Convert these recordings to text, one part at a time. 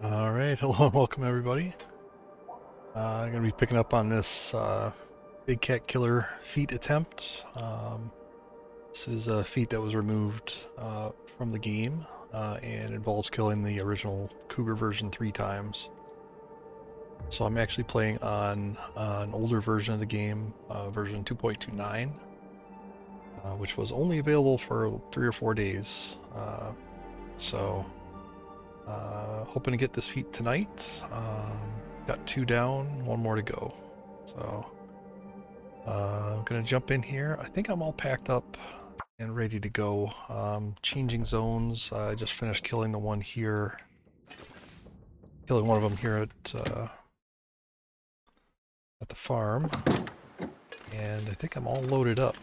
Alright, hello and welcome everybody. I'm going to be picking up on this big cat killer feat attempt. This is a feat that was removed from the game and involves killing the original Cougar version 3 times. So I'm actually playing on an older version of the game, version 2.29, which was only available for 3 or 4 days. Hoping to get this feat tonight. Got 2 down, 1 more to go. So, I'm gonna jump in here. I think I'm all packed up and ready to go. Changing zones. I just finished killing the one here. Killing one of them here at the farm. And I think I'm all loaded up.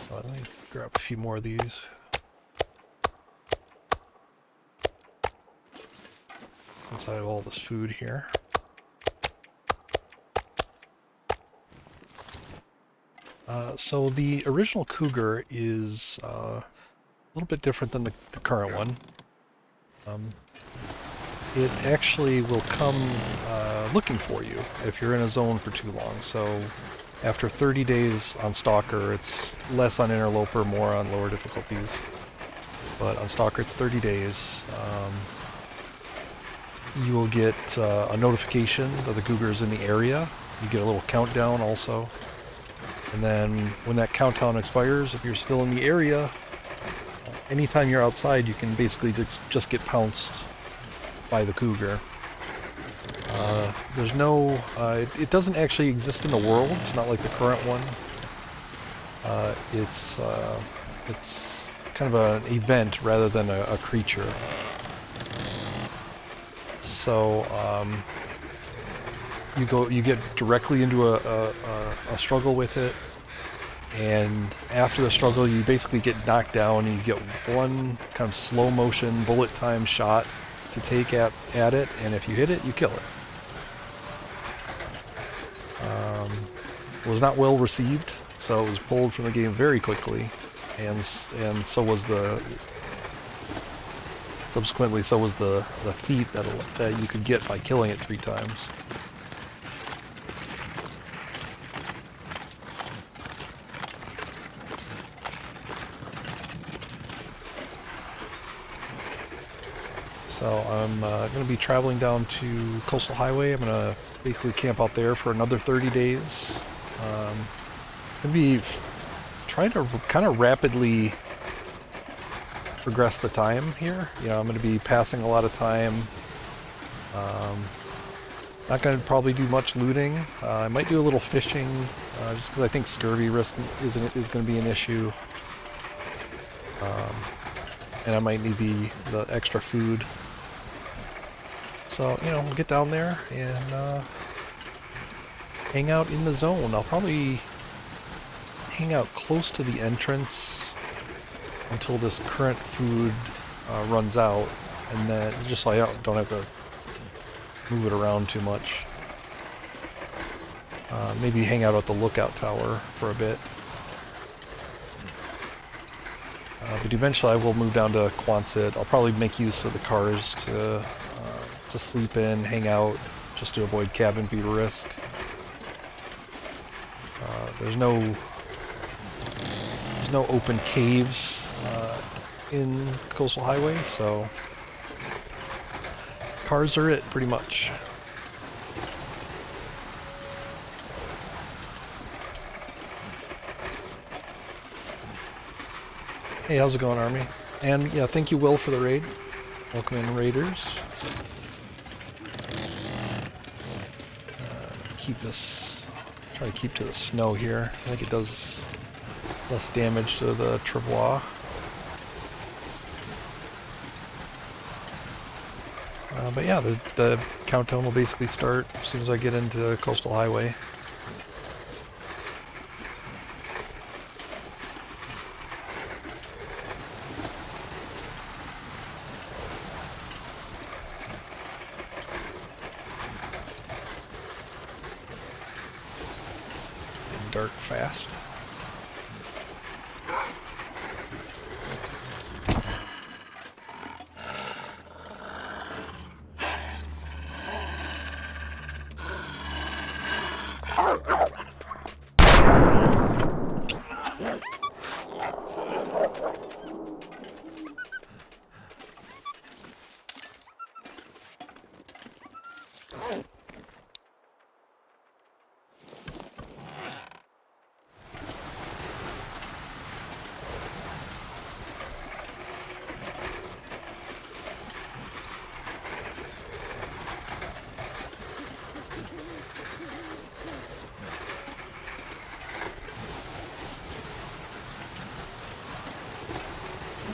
So let me grab a few more of these. Since I have all this food here. So the original Cougar is a little bit different than the current one. It actually will come looking for you if you're in a zone for too long. So after 30 days on Stalker, it's less on Interloper, more on lower difficulties. But on Stalker, it's 30 days. You will get a notification that the Cougar is in the area. You get a little countdown also. And then when that countdown expires, if you're still in the area, anytime you're outside, you can basically just get pounced by the Cougar. There's no, it doesn't actually exist in the world. It's not like the current one. It's kind of an event rather than a creature. So you get directly into a struggle with it, and after the struggle, you basically get knocked down. And you get one kind of slow motion bullet time shot to take at it, and if you hit it, you kill it. It was not well received, so it was pulled from the game very quickly, and so was the subsequently so was the feat that you could get by killing it 3 times. So I'm going to be traveling down to Coastal Highway. I'm going to basically camp out there for another 30 days. I'm going to be trying to kind of rapidly progress the time here. You know, I'm going to be passing a lot of time. Not going to probably do much looting. I might do a little fishing, just because I think scurvy risk is going to be an issue. And I might need the extra food. So, you know, we'll get down there and hang out in the zone. I'll probably hang out close to the entrance until this current food runs out, and then just so I don't have to move it around too much. Maybe hang out at the lookout tower for a bit. But eventually I will move down to Quonset. I'll probably make use of the cars to sleep in, hang out, just to avoid cabin fever risk. There's no open caves in Coastal Highway, so cars are it pretty much. Hey, how's it going, Army? And yeah, thank you, Will, for the raid. Welcome in, Raiders. Try to keep to the snow here. I think it does less damage to the travois. But yeah, the countdown will basically start as soon as I get into Coastal Highway. Dark fast.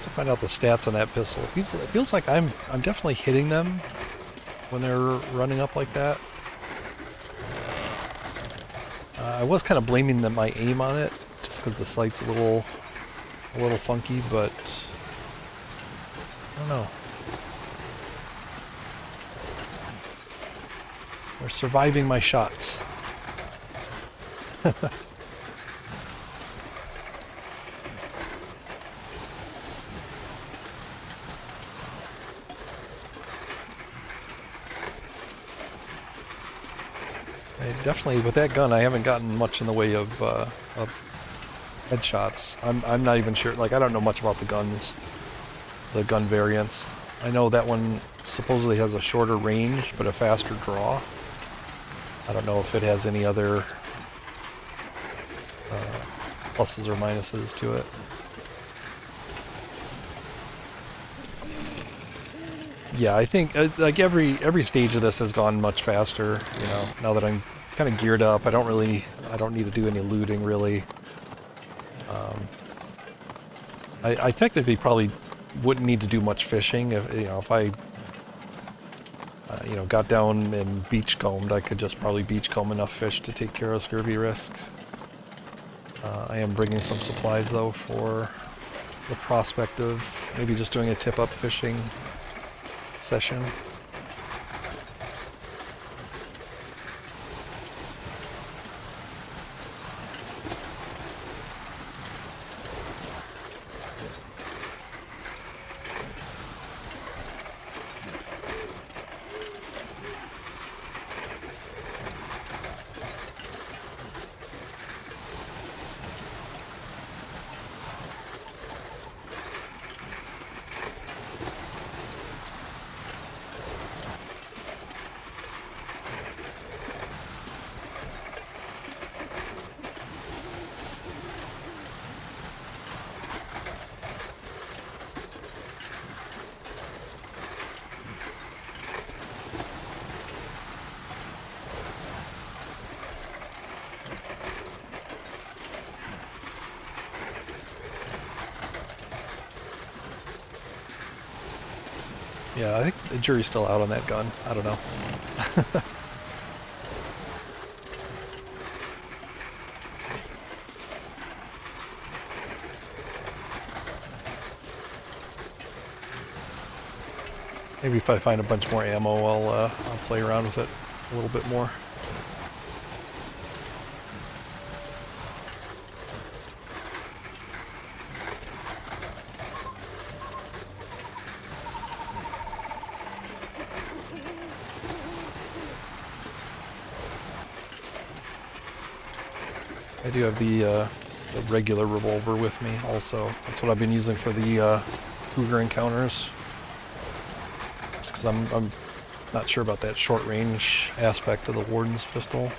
Find out the stats on that pistol. It feels like I'm definitely hitting them when they're running up like that. I was kind of blaming my aim on it, just because the sight's a little funky, but I don't know. They're surviving my shots. Definitely, with that gun, I haven't gotten much in the way of headshots. I'm not even sure. Like, I don't know much about the guns, the gun variants. I know that one supposedly has a shorter range, but a faster draw. I don't know if it has any other pluses or minuses to it. Yeah, I think like every stage of this has gone much faster. You know, now that I'm kind of geared up, I don't need to do any looting really. I technically probably wouldn't need to do much fishing if I got down and beachcombed. I could just probably beachcomb enough fish to take care of scurvy risk. I am bringing some supplies though for the prospect of maybe just doing a tip-up fishing session. Yeah, I think the jury's still out on that gun. I don't know. Maybe if I find a bunch more ammo, I'll play around with it a little bit more. I do have the regular revolver with me also. That's what I've been using for the Cougar encounters. Just because I'm not sure about that short range aspect of the Warden's pistol.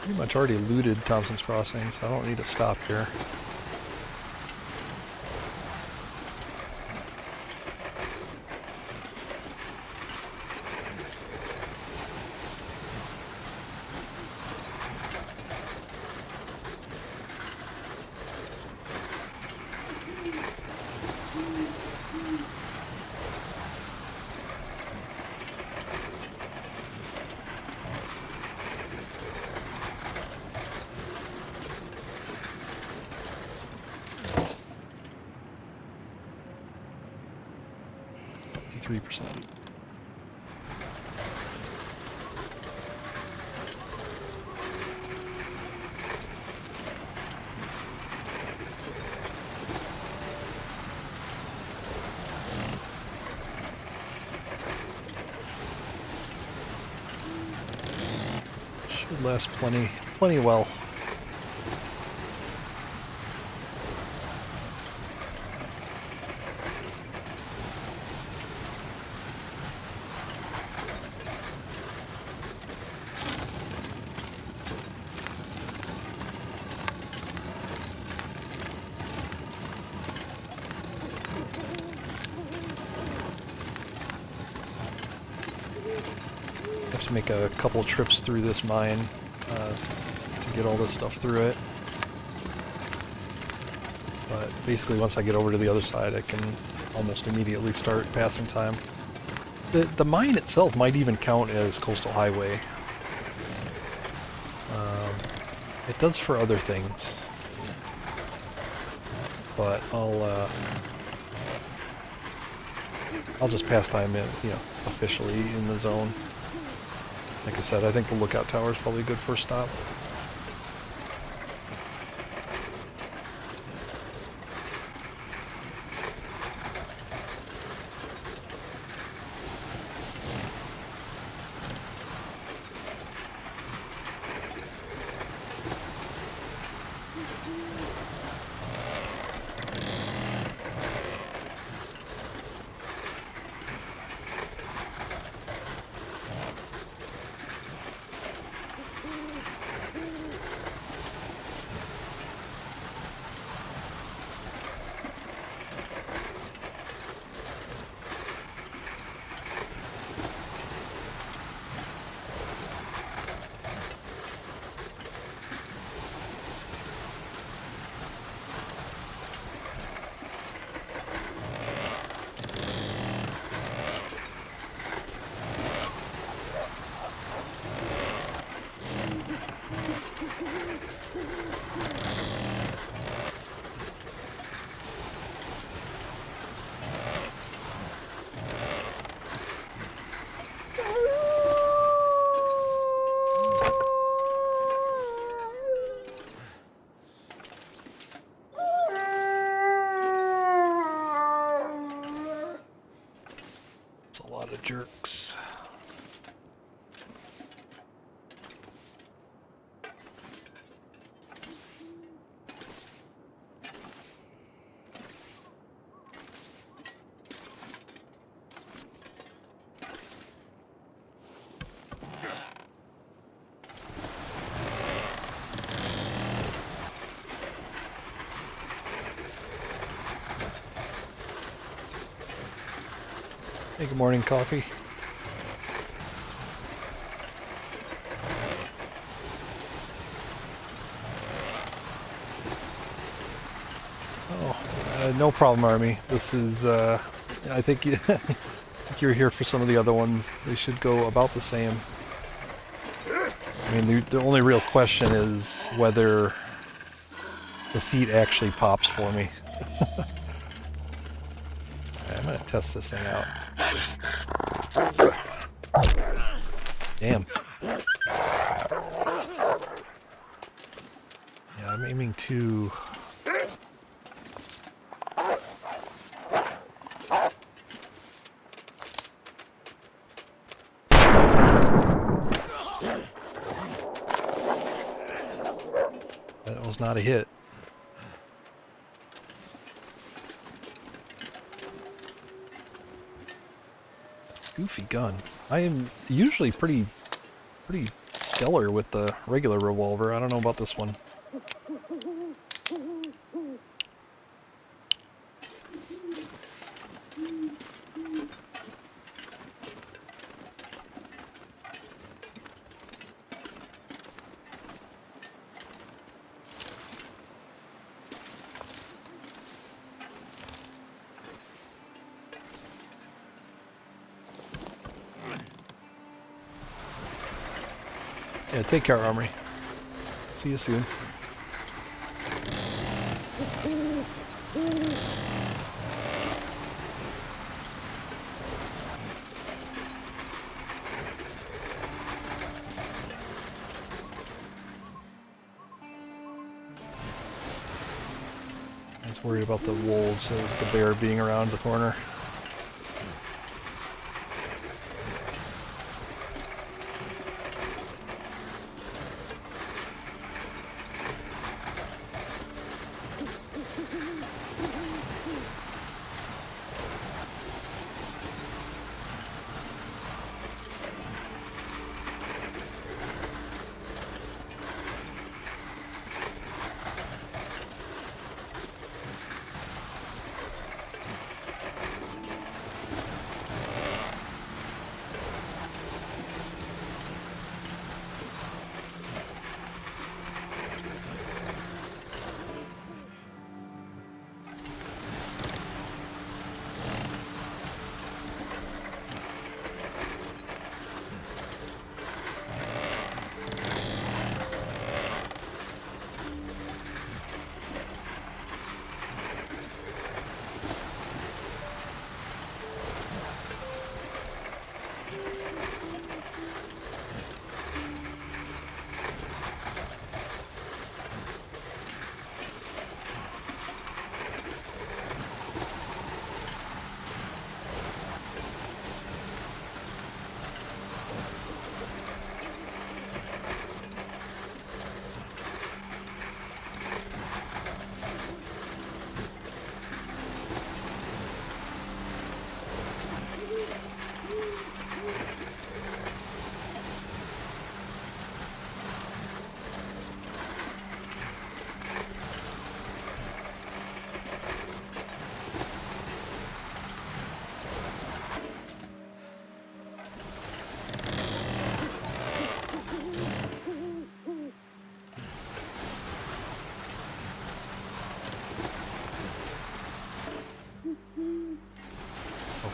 Pretty much already looted Thompson's Crossing, so I don't need to stop here. %. Should last plenty well. Have to make a couple trips through this mine to get all this stuff through it. But basically once I get over to the other side I can almost immediately start passing time. The mine itself might even count as coastal highway. It does for other things. But I'll just pass time in, you know, officially in the zone. Like I said, I think the lookout tower is probably a good first stop. Jerks. Hey, good morning, coffee. No problem, Army. This is, I think you're here for some of the other ones. They should go about the same. I mean, the only real question is whether the feet actually pops for me. I'm gonna test this thing out. Damn. Yeah, I'm aiming to... That was not a hit. Goofy gun. I am usually pretty stellar with the regular revolver. I don't know about this one. Yeah, take care, Armory. See you soon. I was worried about the wolves as the bear being around the corner.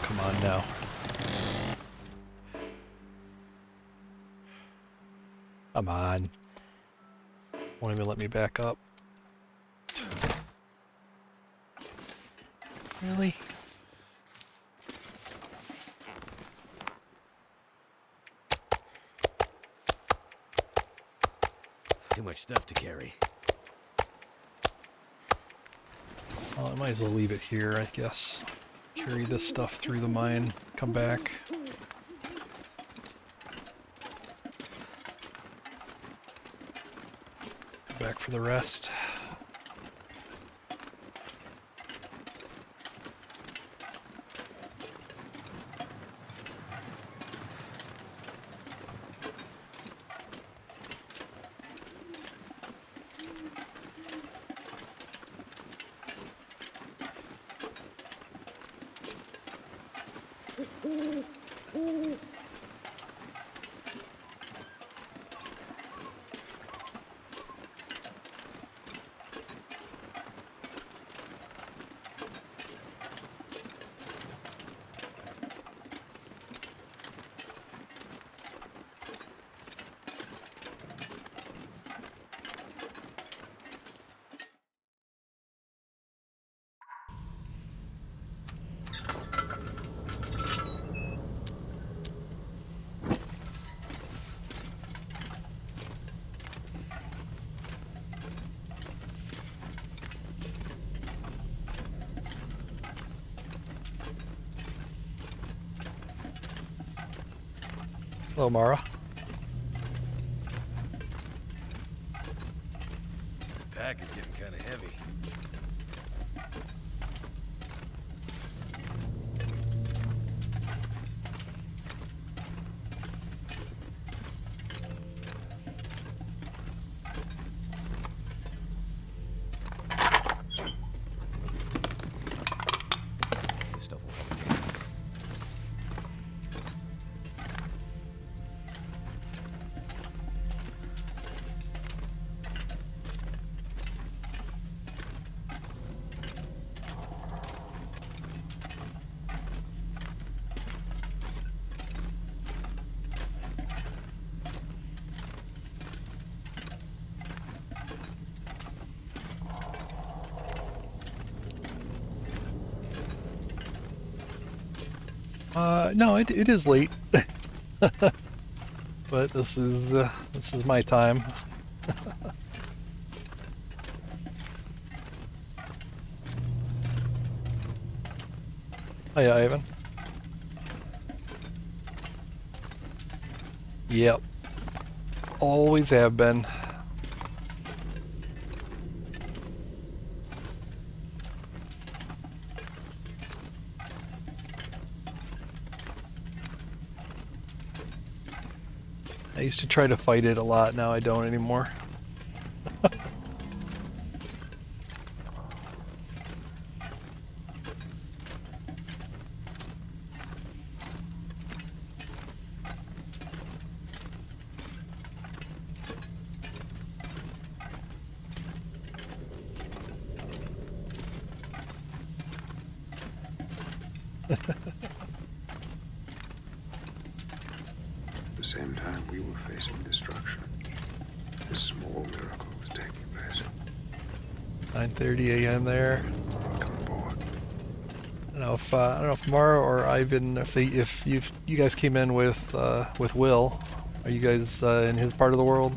Come on now. Come on. Won't even let me back up. Really? Too much stuff to carry. Well, I might as well leave it here, I guess. Carry this stuff through the mine, come back. Come back for the rest. Hello, Mara. This pack is getting kind of heavy. No, it is late, but this is my time. Hi, Ivan. Yep, always have been. I used to try to fight it a lot, now I don't anymore. At the same time we were facing destruction, this small miracle was taking place. 9:30 a.m. there. Welcome aboard. I don't know if Mara or Ivan, if you guys came in with Will, are you guys in his part of the world?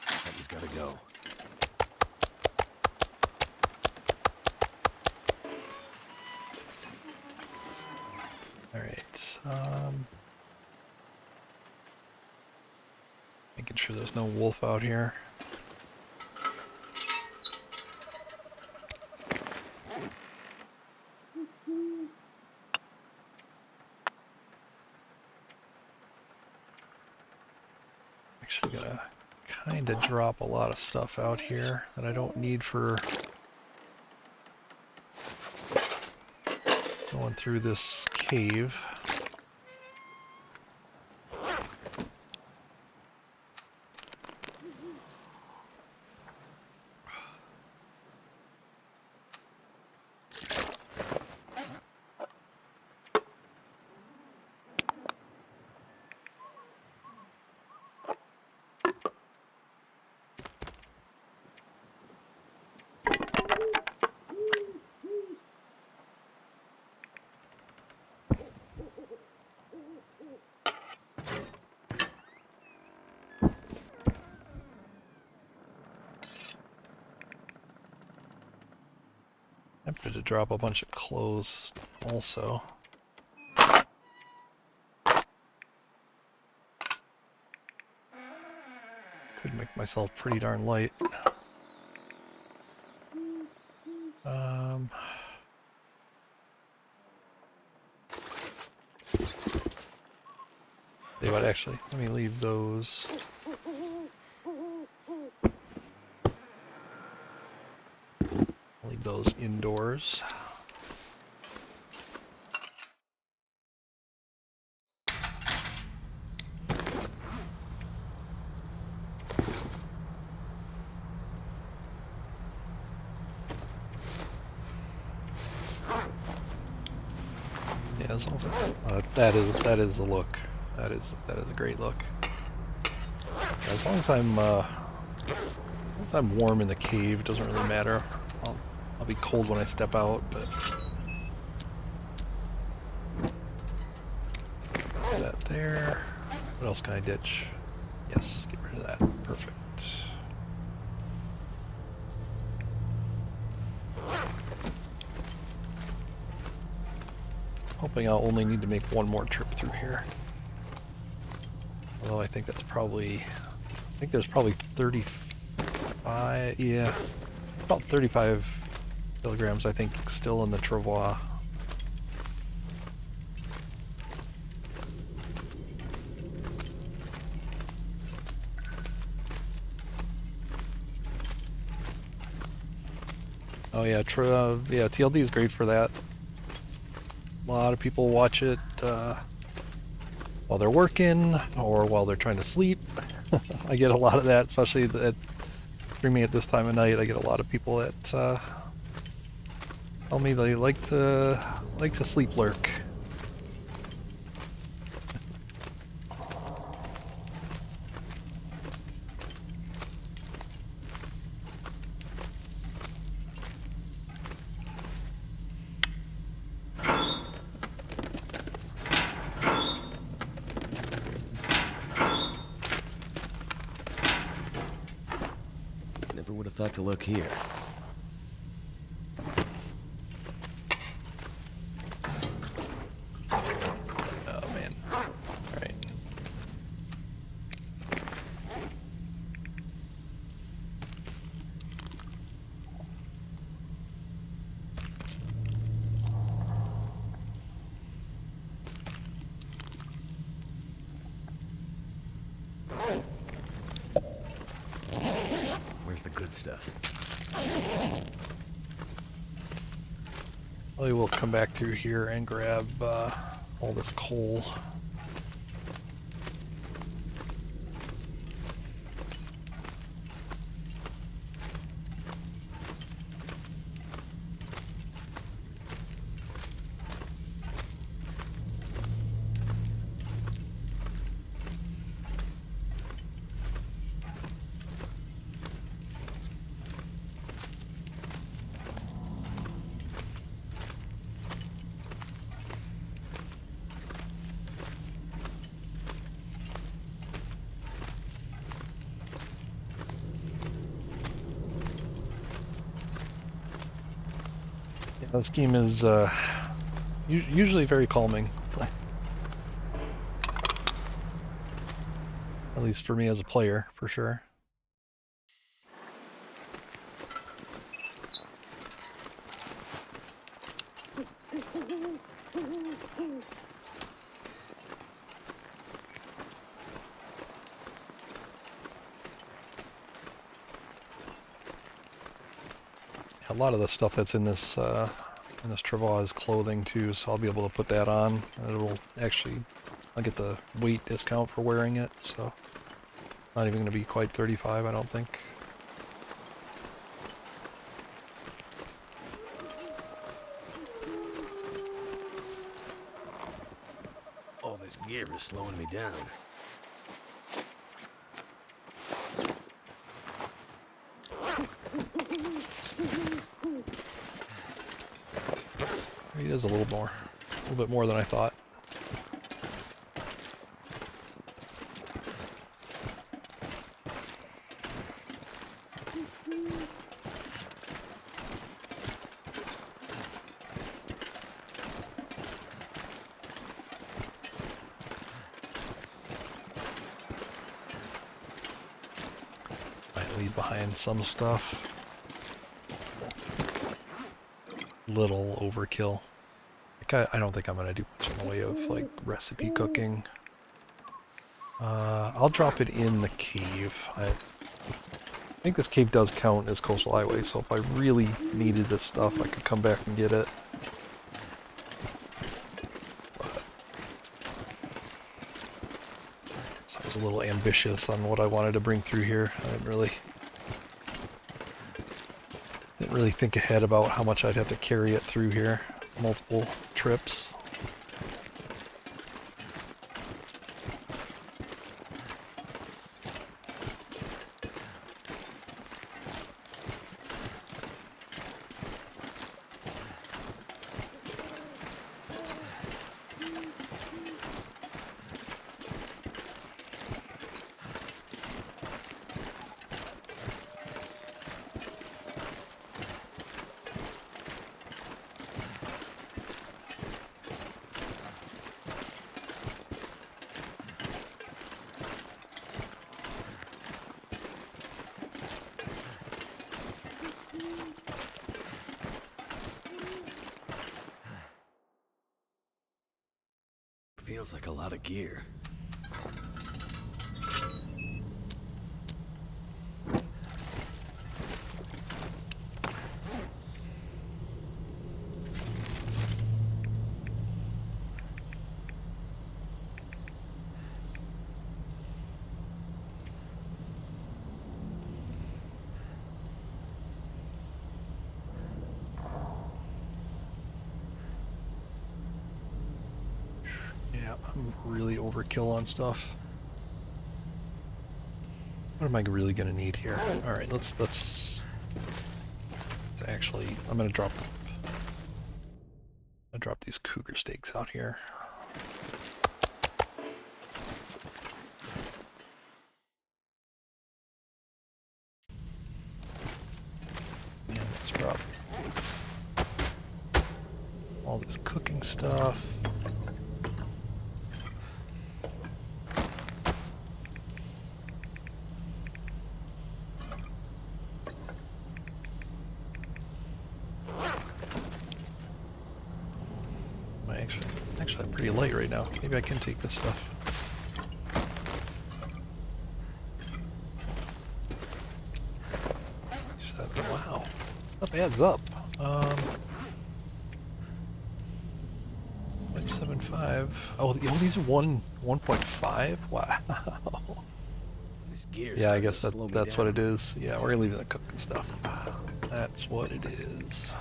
Something's gotta go. All right. Making sure there's no wolf out here. Actually gonna kind of drop a lot of stuff out here that I don't need for going through this cave. Tempted to drop a bunch of clothes also. Could make myself pretty darn light. They would actually, let me leave those. Leave those indoors. Yeah, as long as that is the look. That is a great look. As long as I'm warm in the cave, it doesn't really matter. I'll be cold when I step out, but that there. What else can I ditch? Yes, get rid of that. Perfect. Hoping I'll only need to make one more trip through here. Although I think that's probably, I think there's probably 35, yeah, about 35 kilograms I think still in the travois. Oh yeah, yeah, TLD is great for that. A lot of people watch it while they're working or while they're trying to sleep. I get a lot of that, especially streaming at this time of night. I get a lot of people that tell me they like to sleep lurk. thought to look here? Oh man. Alright. Where's the good stuff? Probably we'll come back through here and grab all this coal. This game is usually very calming. At least for me as a player, for sure. A lot of the stuff that's in this travois is clothing too, so I'll be able to put that on. And it'll actually, I'll get the weight discount for wearing it, so not even going to be quite 35, I don't think. All this gear is slowing me down. He does a little bit more than I thought. Might leave behind some stuff. Little overkill. I don't think I'm going to do much in the way of like recipe cooking. I'll drop it in the cave. I think this cave does count as coastal highway, so if I really needed this stuff, I could come back and get it. But, so I was a little ambitious on what I wanted to bring through here. I didn't really think ahead about how much I'd have to carry it through here. Multiple trips. Feels like a lot of gear. Yeah, I'm really overkill on stuff. What am I really gonna need here? All right, let's actually. I'm gonna drop these cougar steaks out here. cooking stuff. Actually, I'm pretty light right now. Maybe I can take this stuff. Wow, stuff adds up. 0.75. Oh, these are 1.5. Wow. This gear. Yeah, I guess that's what it is. Yeah, we're gonna leave the cooking stuff. That's what it is.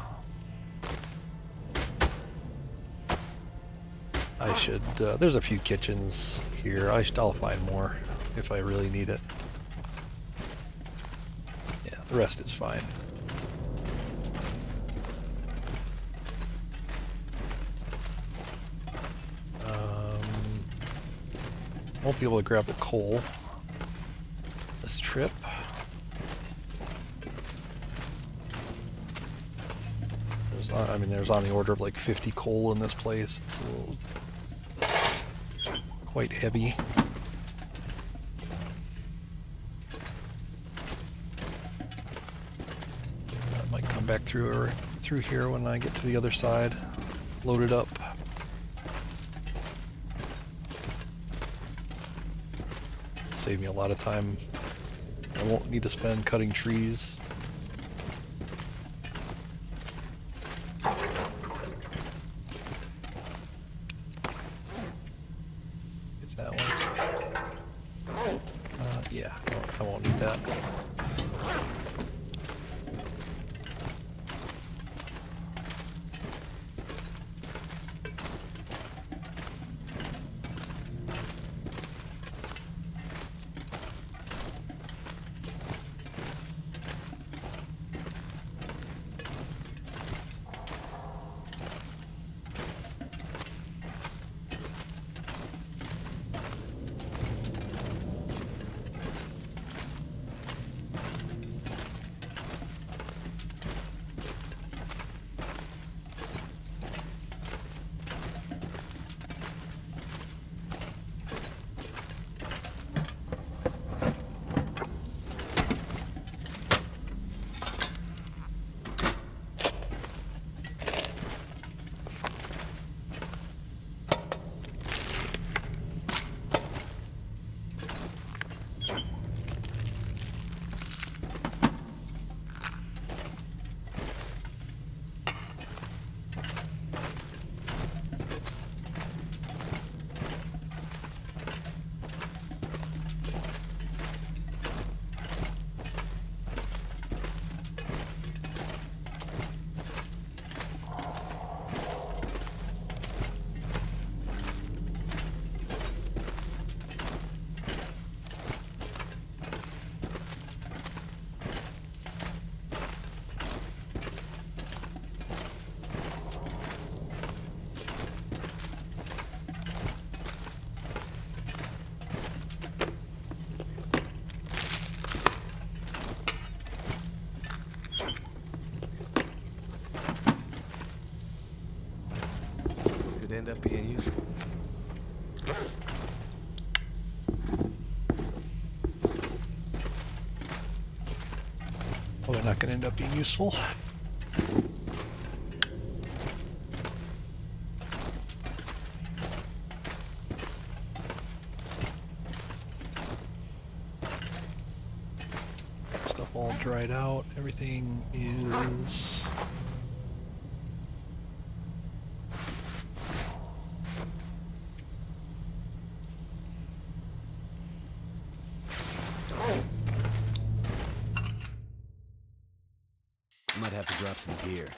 I should. There's a few kitchens here. I'll find more if I really need it. Yeah, the rest is fine. Won't be able to grab the coal this trip. There's on the order of like 50 coal in this place. It's a little quite heavy. I might come back through here when I get to the other side. Load it up. Save me a lot of time. I won't need to spend cutting trees. Is that one? Yeah, I won't need that. End up being useful. Well, they're not going to end up being useful. Stuff all dried out. Everything is... Might have to drop some gear.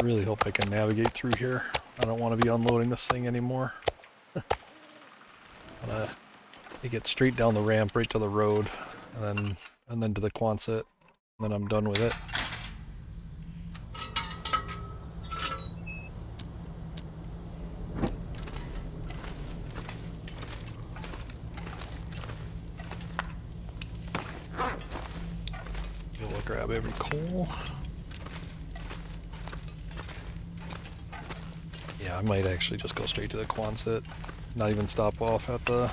Really hope I can navigate through here. I don't want to be unloading this thing anymore. Take it straight down the ramp, right to the road, and then to the Quonset, and then I'm done with it. We'll grab every coal. Yeah, I might actually just go straight to the Quonset, not even stop off at the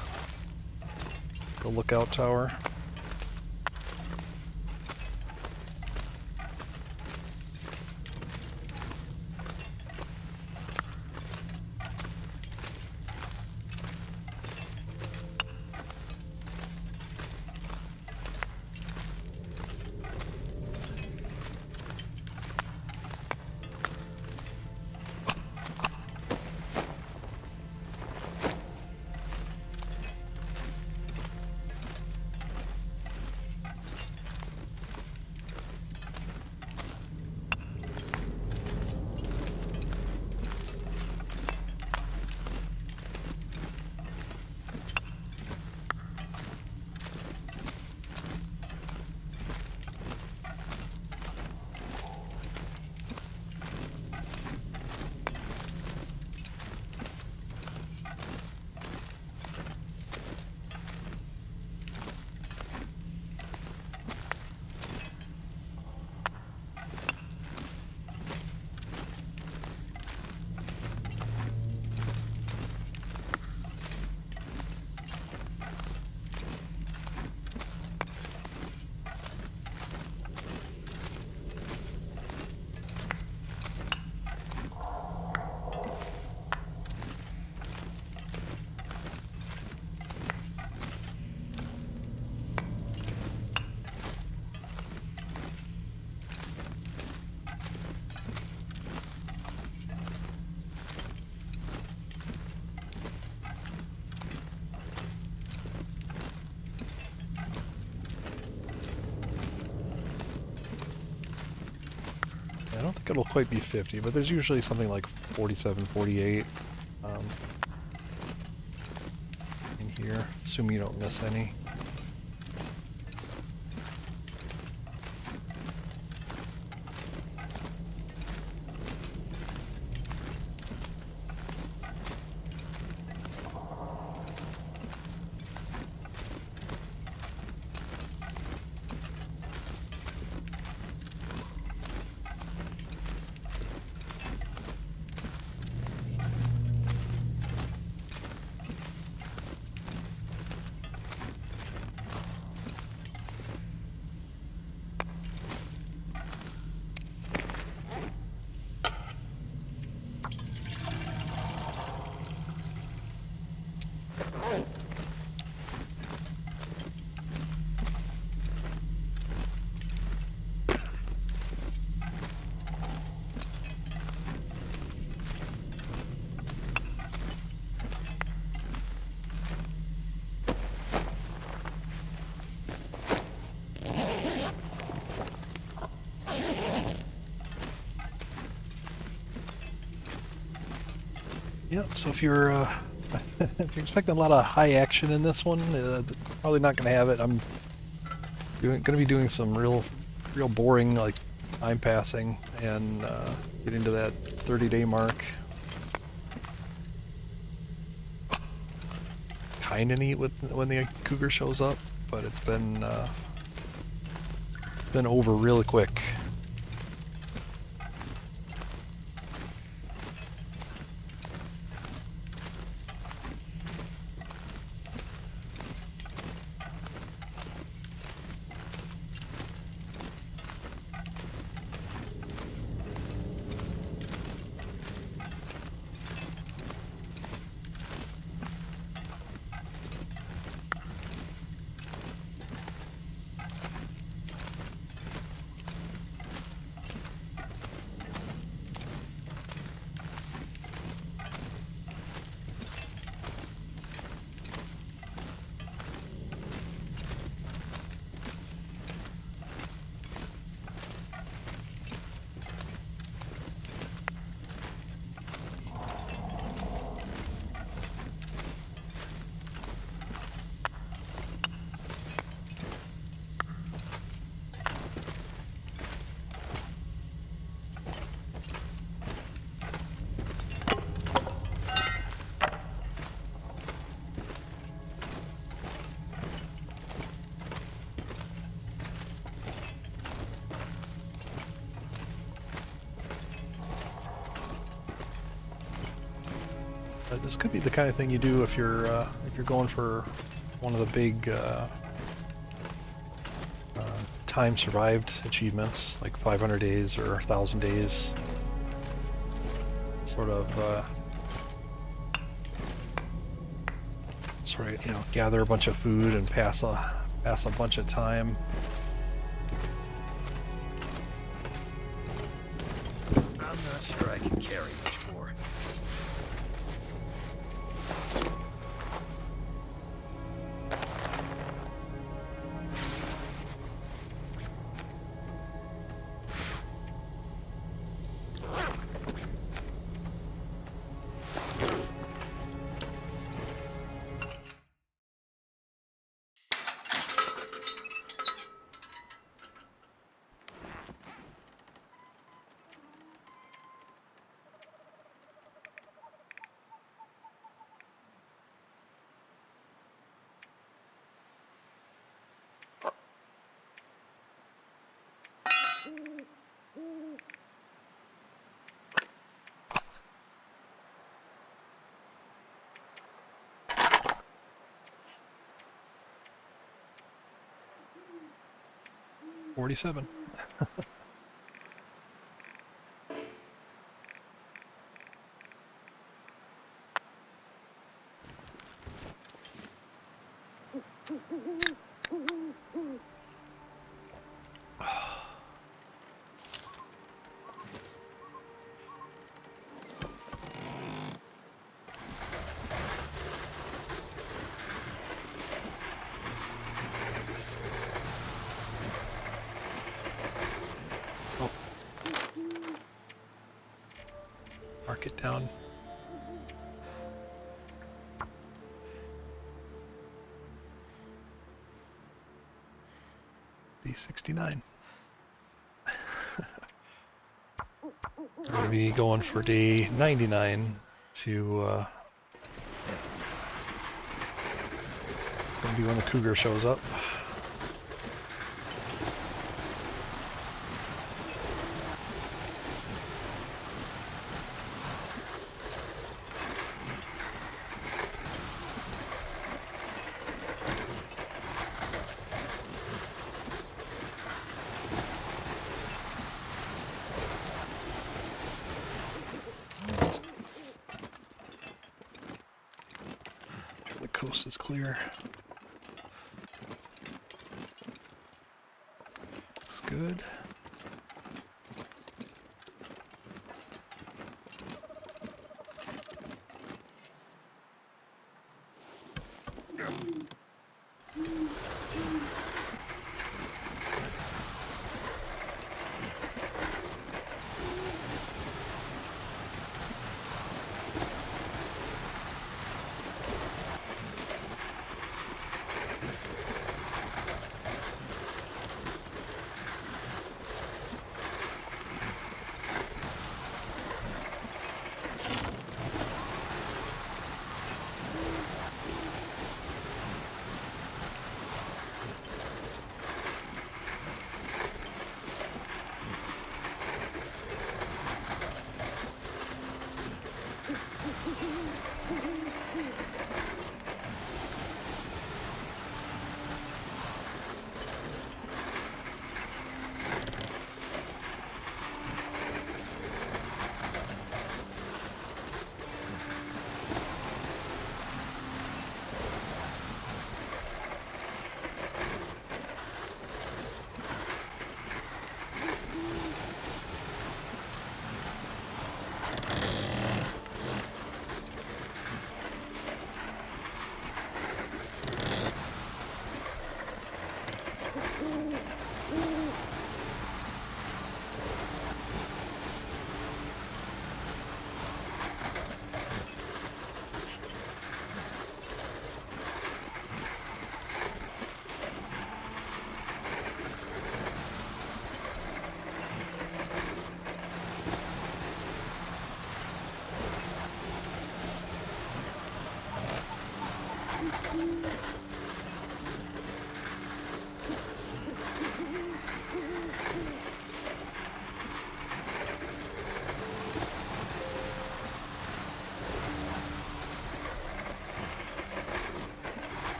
lookout tower. I don't think it'll quite be 50, but there's usually something like 47, 48 in here, assuming you don't miss any. Yep, so if you're if you're expecting a lot of high action in this one, probably not going to have it. I'm going to be doing some real boring, like, time passing and getting to that 30-day mark. Kind of neat when the Cougar shows up, but it's been over really quick. This could be the kind of thing you do if you're going for one of the big time survived achievements, like 500 days or 1,000 days. Sort of, gather a bunch of food and pass a bunch of time. I'm not sure I can carry much more. $47. Mark it down. B69. We're going to be going for day 99 to, it's going to be when the Cougar shows up. The coast is clear. Looks good.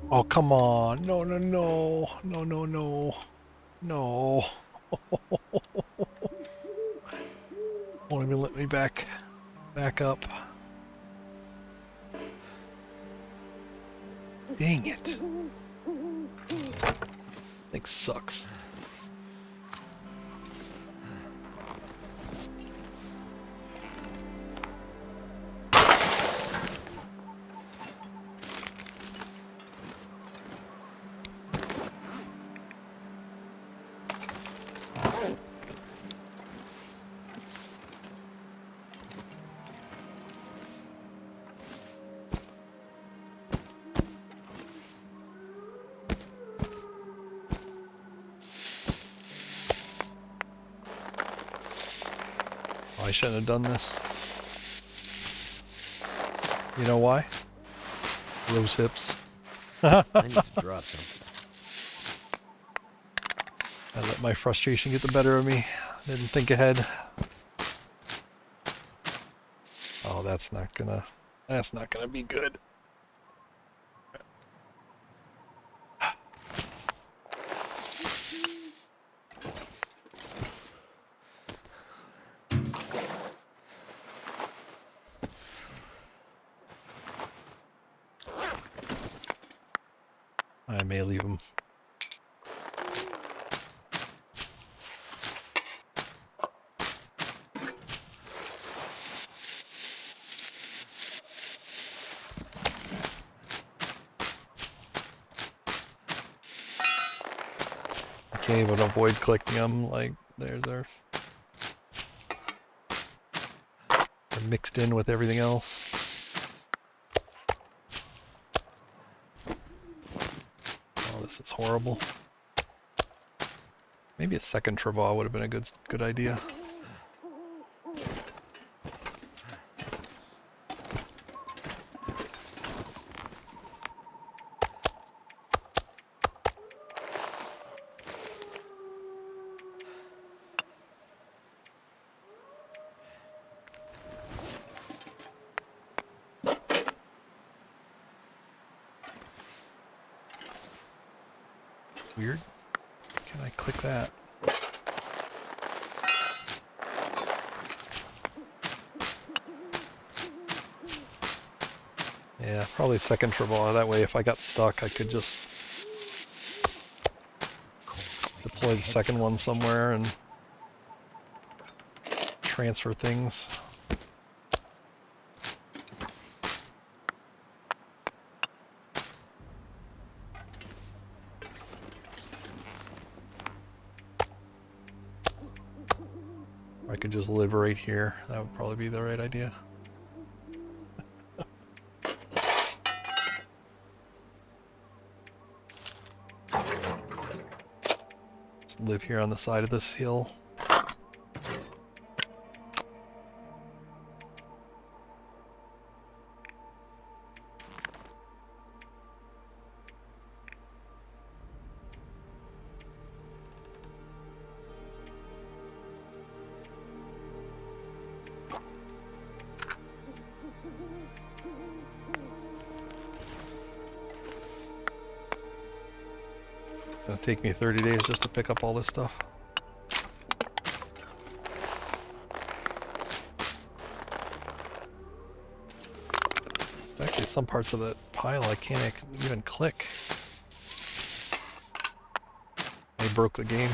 Oh, come on. No, no, no. No, no, no. No. Won't even let me back up. Dang it. Thing sucks. I shouldn't have done this. You know why? Rose hips. I need to drop something. I let my frustration get the better of me. Didn't think ahead. Oh, that's not gonna be good. I may leave him. I can't even avoid clicking them. Like they're mixed in with everything else. Oh, this is horrible. Maybe a second trevor would have been a good idea. Weird. Can I click that? Yeah, probably second trevor. That way if I got stuck I could just deploy the second one somewhere and transfer things. Or I could just live right here. That would probably be the right idea. Just live here on the side of this hill. It'll take me 30 days just to pick up all this stuff. Actually, some parts of that pile I can't even click. They broke the game.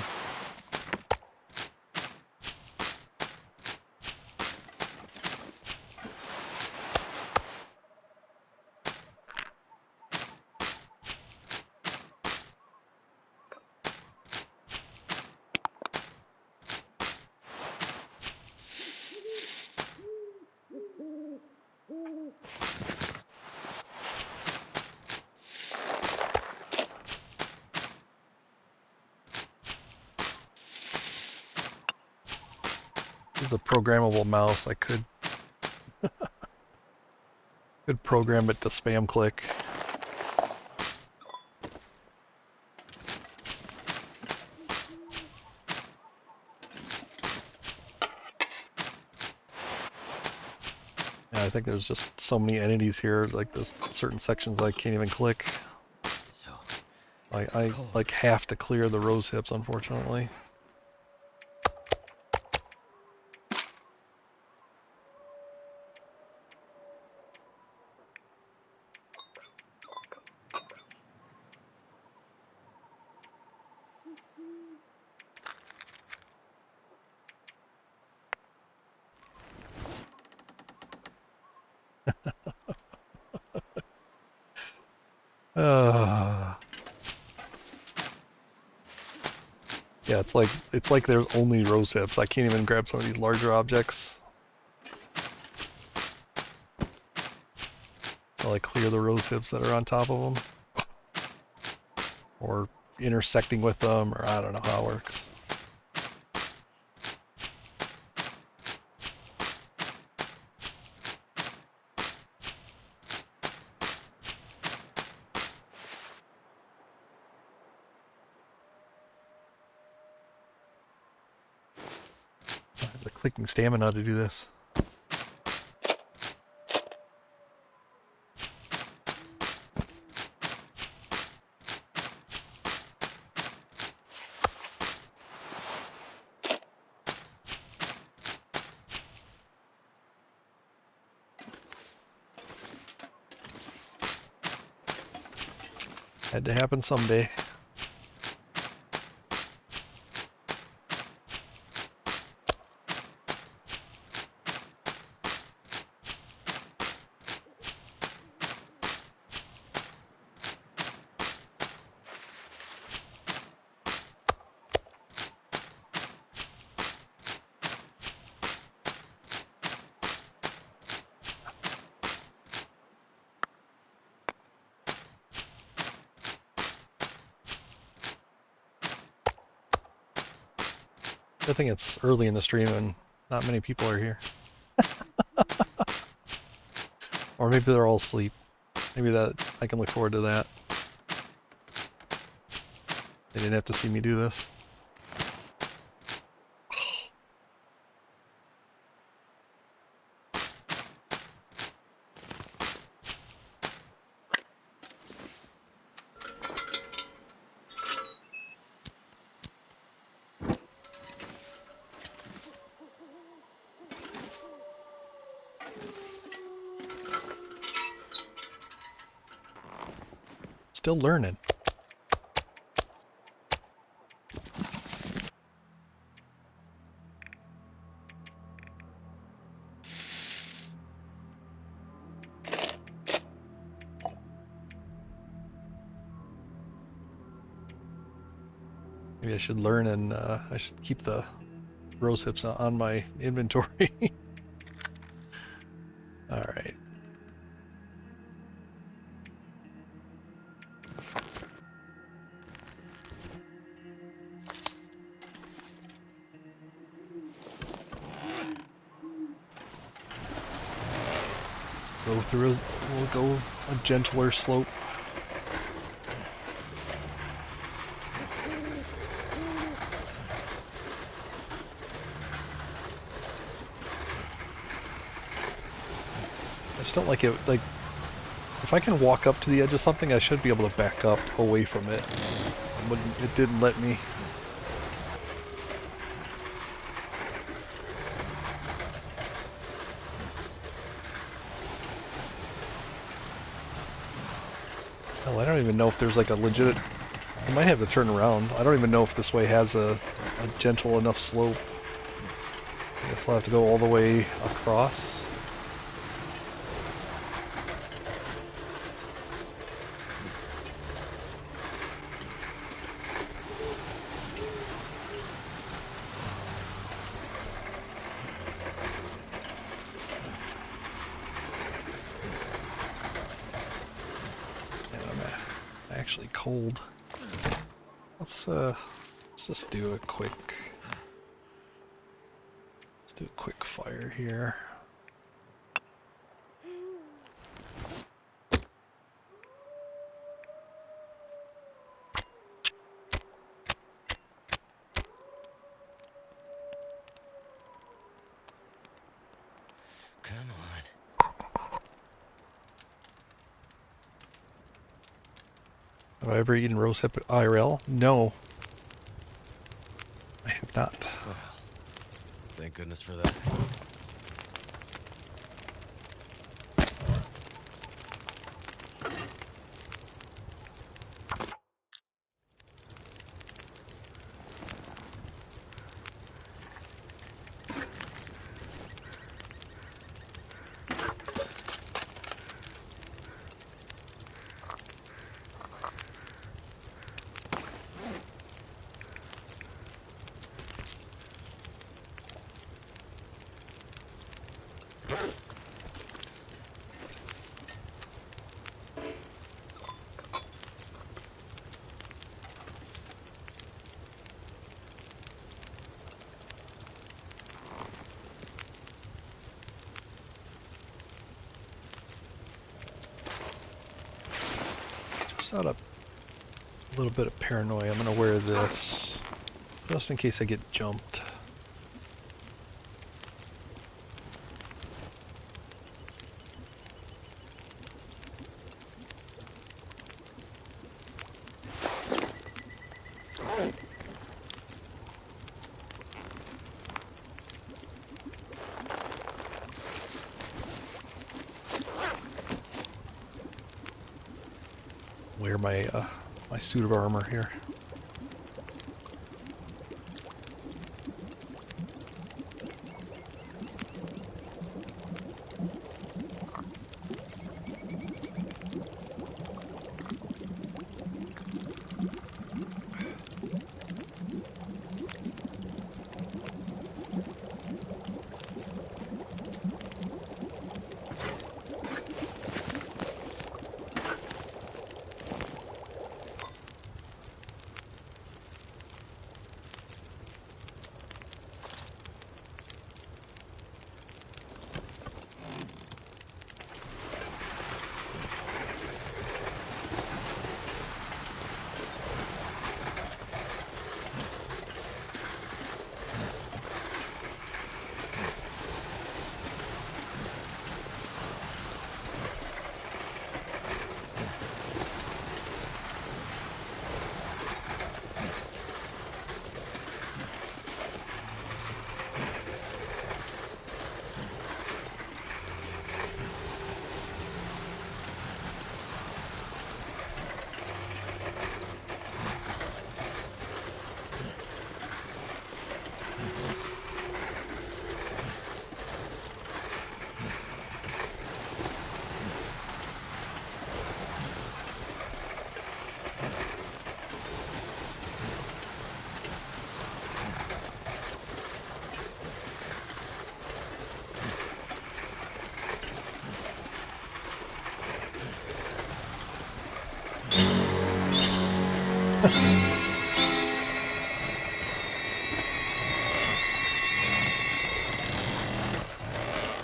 This is a programmable mouse. I could program it to spam click. Yeah, I think there's just so many entities here, like there's certain sections I can't even click. I like have to clear the rose hips, unfortunately. Yeah, it's like there's only rose hips. I can't even grab some of these larger objects. I'll like clear the rose hips that are on top of them, or intersecting with them, or I don't know how it works. I have the clicking stamina to do this. Had to happen someday. I think it's early in the stream and not many people are here. Or maybe they're all asleep. Maybe that I can look forward to that. They didn't have to see me do this. Still learning. Maybe I should learn and I should keep the rose hips on my inventory. Alright. We'll go a gentler slope. I just don't like it, like, if I can walk up to the edge of something, I should be able to back up away from it. But it didn't let me. Hell, I don't even know if there's like a legit... I might have to turn around. I don't even know if this way has a gentle enough slope. I guess I'll have to go all the way across. Actually cold. Let's just do a quick fire here. Come on. Have I ever eaten roast hip IRL? No. I have not. Well, thank goodness for that. Just out of a little bit of paranoia, I'm gonna wear this just in case I get jumped. Wear my my suit of armor here.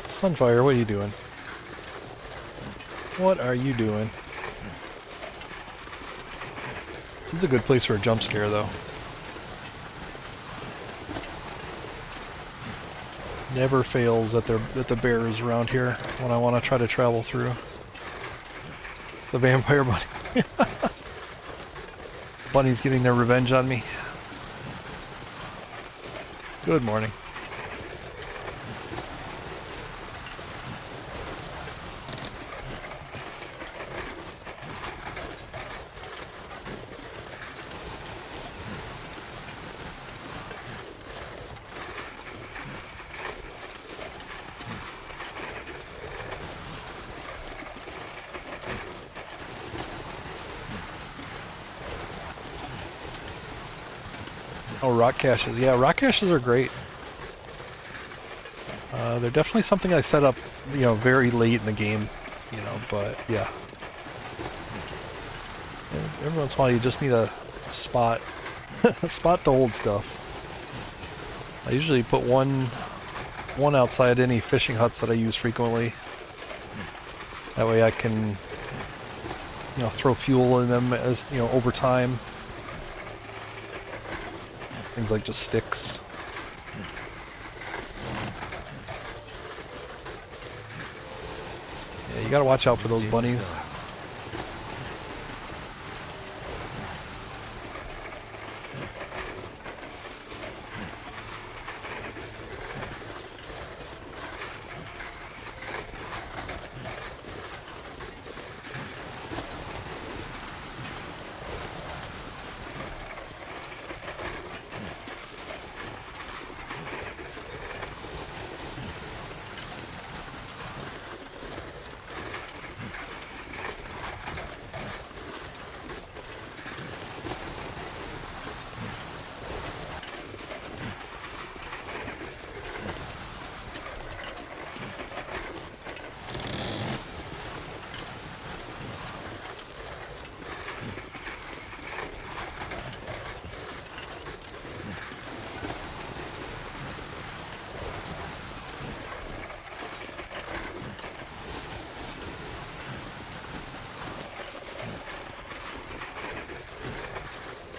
Sunfire, what are you doing? What are you doing? This is a good place for a jump scare, though. Never fails that the bear is around here when I want to try to travel through. The vampire bunny. Bunny's getting their revenge on me. Good morning. Oh, rock caches. Yeah, rock caches are great. They're definitely something I set up, you know, very late in the game, you know, but yeah. Every once in a while you just need a spot, a spot to hold stuff. I usually put one outside any fishing huts that I use frequently. That way I can, you know, throw fuel in them as, you know, over time. Things like just sticks. Yeah, you gotta watch out for those bunnies.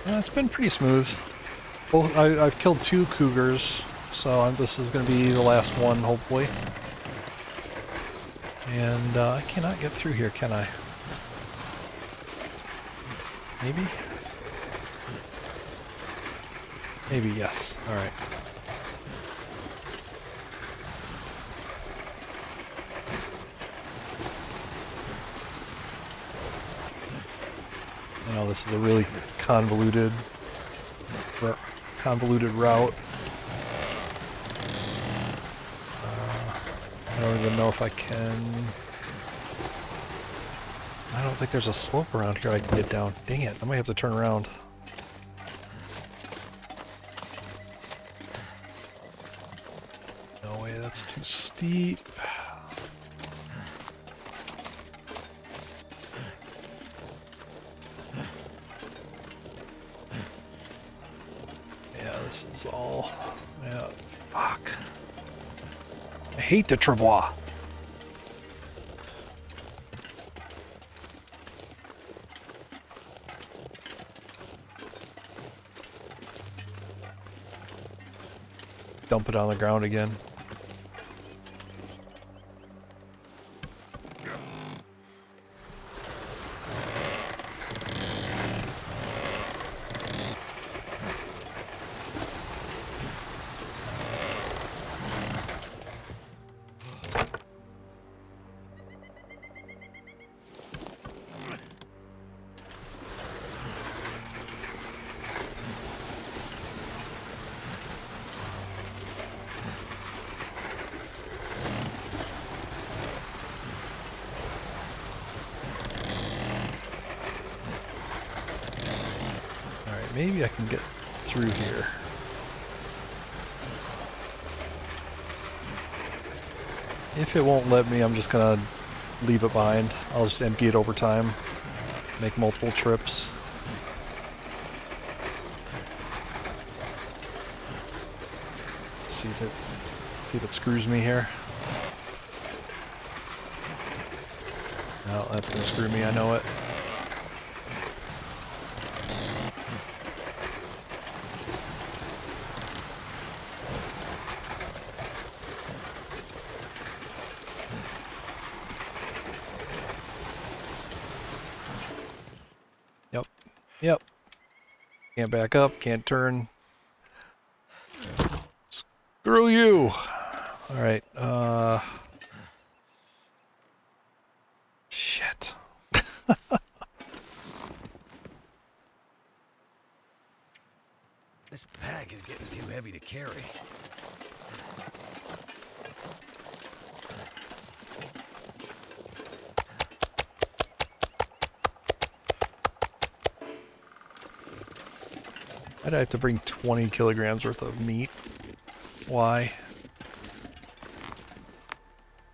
Yeah, it's been pretty smooth. Well, I've killed 2 cougars, so this is going to be the last one, hopefully. And I cannot get through here, can I? Maybe? Maybe, yes. Alright. I know this is a really convoluted route. I don't even know if I can... I don't think there's a slope around here I can get down. Dang it, I might have to turn around. No way, that's too steep. Yeah, this is all... Yeah, fuck. I hate the travois. Dump it on the ground again. Maybe I can get through here. If it won't let me, I'm just gonna leave it behind. I'll just empty it over time. Make multiple trips. See if it screws me here. No, that's gonna screw me, I know it. Yep. Can't back up, can't turn. Screw you! Alright, shit. This pack is getting too heavy to carry. Why'd I have to bring 20 kilograms worth of meat? Why?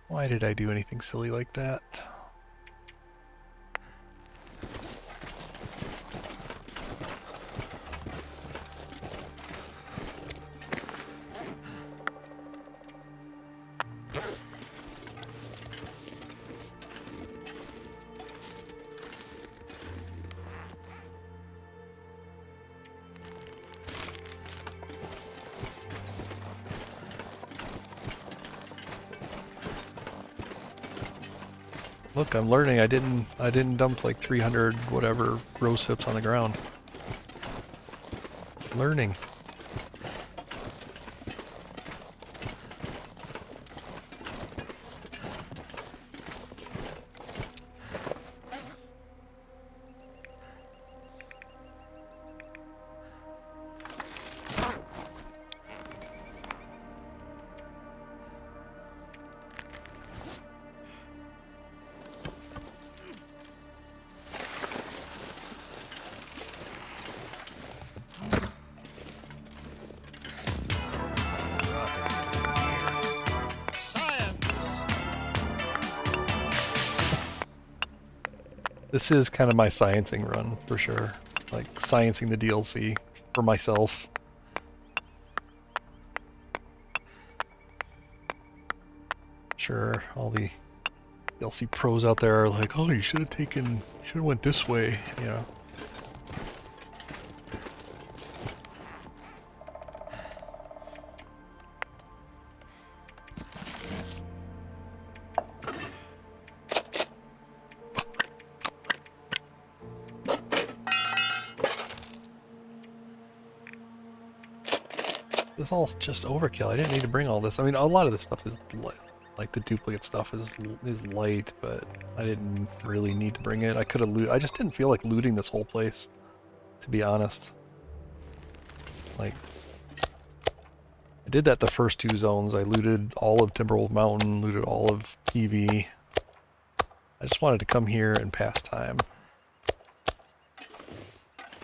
Why did I do anything silly like that? Look, I'm learning. I didn't dump like 300 whatever rose hips on the ground. Learning. This is kind of my sciencing run, for sure. Like, sciencing the DLC for myself. Sure, all the DLC pros out there are like, oh, you should have went this way, you know. this all just overkill. I didn't need to bring all this. I mean, a lot of this stuff is like the duplicate stuff is light, but I didn't really need to bring it. I could have I just didn't feel like looting this whole place, to be honest. Like, I did that the first 2 zones. I looted all of Timberwolf Mountain, looted all of TV. I just wanted to come here and pass time.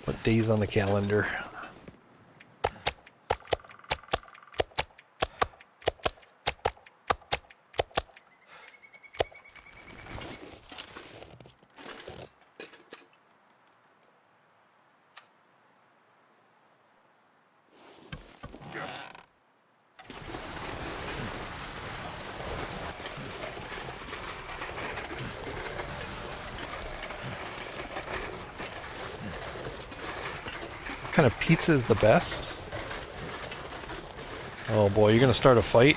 Put days on the calendar. What kind of pizza is the best? Oh boy, you're gonna start a fight?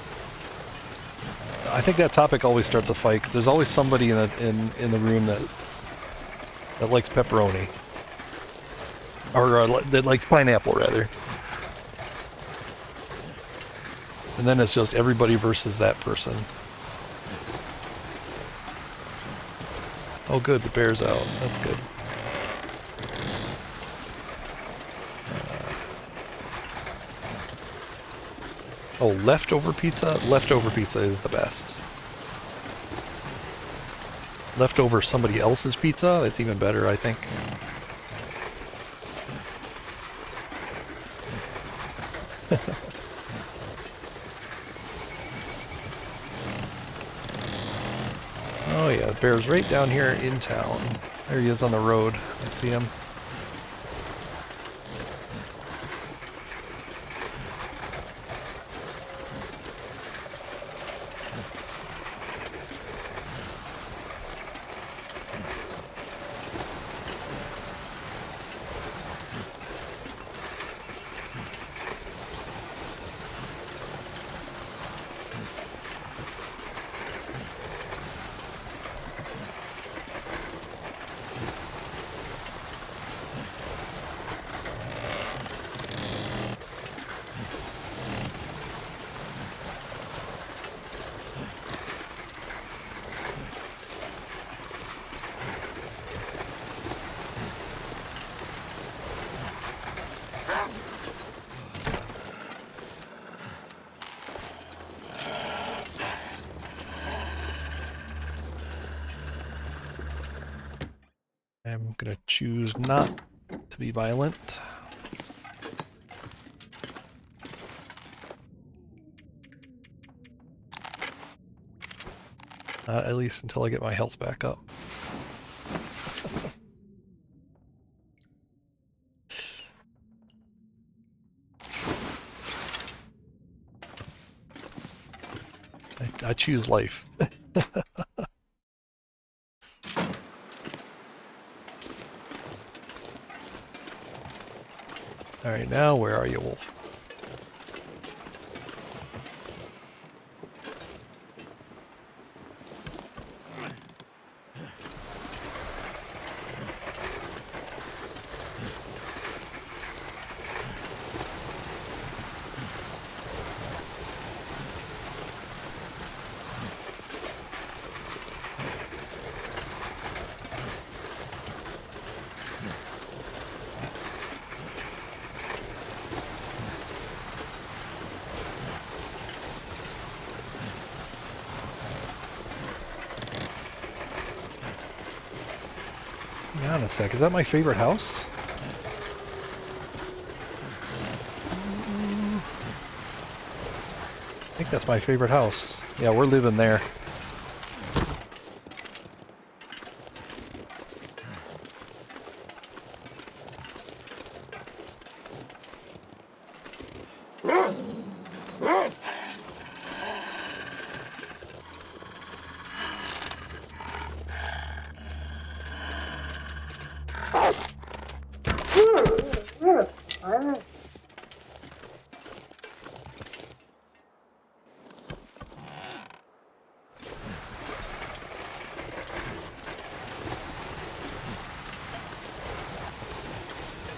I think that topic always starts a fight, because there's always somebody in the room that likes pepperoni. Or that likes pineapple, rather. And then it's just everybody versus that person. Oh good, the bear's out. That's good. Oh, leftover pizza? Leftover pizza is the best. Leftover somebody else's pizza? That's even better, I think. Oh yeah, the bear's right down here in town. There he is on the road. I see him. I'm gonna choose not to be violent. At least until I get my health back up. I choose life. Alright, now where are you, Wolf? Hang on a sec, is that my favorite house? I think that's my favorite house. Yeah, we're living there.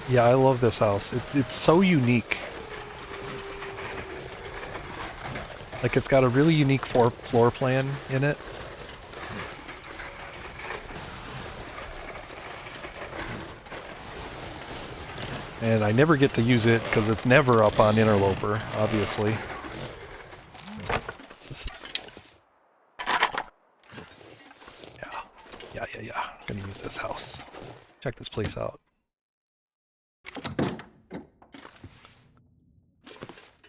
Yeah, I love this house. It's so unique. Like, it's got a really unique floor plan in it. And I never get to use it because it's never up on Interloper, obviously. This is... Yeah. I'm gonna use this house. Check this place out.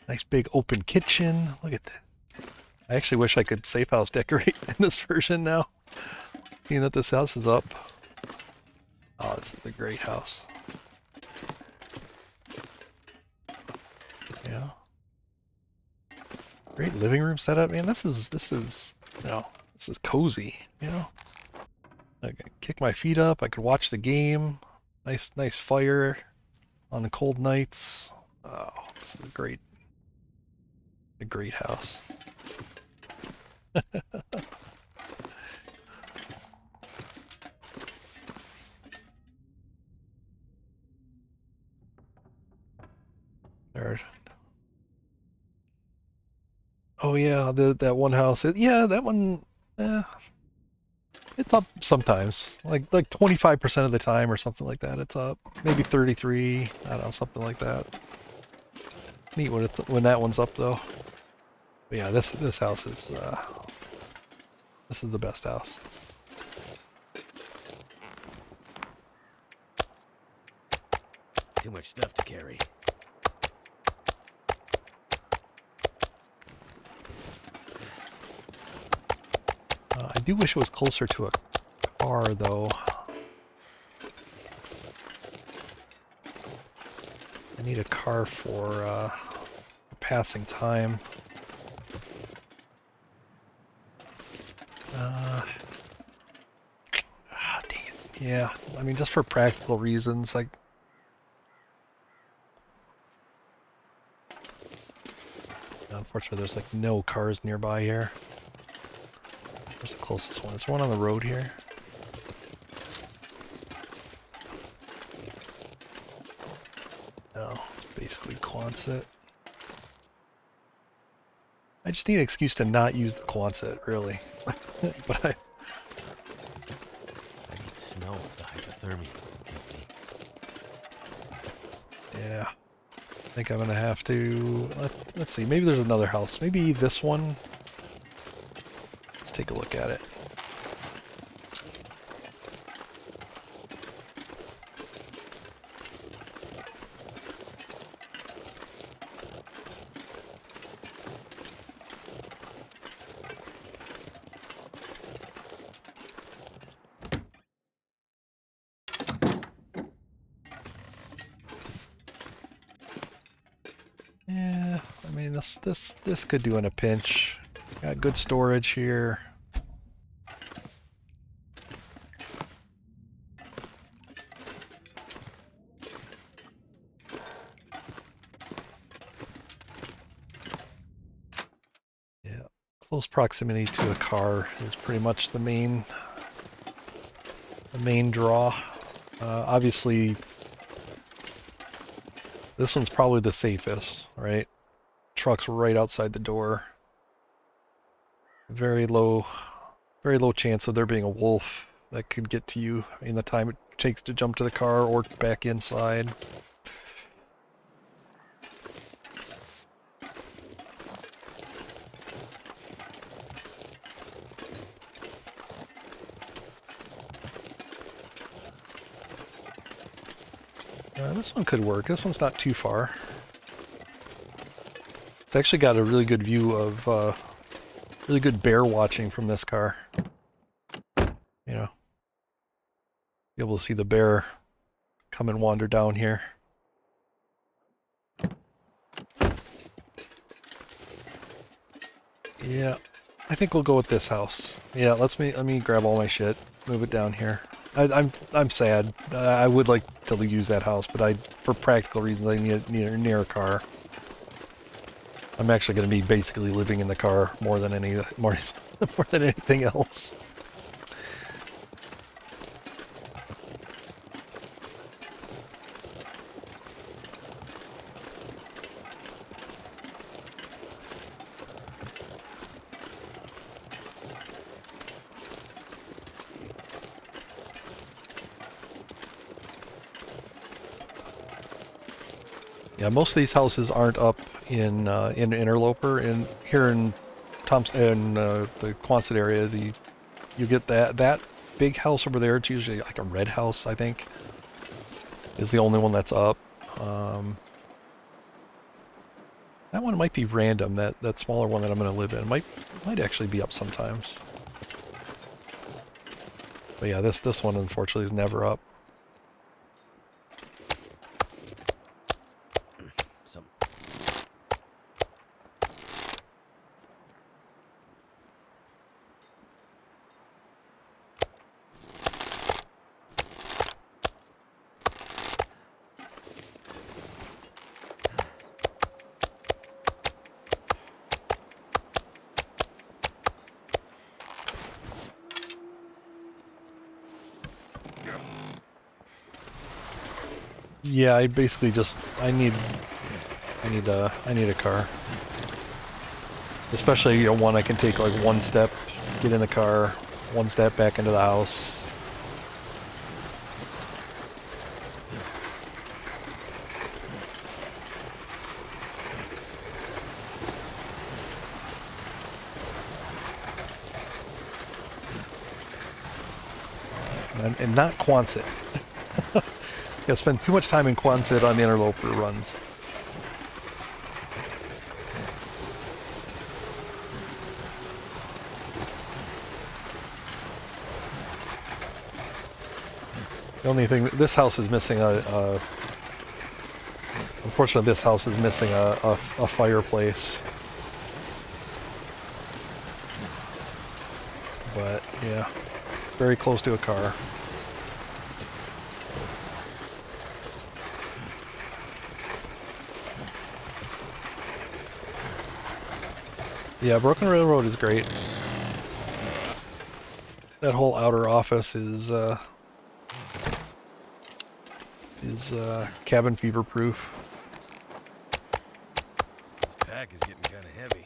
Nice big open kitchen. Look at that. I actually wish I could safe house decorate in this version now. Seeing that this house is up. Oh, this is a great house. Yeah. Great living room setup, man. This is you know, this is cozy, you know. I can kick my feet up, I could watch the game. Nice fire on the cold nights. Oh, this is a great house. There. Oh yeah, that one house. Yeah, that one. It's up sometimes, like 25% of the time or something like that. It's up. Maybe 33. I don't know, something like that. Neat when that one's up though. But yeah, this house is this is the best house. Too much stuff to carry. I do wish it was closer to a car though. I need a car for passing time. Dang it. Yeah, I mean, just for practical reasons, like. Unfortunately, there's like no cars nearby here. Where's the closest one? Is there one on the road here? No, it's basically Quonset. I just need an excuse to not use the Quonset, really. But I need snow if the hypothermia will get me. yeah, I think I'm gonna have to. Let's see. Maybe there's another house. Maybe this one. Let's take a look at it. Yeah, I mean this could do in a pinch. Got good storage here. Yeah, close proximity to a car is pretty much the main draw. Obviously, this one's probably the safest, right? Truck's right outside the door. Very low chance of there being a wolf that could get to you in the time it takes to jump to the car or back inside. This one could work. This one's not too far. It's actually got a really good view of, really good bear watching from this car. You know, be able to see the bear come and wander down here. Yeah, I think we'll go with this house. Yeah, let me grab all my shit, move it down here. I'm sad. I would like to use that house, but for practical reasons, I need it near a car. I'm actually going to be basically living in the car more than anything else. Yeah, most of these houses aren't up in Interloper. In here in the Quonset area, you get that big house over there. It's usually like a red house, I think, is the only one that's up. That one might be random. That smaller one that I'm going to live in might actually be up sometimes. But yeah, this one unfortunately is never up. Some. Yeah, I basically just I need a car. Especially one I can take like one step, get in the car, one step back into the house. And not Quonset. I spend too much time in Quonset on interloper runs. The only thing, this house is missing unfortunately this house is missing a fireplace. But yeah, it's very close to a car. Yeah, Broken Railroad is great. That whole outer office is cabin fever proof. This pack is getting kind of heavy.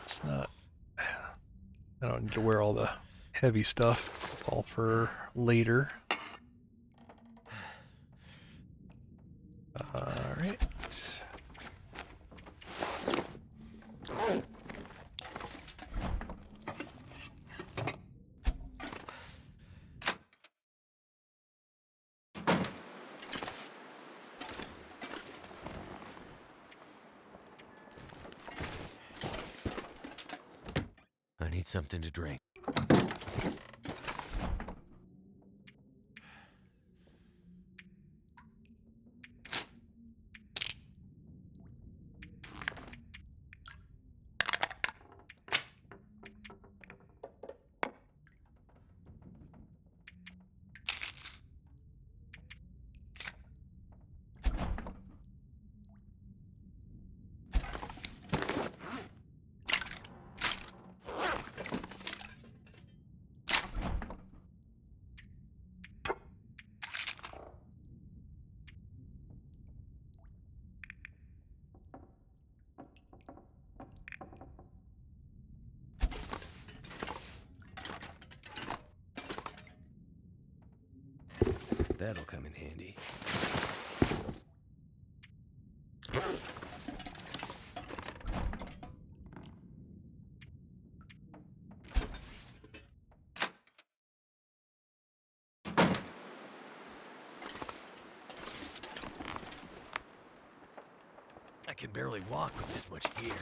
It's not. I don't need to wear all the heavy stuff. All for later. Alright. I need something to drink. That'll come in handy. I can barely walk with this much gear.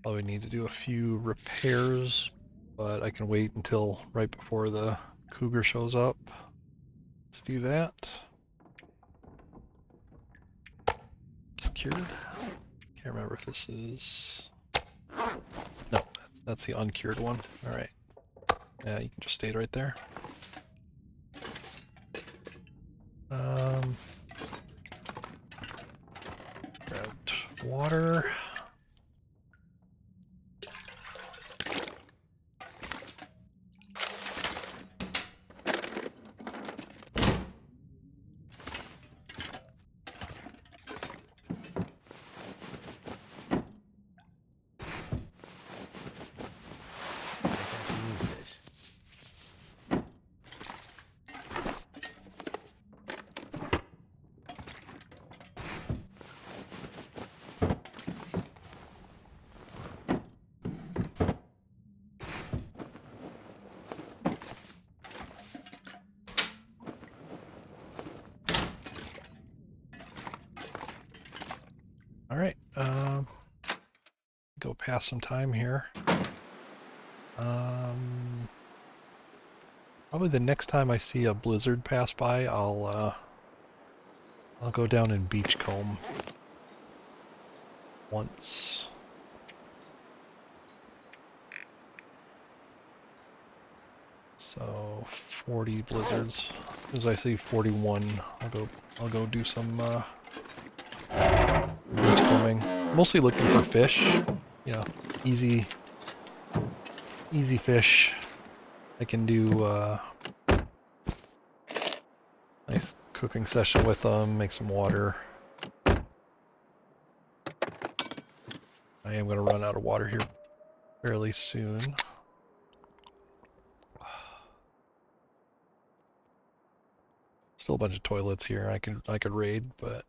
Probably need to do a few repairs, but I can wait until right before the Cougar shows up to do that. Secured. Can't remember if this is... No, that's the uncured one. Alright. Yeah, you can just stay right there. Grabbed water. Use this. Alright, go pass some time here. Probably the next time I see a blizzard pass by, I'll go down and beachcomb once. So 40 blizzards. As I see 41, I'll go do some beachcombing. Mostly looking for fish. You know, easy fish. I can do nice cooking session with them, make some water. I am going to run out of water here fairly soon. Still a bunch of toilets here. I could raid, but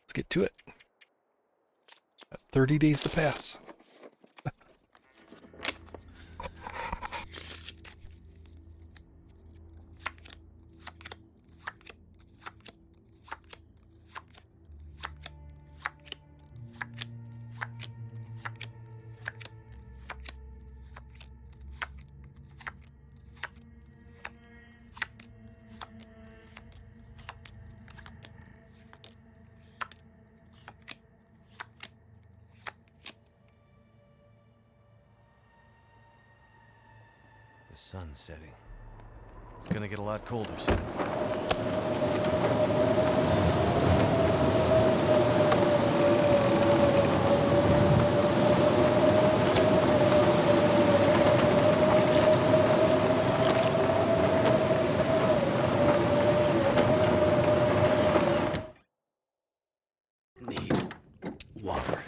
let's get to it. Got 30 days to pass. The sun's setting. It's gonna get a lot colder soon. Need water.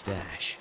stash.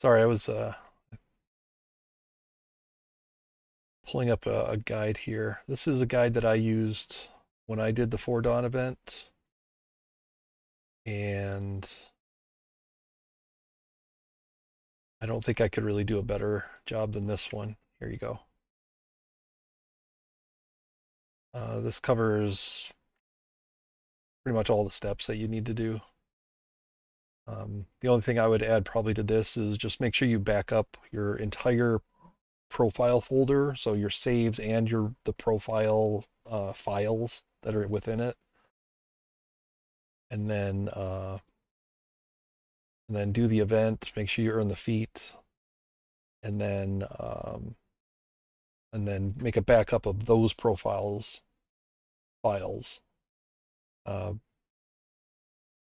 Sorry, I was pulling up a guide here. This is a guide that I used when I did the 4 Dawn event. And I don't think I could really do a better job than this one. Here you go. This covers pretty much all the steps that you need to do. The only thing I would add probably to this is just make sure you back up your entire profile folder, so your saves and the profile files that are within it, and then do the event. Make sure you earn the feat, and then make a backup of those profiles files.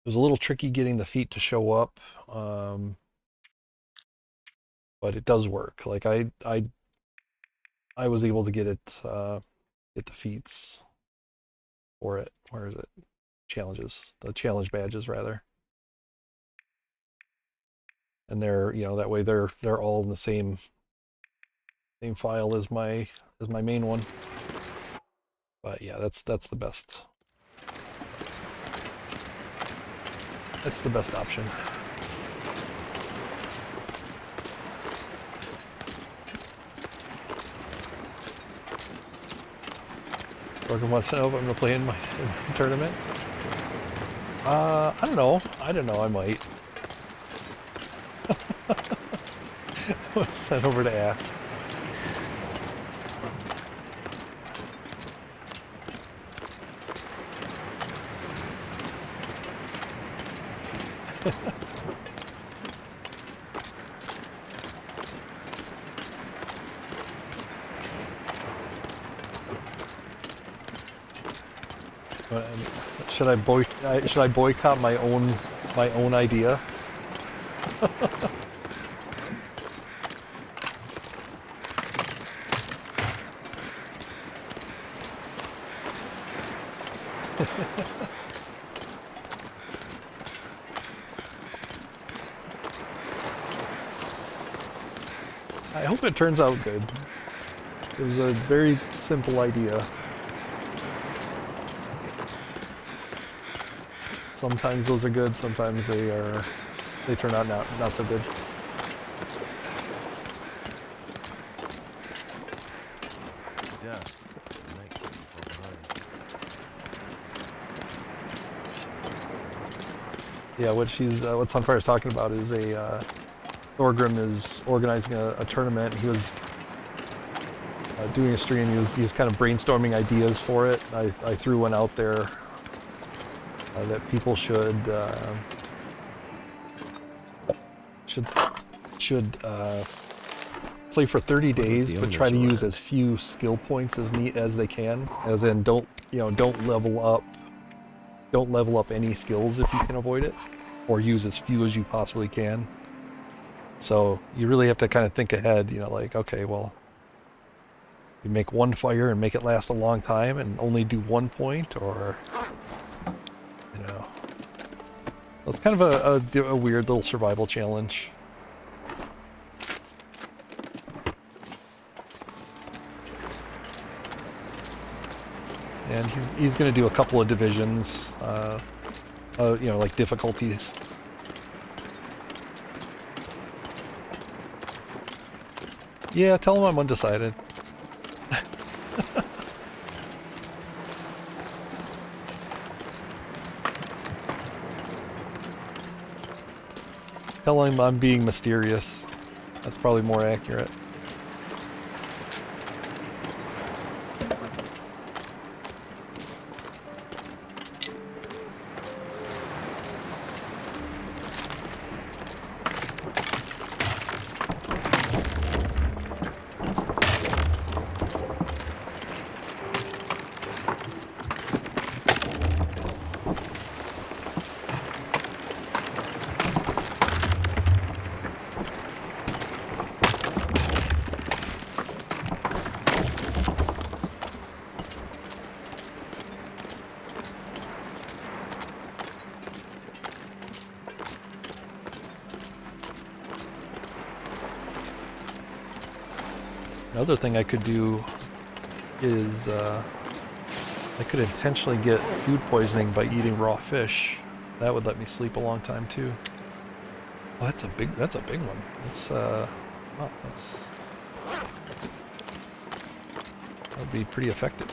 was a little tricky getting the feet to show up, but it does work. Like I was able to get it, get the feats for it. Where is it? Challenges, the challenge badges rather. And they're, you know, that way they're all in the same file as my main one. But yeah, that's the best. That's the best option. Working wants to know if I'm gonna play in my tournament. I don't know. I don't know. I might. Send over to ask. Should I boycott my own idea? I hope it turns out good. It was a very simple idea. Sometimes those are good, sometimes they turn out not so good. Dusk. The night could be far behind. Yeah, what Sunfire's talking about is Thorgrim is organizing a tournament. He was doing a stream. He was kind of brainstorming ideas for it. I threw one out there that people should play for 30 days, but try to use as few skill points as they can. As in, don't level up any skills if you can avoid it, or use as few as you possibly can. So you really have to kind of think ahead. You know, like, okay, well, you make one fire and make it last a long time and only do 1 point, or you know, well, it's kind of a weird little survival challenge. And he's going to do a couple of divisions, you know, like difficulties. Yeah, tell him I'm undecided. Tell him I'm being mysterious. That's probably more accurate. Another thing I could do is I could intentionally get food poisoning by eating raw fish. That would let me sleep a long time too. Oh, that's a big one. That would be pretty effective.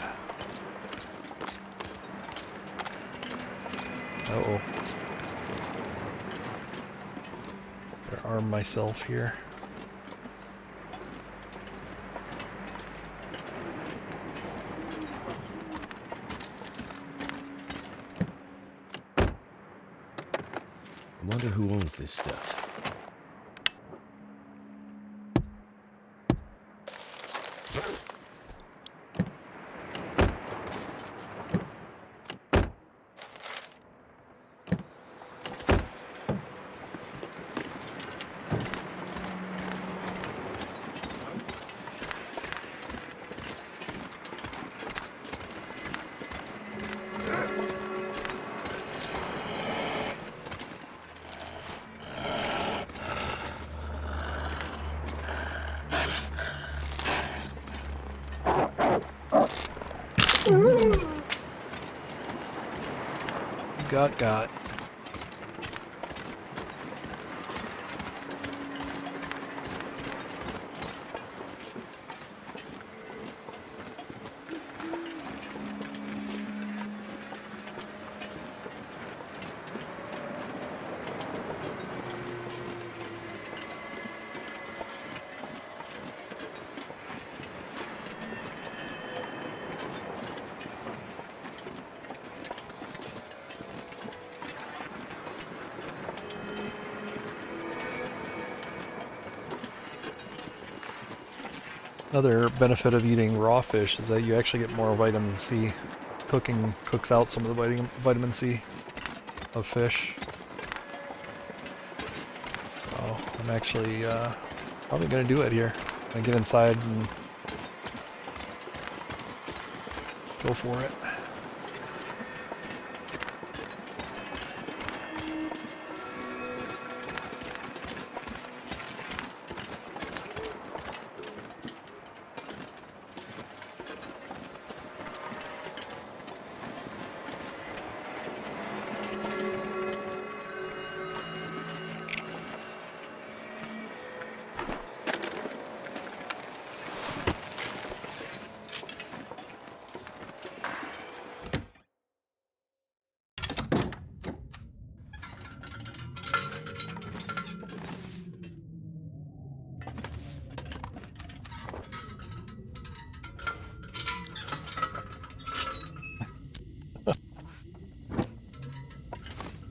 Uh-oh. Better arm myself here. I wonder who owns this stuff. got. Another benefit of eating raw fish is that you actually get more vitamin C. Cooking cooks out some of the vitamin C of fish. So I'm actually probably going to do it here. I get inside and go for it.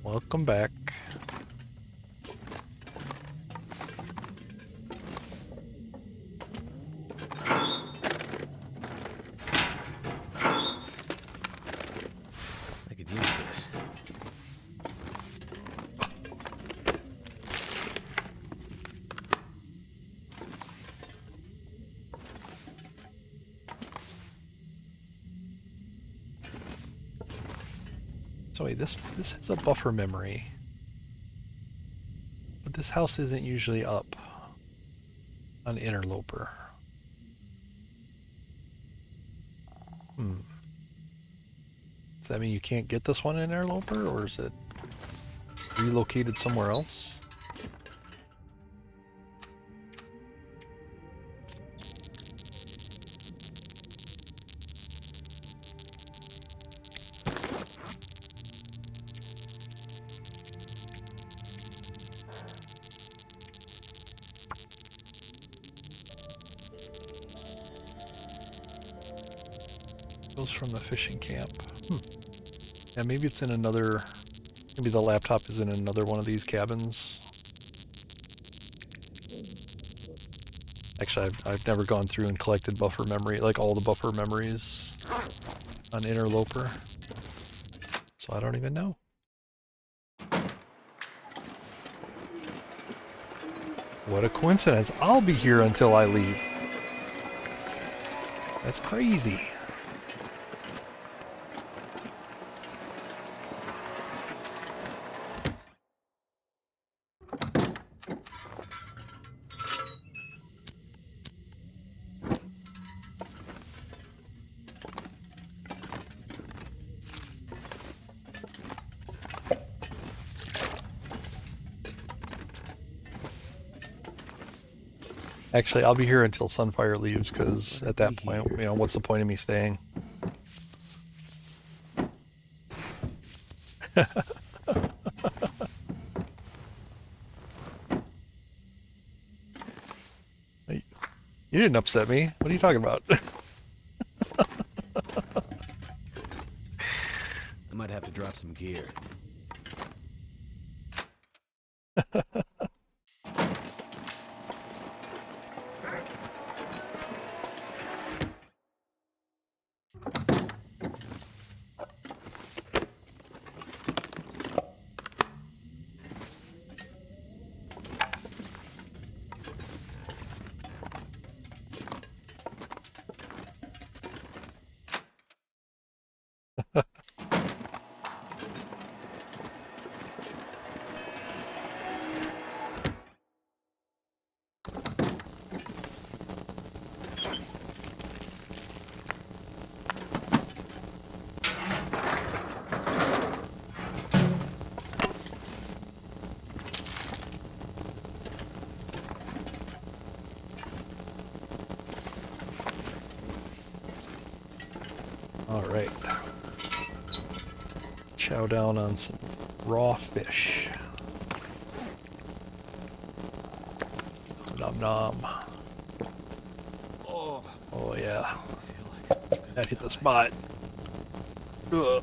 Welcome back. I could use this. So wait, this has a buffer memory. But this house isn't usually up on Interloper. Does that mean you can't get this one in Interloper, or is it relocated somewhere else? Goes from the fishing camp. Yeah, maybe it's in another... Maybe the laptop is in another one of these cabins. Actually, I've never gone through and collected buffer memory, like all the buffer memories on Interloper. So I don't even know. What a coincidence. I'll be here until I leave. That's crazy. Actually, I'll be here until Sunfire leaves, because at that point, you know, what's the point of me staying? You didn't upset me. What are you talking about? I might have to drop some gear. Alright. Chow down on some raw fish. Nom nom. Oh, Oh yeah. I feel like I'm gonna That hit the die. spot. Ugh.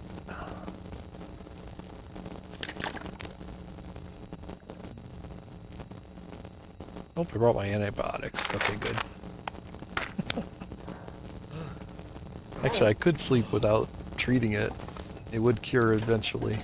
Oh, I brought my antibiotics. Okay, good. Actually, I could sleep without treating it. It would cure eventually.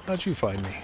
How'd you find me?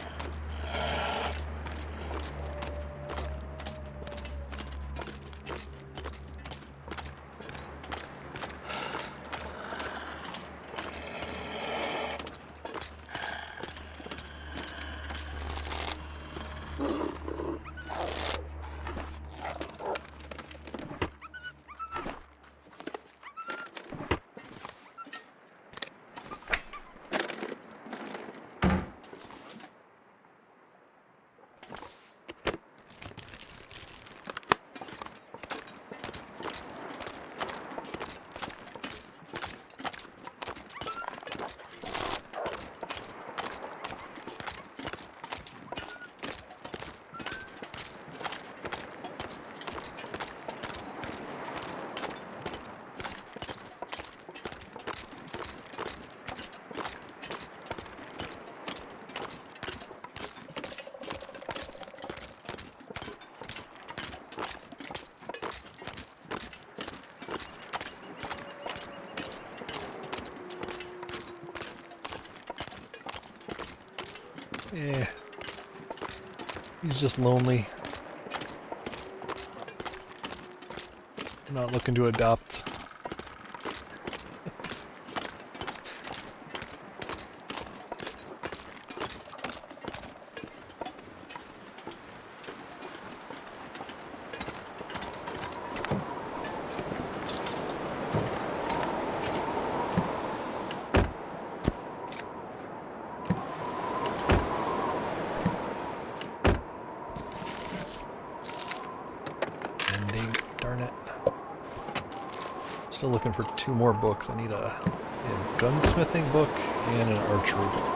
Eh. He's just lonely. Not looking to adopt. Ending. Darn it. Still looking for 2 more books. I need a gunsmithing book and an archery book.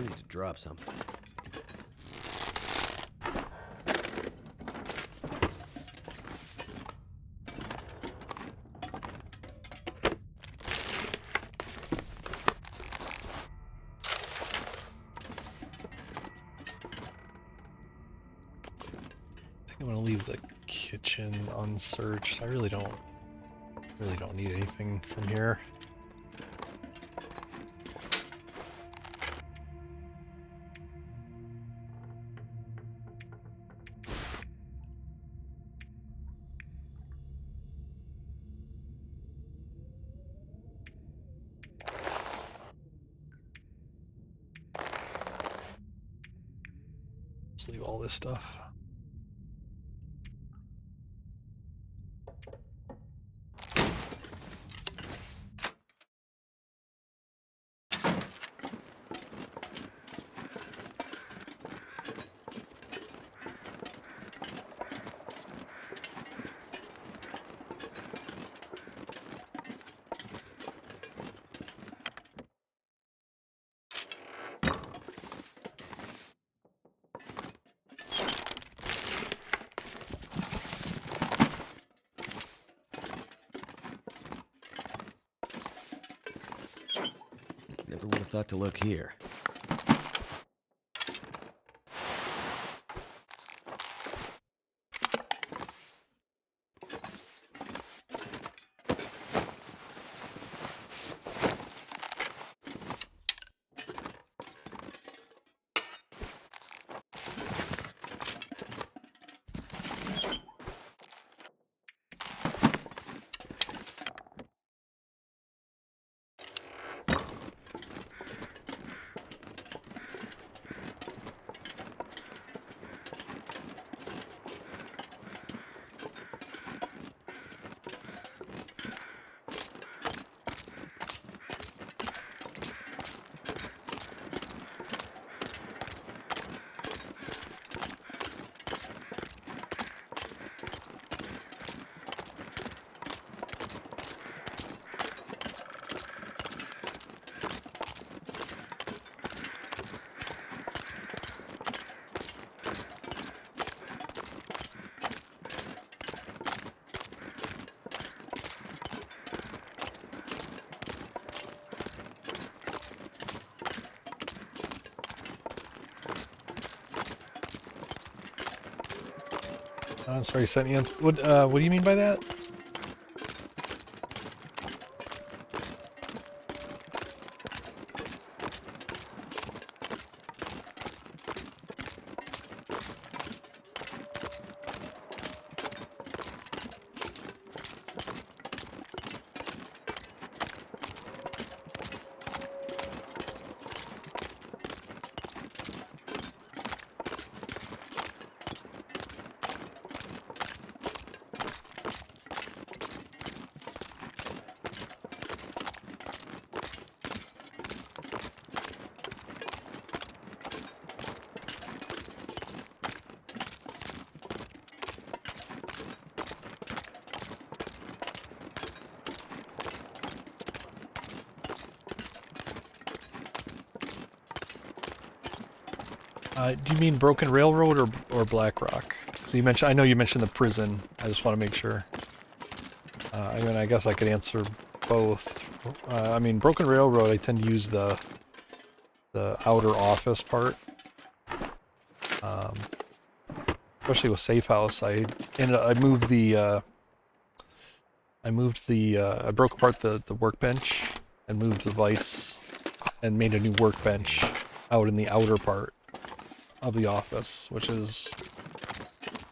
need to drop something. I'm gonna leave the kitchen unsearched. I really don't need anything from here. Just leave all this stuff. Never would have thought to look here. I'm sorry, Sentient. What do you mean by that? Do you mean Broken Railroad or Black Rock? So you mentioned, I know you mentioned the prison. I just want to make sure. I mean, I guess I could answer both. I mean, Broken Railroad, I tend to use the outer office part. Especially with Safe House, I broke apart the workbench and moved the vise and made a new workbench out in the outer part of the office, which is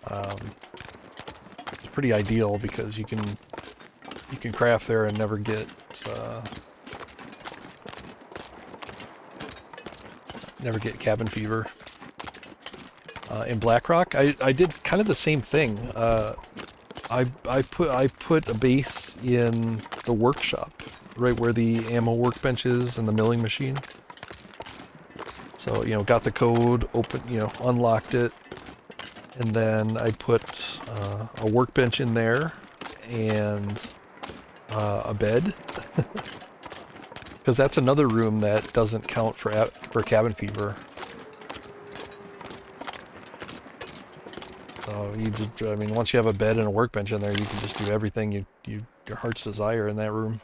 it's pretty ideal because you can craft there and never get cabin fever. In Blackrock, I did kind of the same thing. I put a base in the workshop, right where the ammo workbench is and the milling machine. So, you know, got the code, unlocked it, and then I put a workbench in there and a bed. because that's another room that doesn't count for cabin fever. So you just, I mean, once you have a bed and a workbench in there, you can just do everything your heart's desire in that room.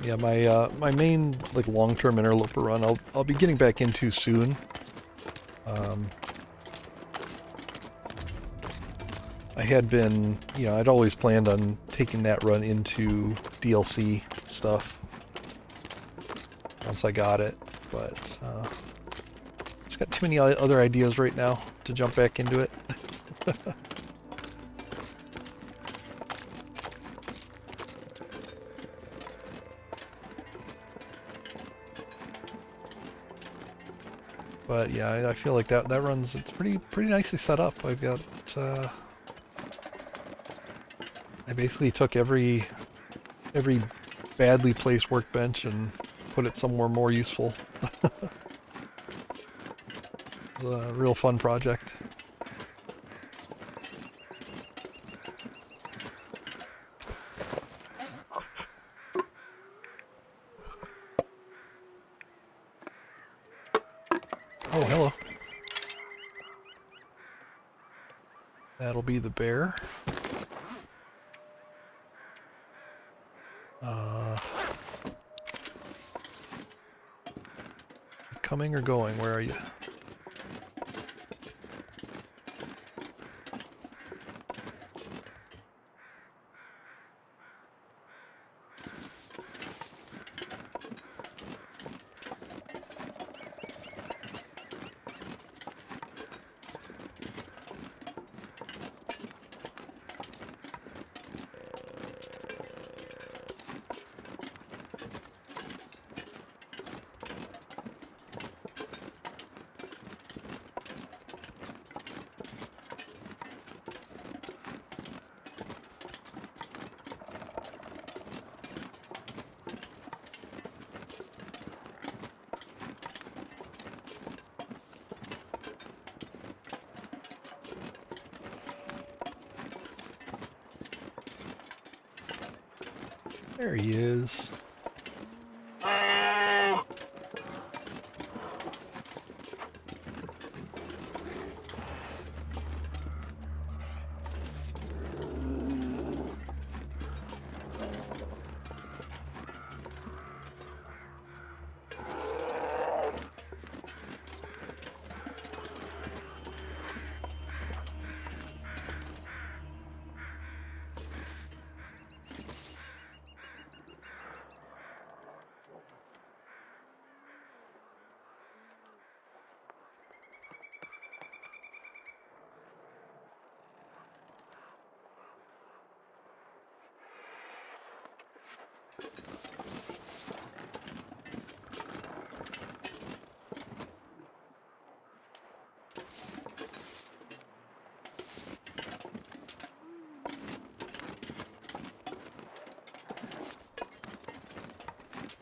Yeah, my main like long-term interloper run I'll be getting back into soon. I had been, you know, I'd always planned on taking that run into DLC stuff once I got it, but just got too many other ideas right now to jump back into it. But yeah, I feel like that runs, it's pretty nicely set up. I've got I basically took every badly placed workbench and put it somewhere more useful. It was a real fun project. Oh, hello. That'll be the bear. Coming or going? Where are you? There he is.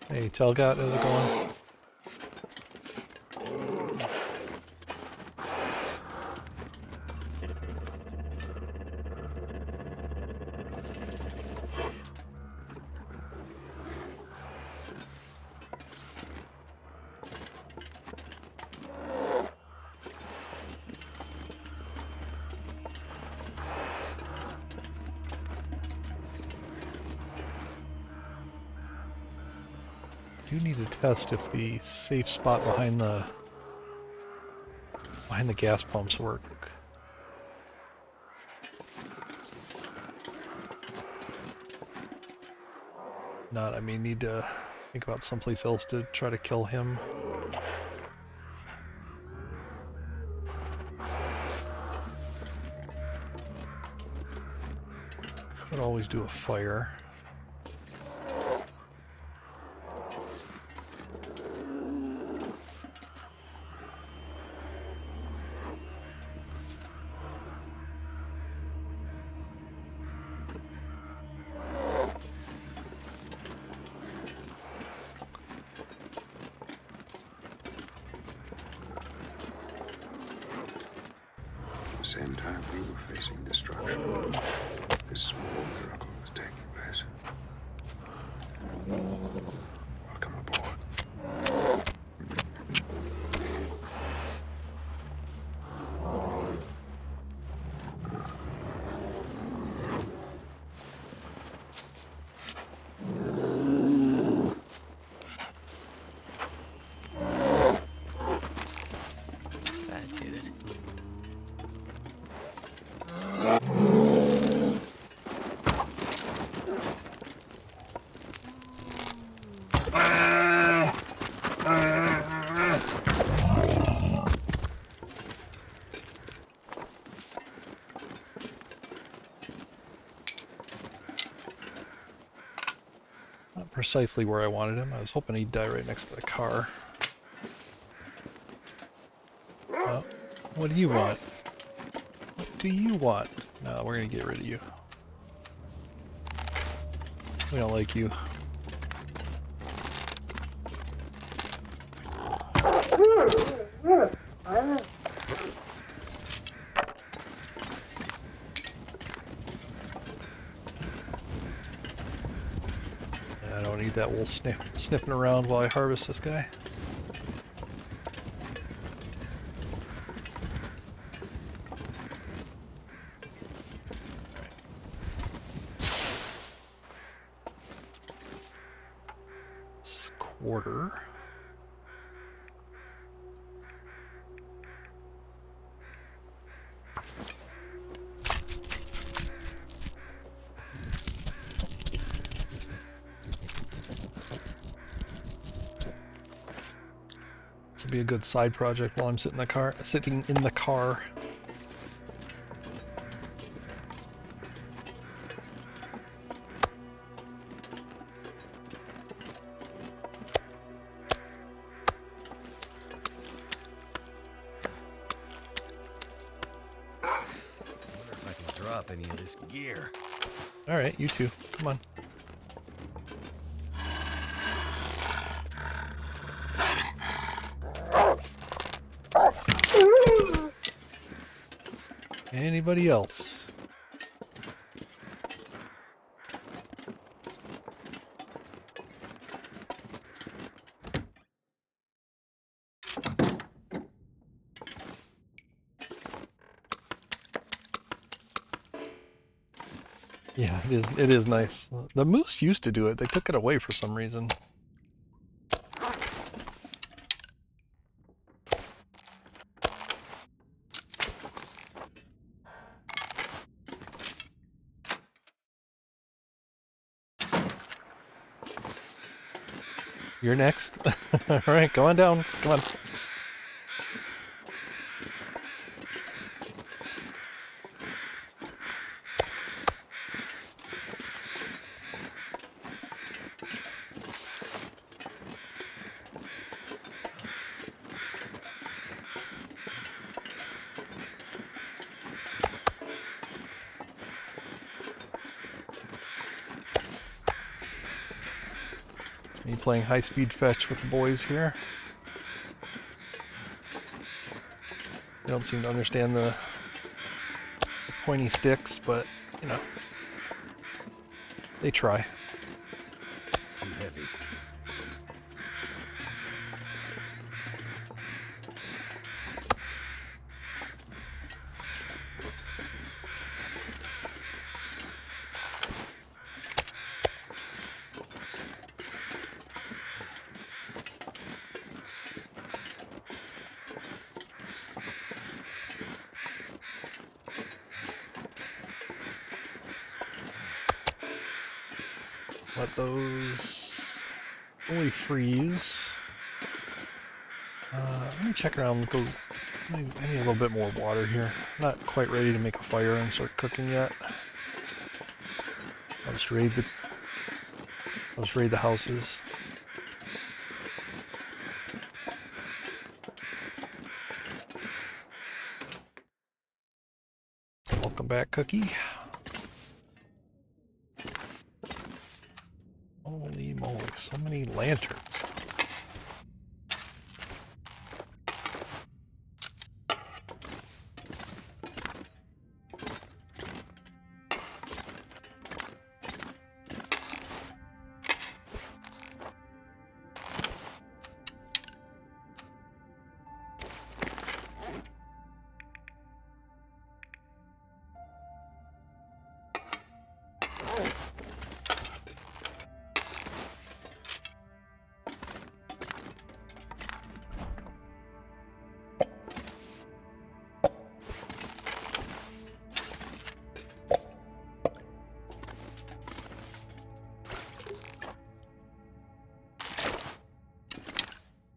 Hey, Telgot, how's it going? I do need to test if the safe spot behind the gas pumps work. not, I may need to think about someplace else to try to kill him. Could always do a fire. At the same time we were facing destruction, this small miracle was taking place. Welcome aboard. That did it. Not precisely where I wanted him. I was hoping he'd die right next to the car. Oh, what do you want? What do you want? No, we're gonna get rid of you. We don't like you. I don't need that wolf sniffing around while I harvest this guy. It's quarter. This will be a good side project while I'm sitting in the car. I wonder if I can drop any of this gear. All right, you two, come on. Anybody else? Yeah, it is nice. The moose used to do it. They took it away for some reason. You're next. All right, go on down. Come on. Me playing high-speed fetch with the boys here. They don't seem to understand the pointy sticks, but, you know, they try. Too heavy. let those fully freeze. Let me check around. I need a little bit more water here. I'm not quite ready to make a fire and start cooking yet. I'll just raid the houses. Welcome back, Cookie. Holy moly, so many lanterns.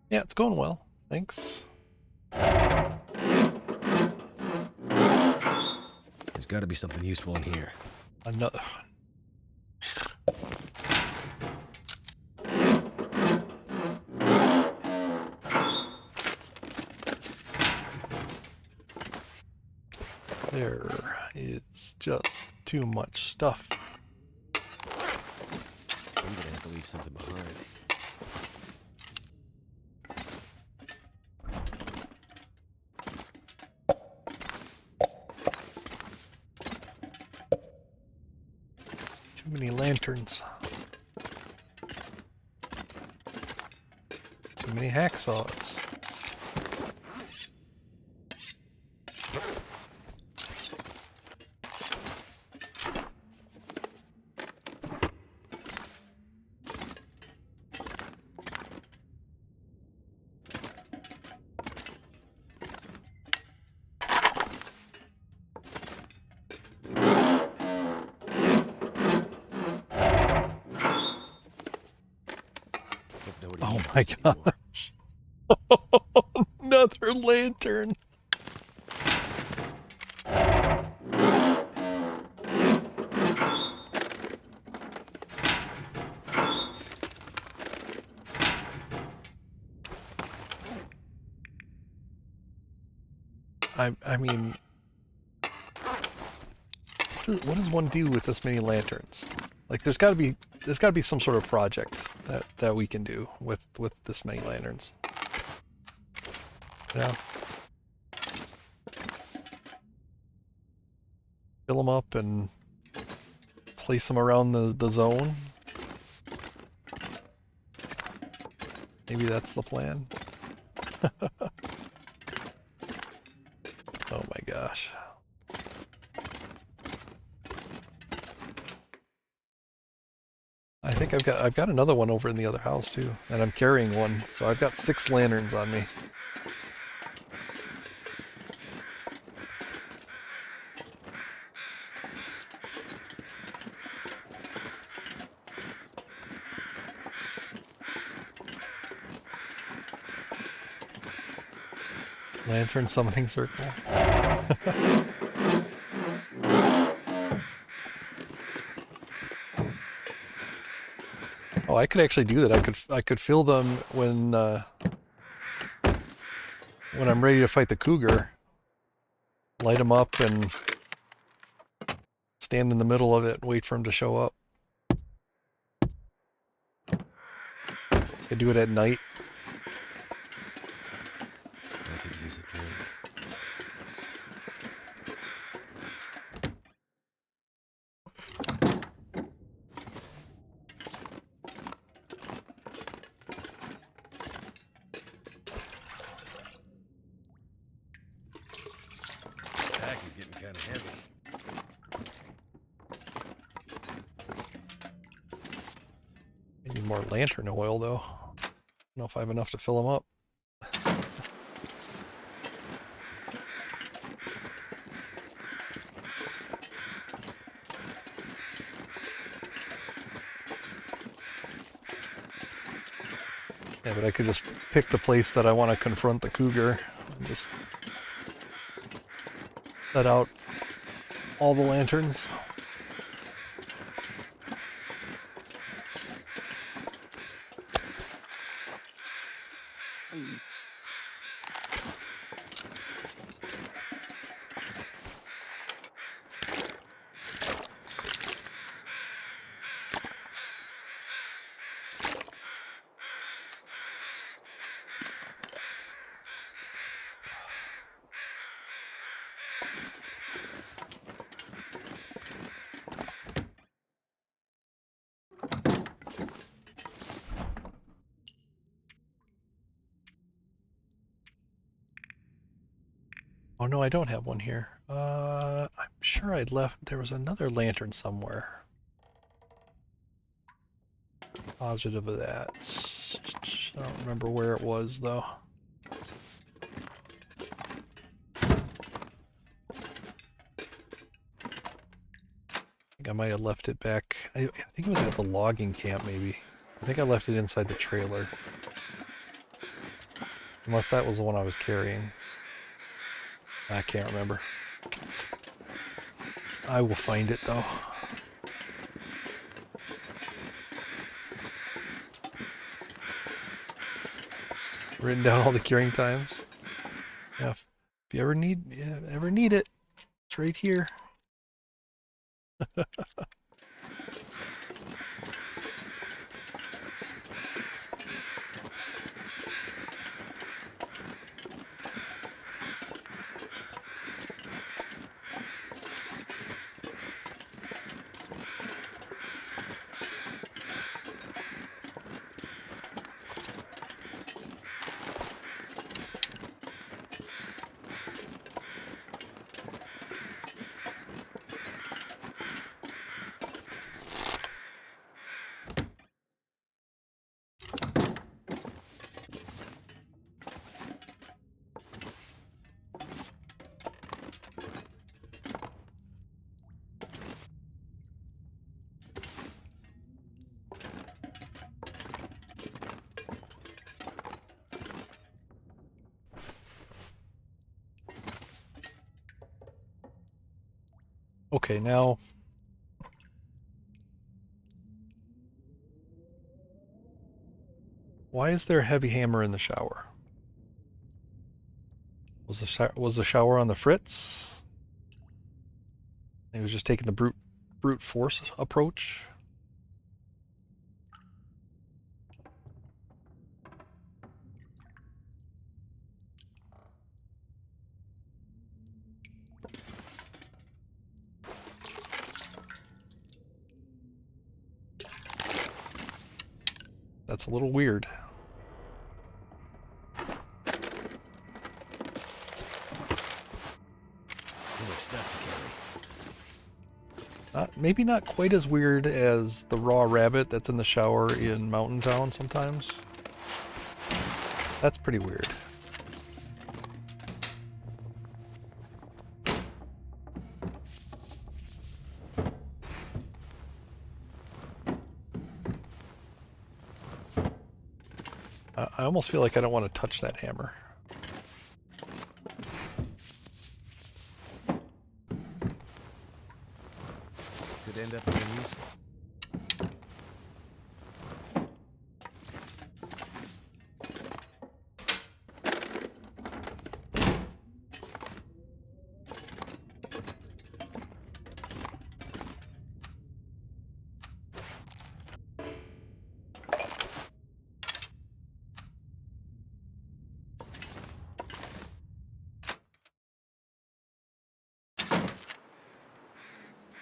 Yeah, it's going well. Thanks. There's got to be something useful in here. Another. There is just too much stuff. I'm gonna have to leave something behind. Too many lanterns. Too many hacksaws. Oh my gosh. Another lantern. I mean, what does one do with this many lanterns? Like, there's got to be some sort of project that we can do with this many lanterns. Yeah. Fill them up and place them around the zone. Maybe that's the plan. Oh my gosh. I think I've got another one over in the other house too, and I'm carrying one, so I've got 6 lanterns on me. Lantern summoning circle. Oh, I could actually do that. I could fill them when I'm ready to fight the cougar. Light them up and stand in the middle of it and wait for him to show up. Could do it at night. I could use a drink. Pack is getting kind of heavy. I need more lantern oil though. I don't know if I have enough to fill them up. Yeah, but I could just pick the place that I want to confront the cougar and just set out all the lanterns. Oh no, I don't have one here. I'm sure I left. There was another lantern somewhere. Positive of that. I don't remember where it was though. I think I might have left it back. I think it was at the logging camp maybe. I think I left it inside the trailer. Unless that was the one I was carrying. I can't remember. I will find it though. Written down all the curing times. Yeah, if you ever need it, it's right here. Okay, now why is there a heavy hammer in the shower? Was the shower on the fritz? He was just taking the brute force approach. That's a little weird. Maybe not quite as weird as the raw rabbit that's in the shower in Mountain Town sometimes. That's pretty weird. I almost feel like I don't want to touch that hammer. Could end up being useful.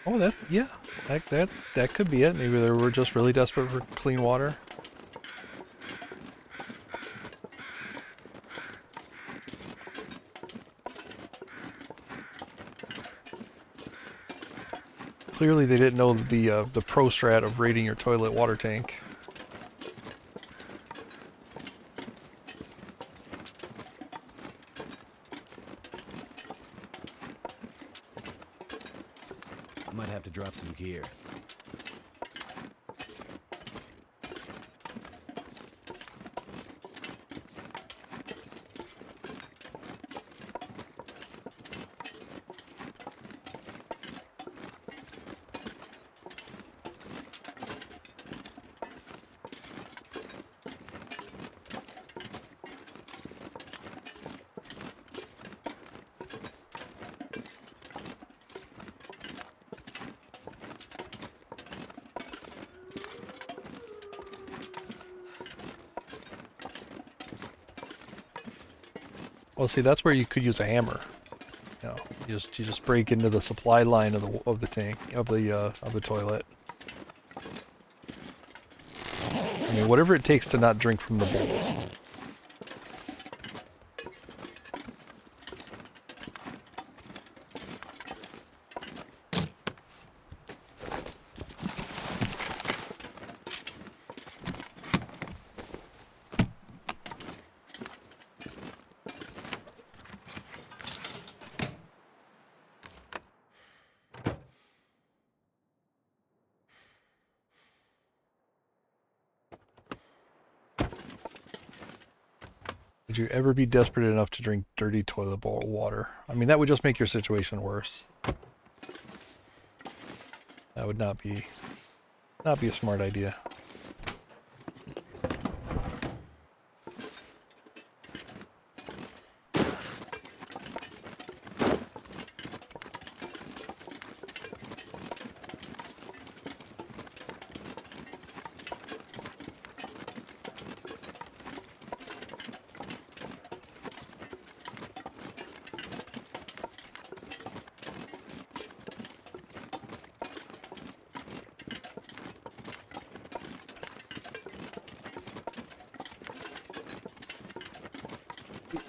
Oh, yeah, that could be it. Maybe they were just really desperate for clean water. Clearly, they didn't know the pro strat of raiding your toilet water tank. Might have to drop some gear. Well, see, that's where you could use a hammer. You know, you just break into the supply line of the tank of the toilet. I mean, whatever it takes to not drink from the bowl. Would you ever be desperate enough to drink dirty toilet bowl water? I mean, that would just make your situation worse. That would not be a smart idea.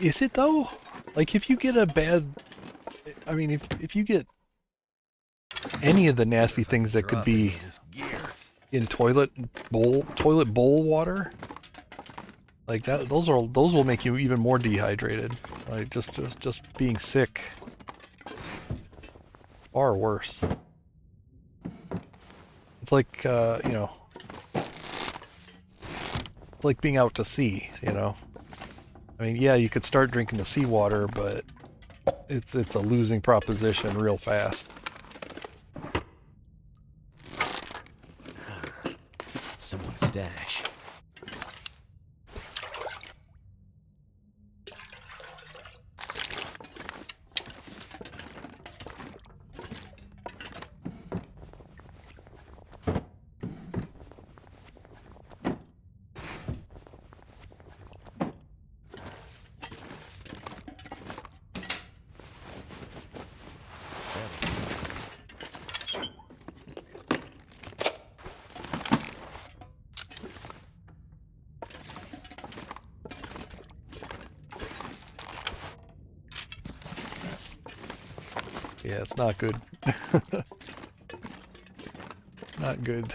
Is it though? Like if you get a bad, I mean, if you get any of the nasty things that could be in toilet bowl water, like that, those will make you even more dehydrated. Like just being sick, far worse. It's like you know, it's like being out to sea, you know. I mean, yeah, you could start drinking the seawater, but it's a losing proposition real fast. Someone's stash. Yeah, it's not good. Not good.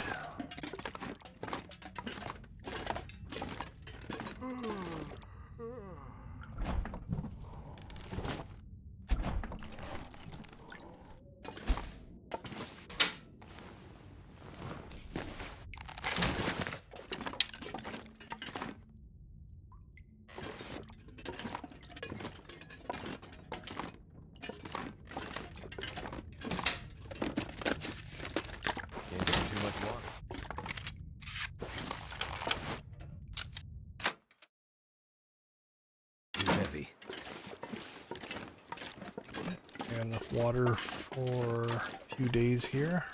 Got enough water for a few days here.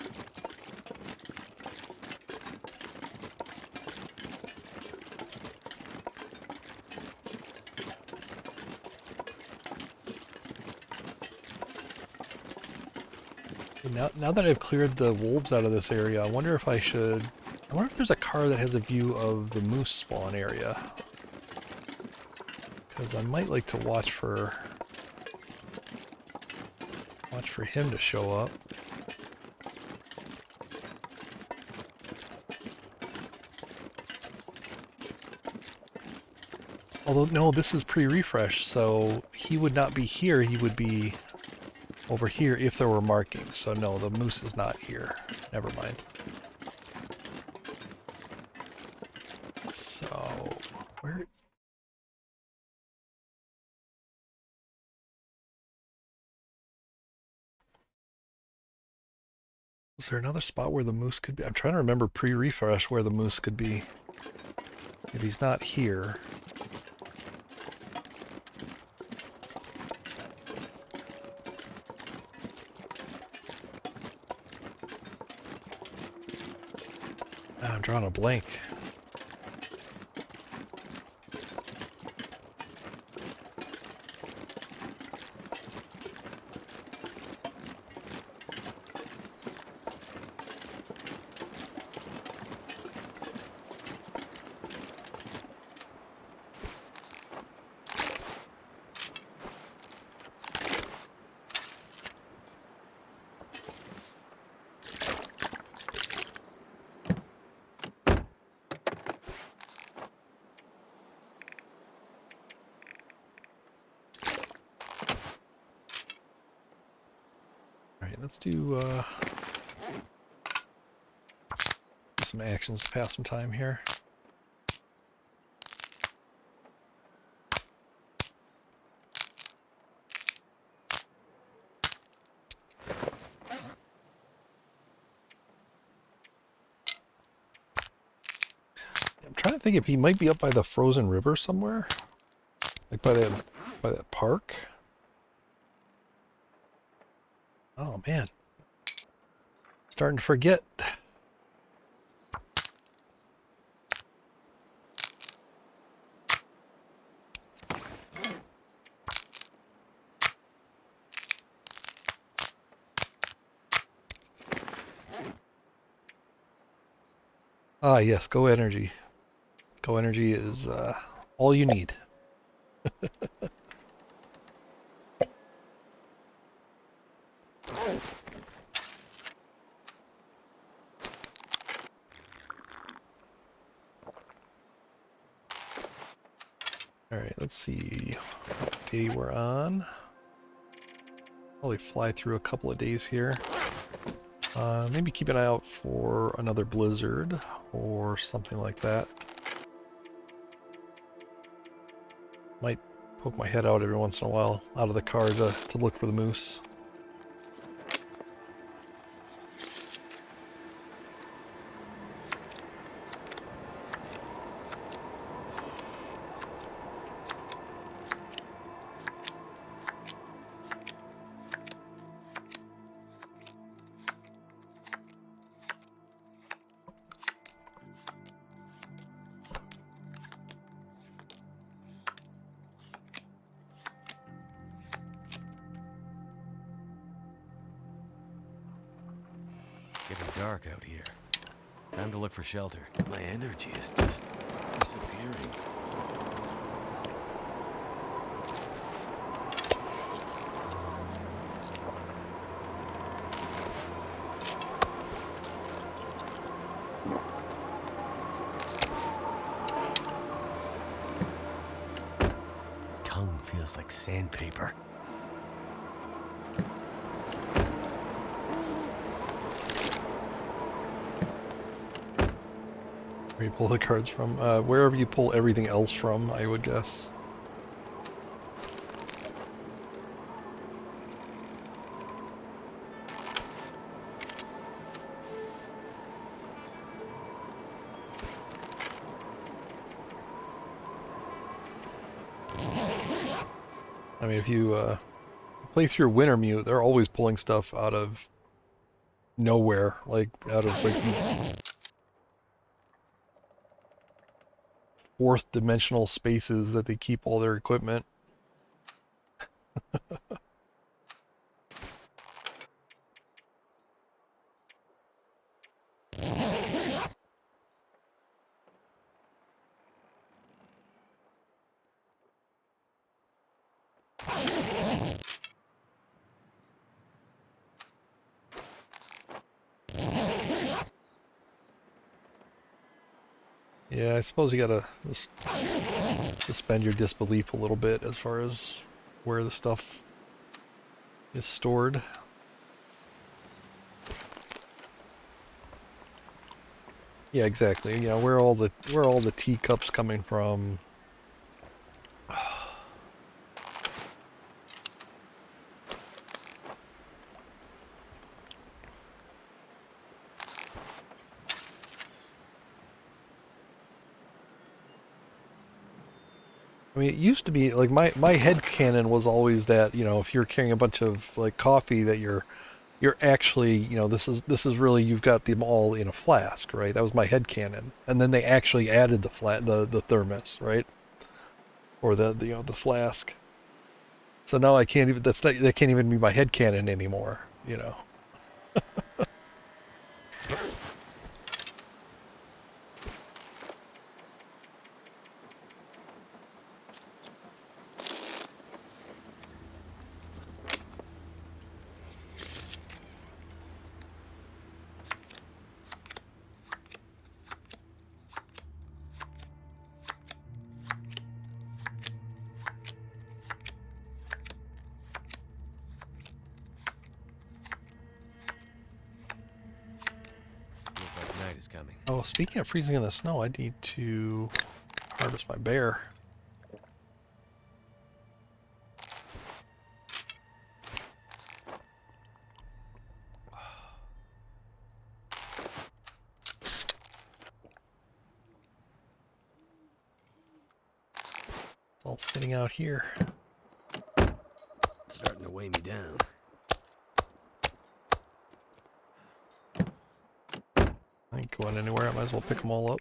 Now that I've cleared the wolves out of this area, I wonder if there's a car that has a view of the moose spawn area. Because I might like to watch for him to show up. Although, no, this is pre-refresh, so he would not be here, he would be over here if there were markings. So no, the moose is not here. Never mind. So, where... Was there another spot where the moose could be? I'm trying to remember pre-refresh where the moose could be. If he's not here. I'm drawing a blank. let's do some actions to pass some time here. I'm trying to think if he might be up by the frozen river somewhere, like by that park. Oh man, starting to forget. Ah yes, Go Energy. Go Energy is all you need. Alright, let's see what day we're on. Probably fly through a couple of days here. Maybe keep an eye out for another blizzard or something like that. Might poke my head out every once in a while out of the car to look for the moose. Getting dark out here. Time to look for shelter. My energy is just disappearing. Tongue feels like sandpaper. Where you pull the cards from? Wherever you pull everything else from, I would guess. I mean, if you play through Wintermute, they're always pulling stuff out of nowhere, like out of like fourth dimensional spaces that they keep all their equipment. Yeah, I suppose you gotta just suspend your disbelief a little bit as far as where the stuff is stored. Yeah, exactly. You know, where are all the teacups coming from? I mean, it used to be like my headcanon was always that, you know, if you're carrying a bunch of like coffee that you're actually, you know, this is really, you've got them all in a flask, right? That was my headcanon. And then they actually added the thermos, right? Or the you know, the flask. So now I can't even, that can't even be my headcanon anymore, you know. night is coming. Oh, speaking of freezing in the snow, I need to harvest my bear. It's all sitting out here. It's starting to weigh me down. I ain't going anywhere. I might as well pick them all up.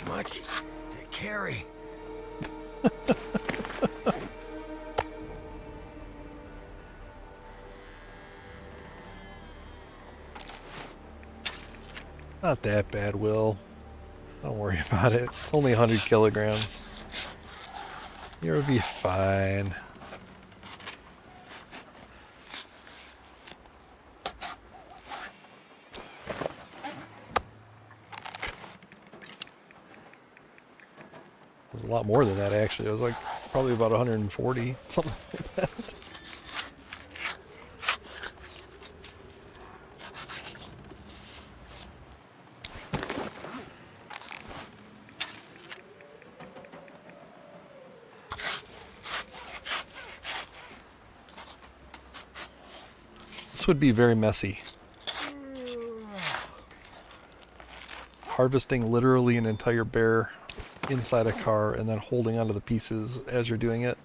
Much to carry. Not that bad, Will. Don't worry about it. It's only 100 kilograms. You'll be fine. It was a lot more than that, actually. It was like probably about 140, something like that. This would be very messy. Harvesting literally an entire bear inside a car and then holding onto the pieces as you're doing it.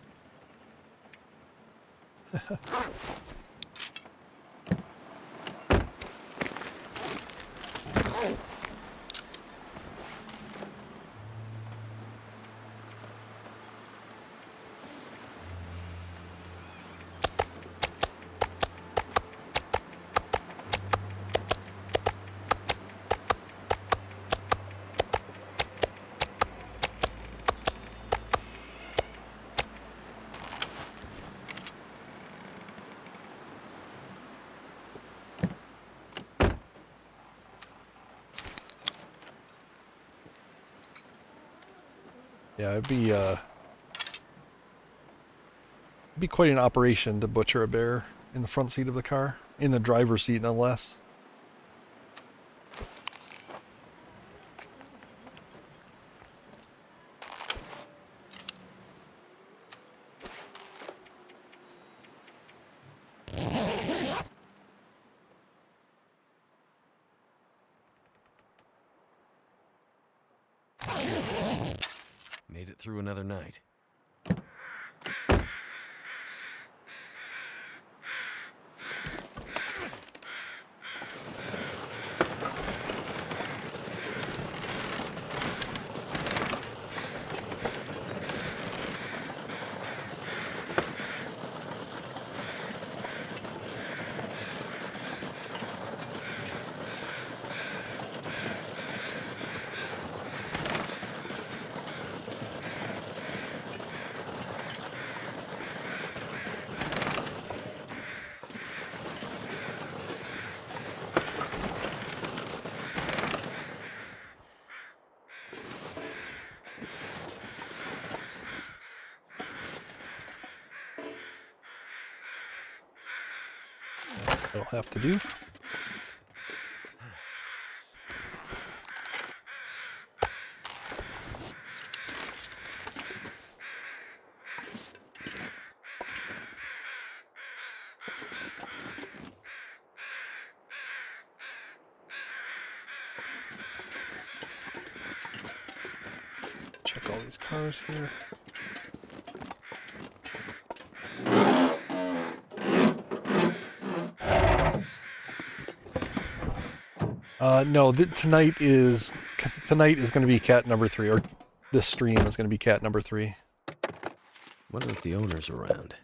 Yeah, it'd be quite an operation to butcher a bear in the front seat of the car, in the driver's seat no less. Made it through another night. It'll have to do. Check all these cars here. No, tonight is going to be cat number 3, or this stream is going to be cat number 3. Wonder if the owner's around.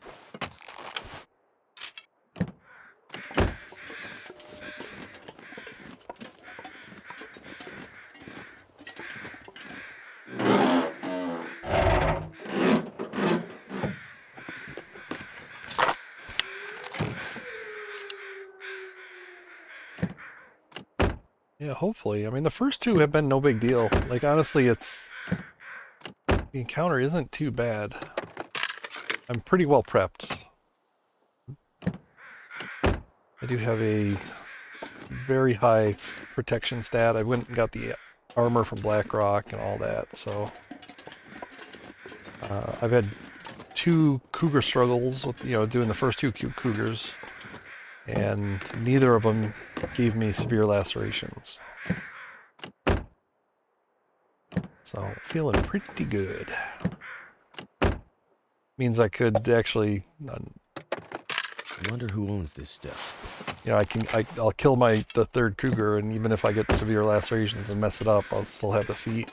Yeah, hopefully. I mean, the first 2 have been no big deal. Like, honestly, the encounter isn't too bad. I'm pretty well prepped. I do have a very high protection stat. I went and got the armor from BlackRock and all that, so... I've had 2 Cougar struggles with, doing the first 2 Cougars, and neither of them gave me severe lacerations. So, feeling pretty good. Means I could actually... I wonder who owns this stuff. I'll kill the 3rd Cougar, and even if I get severe lacerations and mess it up, I'll still have the feet.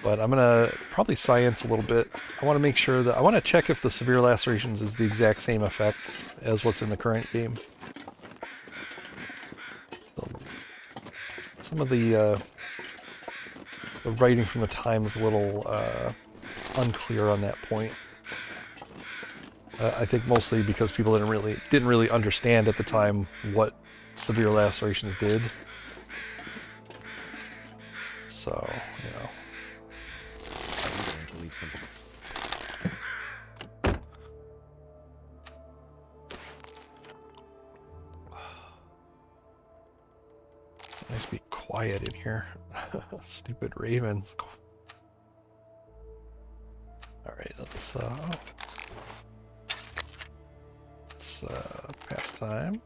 But I'm gonna probably science a little bit. I want to make sure that I want to check if the severe lacerations is the exact same effect as what's in the current game. So, some of the writing from the time is a little unclear on that point. I think mostly because people didn't really understand at the time what severe lacerations did. So, Something. Nice to be quiet in here. Stupid ravens. Alright, let's pass time.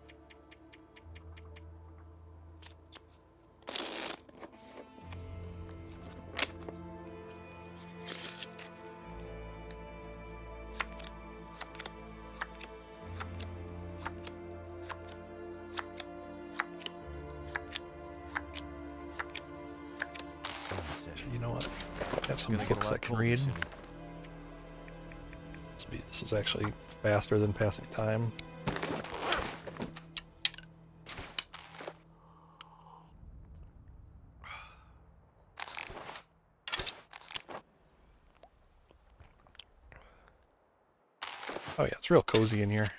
You know what? I have some books I can read. This is actually faster than passing time. Oh yeah, it's real cozy in here.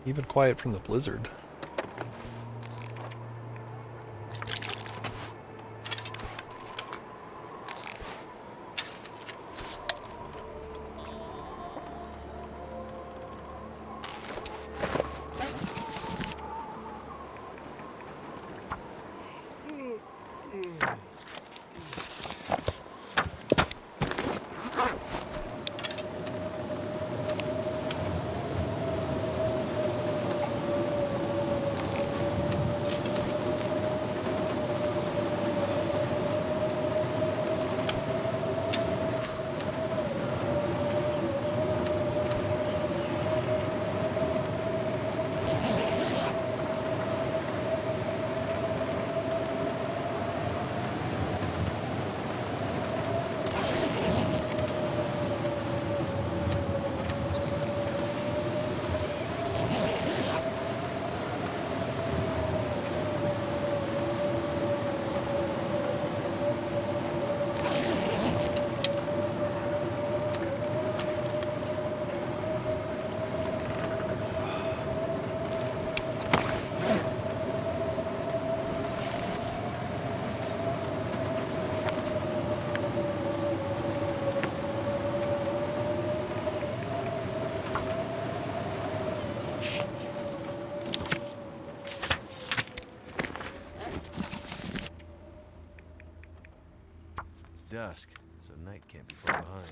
Even quiet from the blizzard. dusk, so night can't be far behind.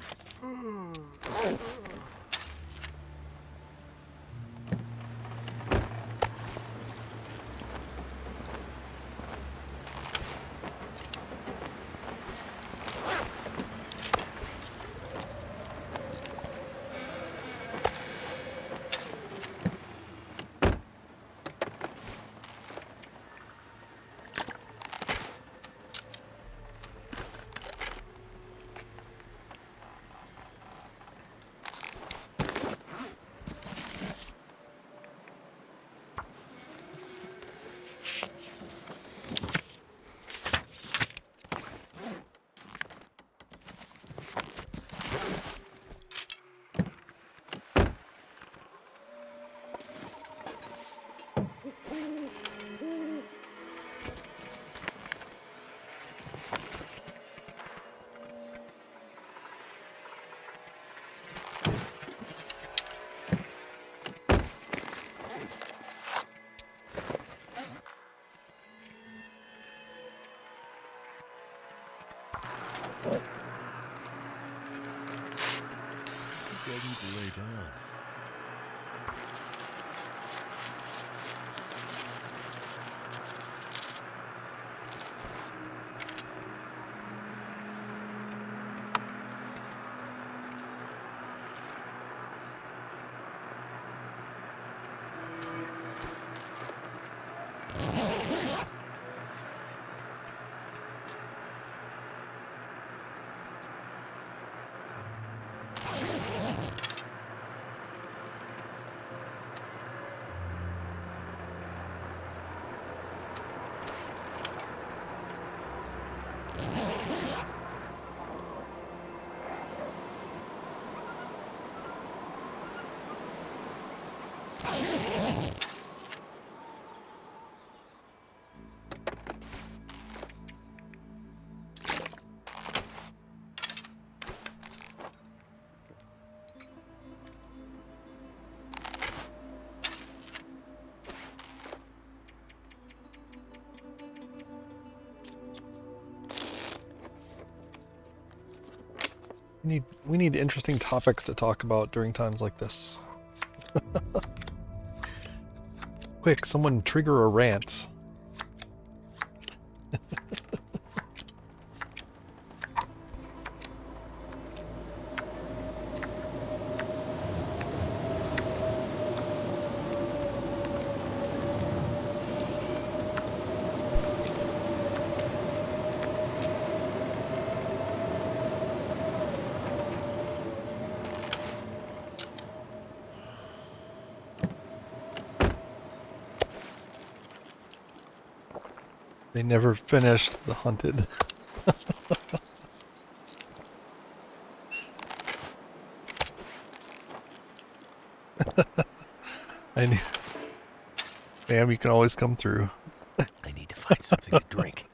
I need to lay down. We need interesting topics to talk about during times like this. Quick, someone trigger a rant. They never finished The Hunted. I knew. Ma'am, you can always come through. I need to find something to drink.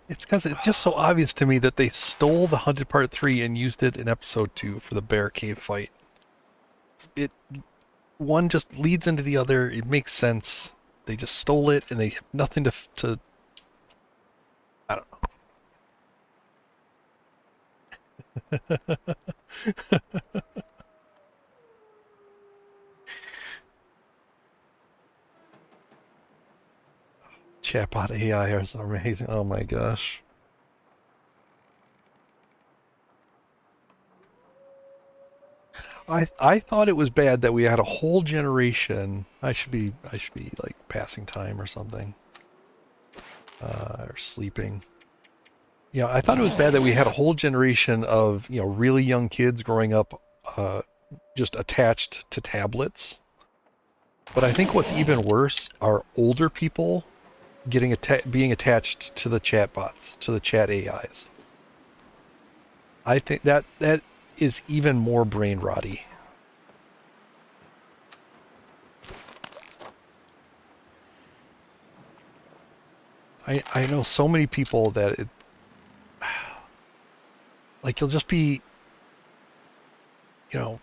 It's because it's just so obvious to me that they stole The Hunted Part 3 and used it in episode 2 for the bear cave fight. One just leads into the other. It makes sense. They just stole it and they have nothing to I don't know. Chatbot AI is amazing. Oh my gosh. I thought it was bad that we had a whole generation. I should be like passing time or something. Or sleeping. You know, I thought it was bad that we had a whole generation of, you know, really young kids growing up just attached to tablets. But I think what's even worse are older people getting being attached to the chatbots, to the chat AIs. I think that is even more brain rotty. I know so many people that like you'll just be you know,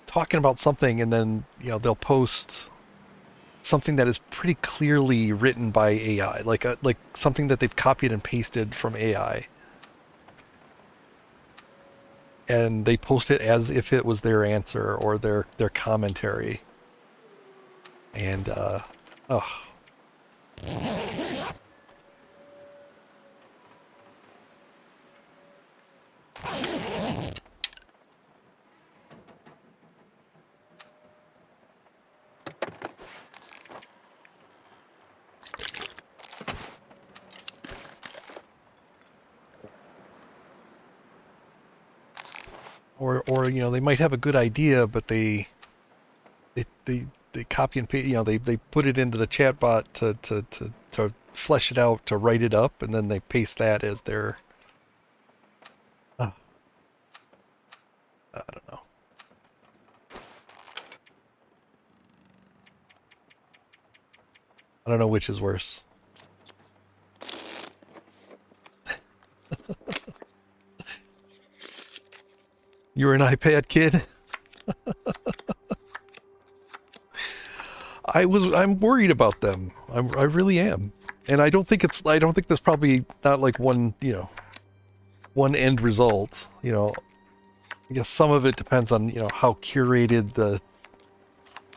talking about something and then, they'll post something that is pretty clearly written by AI, like something that they've copied and pasted from AI. And they post it as if it was their answer or their commentary. And oh. Or they might have a good idea, but they copy and paste, they put it into the chatbot to flesh it out, to write it up, and then they paste that as their I don't know. I don't know which is worse. You were an iPad kid? I'm worried about them. I really am. And I don't think there's probably not like one end result. I guess some of it depends on, how curated the...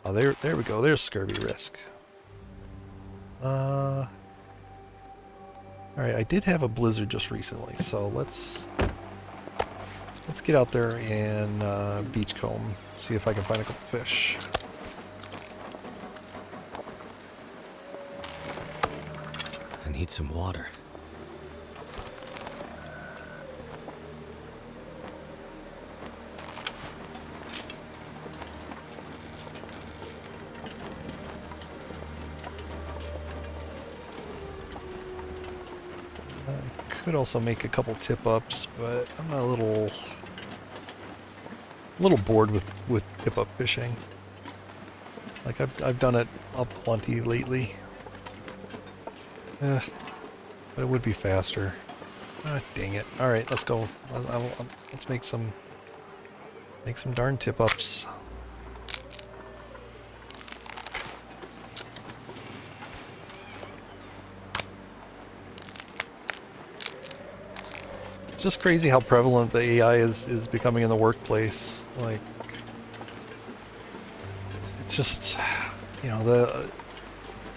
Oh, there we go. There's scurvy risk. Alright, I did have a blizzard just recently, so let's get out there and beachcomb, see if I can find a couple fish. I need some water. Could also make a couple tip-ups, but I'm a little bored with tip-up fishing. Like I've done it up plenty lately. But it would be faster. Ah, dang it! All right, let's go. Let's make some darn tip-ups. It's just crazy how prevalent the AI is becoming in the workplace. Like, it's just,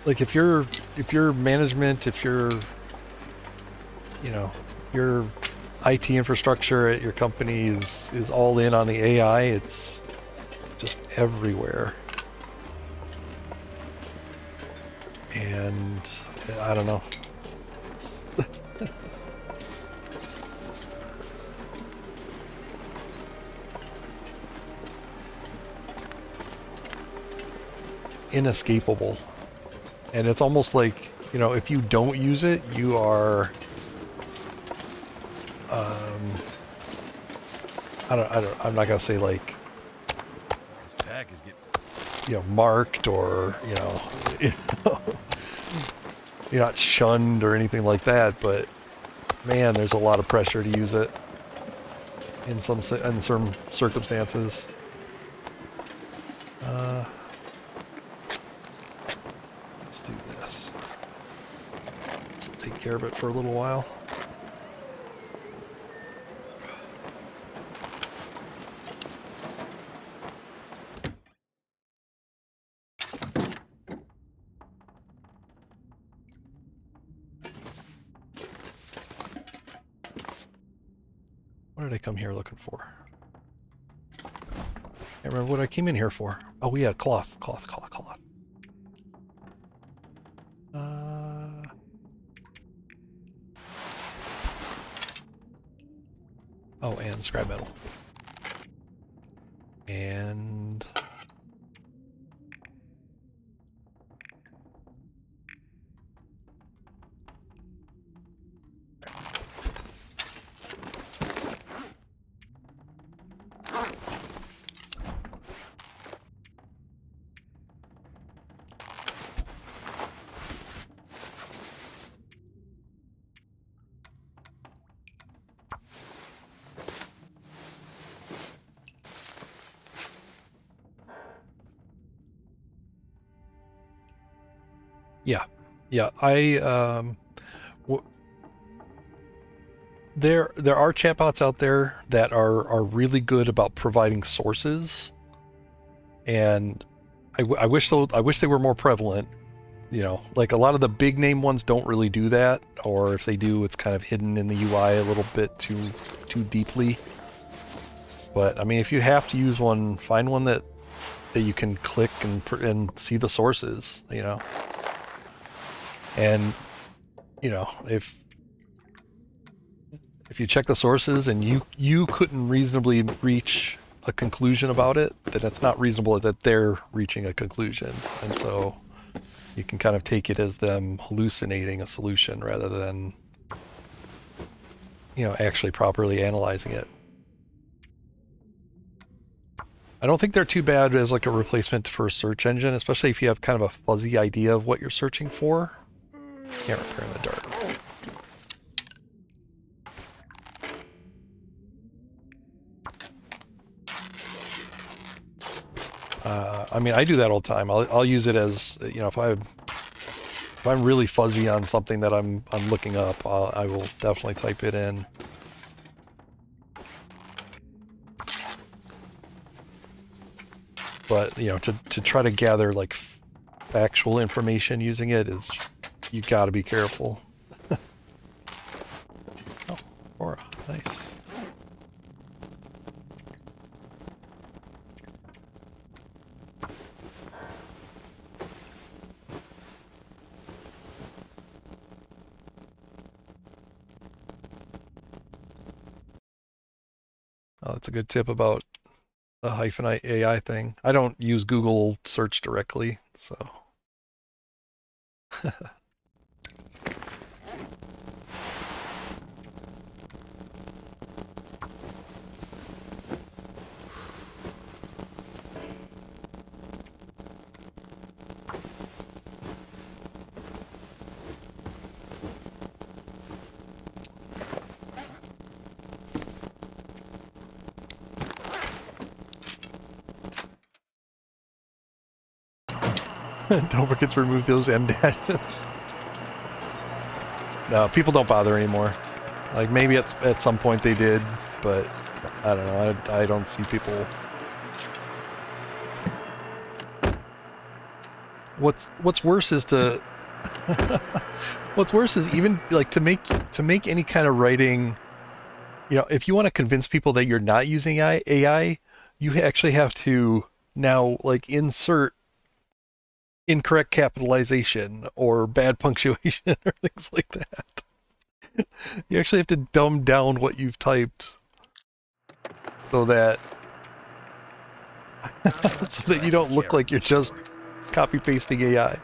like if your management, if your your IT infrastructure at your company is all in on the AI, it's just everywhere. And I don't know. Inescapable, and it's almost like, if you don't use it, you are I'm not gonna say like This pack is getting marked, or you're not shunned or anything like that, but man, there's a lot of pressure to use it in some circumstances. Let's do this. This will take care of it for a little while. What did I come here looking for? Can't remember what I came in here for. Oh yeah, cloth. Oh, and scrap metal. And Yeah, yeah. There are chatbots out there that are really good about providing sources, and I wish they were more prevalent. You know, like a lot of the big name ones don't really do that, or if they do, it's kind of hidden in the UI a little bit too deeply. But I mean, if you have to use one, find one that you can click and see the sources. You know, and you know if you check the sources and you couldn't reasonably reach a conclusion about it, then it's not reasonable that they're reaching a conclusion, and so you can kind of take it as them hallucinating a solution rather than, you know, actually properly analyzing it. I don't think they're too bad as like a replacement for a search engine, especially if you have kind of a fuzzy idea of what you're searching for. Can't repair in the dark. I mean, I do that all the time. I'll use it as, you know, if I'm really fuzzy on something that I'm looking up, I will definitely type it in. But, you know, to try to gather like factual information using it is, you got to be careful. Oh, Aura, nice. Oh, that's a good tip about the hyphen AI thing. I don't use Google search directly, so. Don't forget to remove those M dashes. No, people don't bother anymore. Like maybe at some point they did, but I don't know. I don't see people. What's worse is to what's worse is even like to make any kind of writing. You know, if you want to convince people that you're not using AI, you actually have to now like insert incorrect capitalization or bad punctuation or things like that. You actually have to dumb down what you've typed so that so that you don't look like you're just copy pasting AI.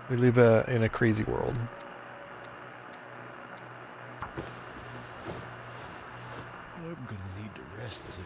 We live in a crazy world. I'm gonna need to rest soon.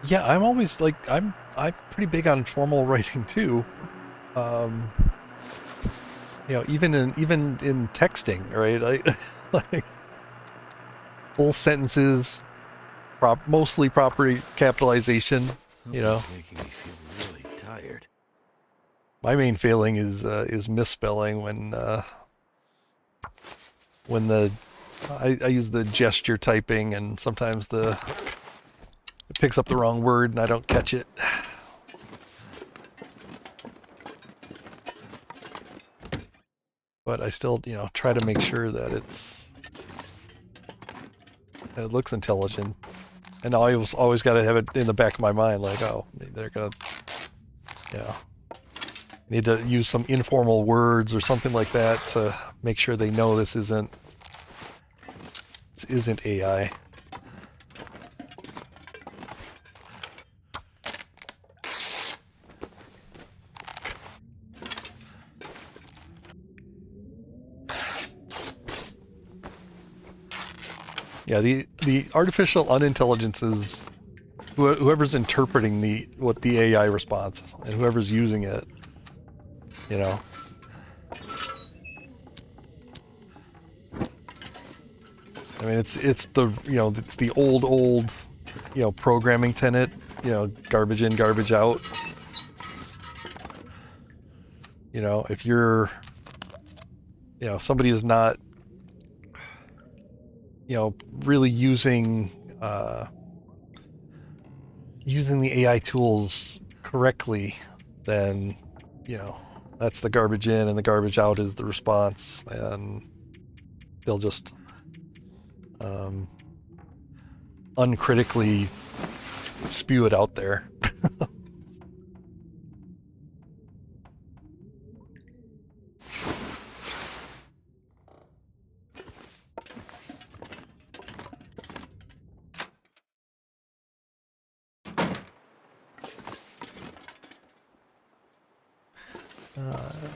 Yeah, I'm always like I'm pretty big on formal writing too. You know, even in texting, right? Like full sentences, mostly proper capitalization. You know, Making me feel really tired. my main failing is misspelling when I use the gesture typing, and sometimes it picks up the wrong word and I don't catch it. But I still, you know, try to make sure that it looks intelligent. And I always got to have it in the back of my mind, like, oh, they're gonna, you know, need to use some informal words or something like that to make sure they know this isn't AI. Yeah, the artificial unintelligence is whoever's interpreting what the AI response and whoever's using it, you know. I mean, it's the, you know, it's the old, you know, programming tenet, you know, garbage in, garbage out. You know, if you're, you know, somebody is not, you know, really using the AI tools correctly, then, you know, that's the garbage in and the garbage out is the response, and they'll just uncritically spew it out there.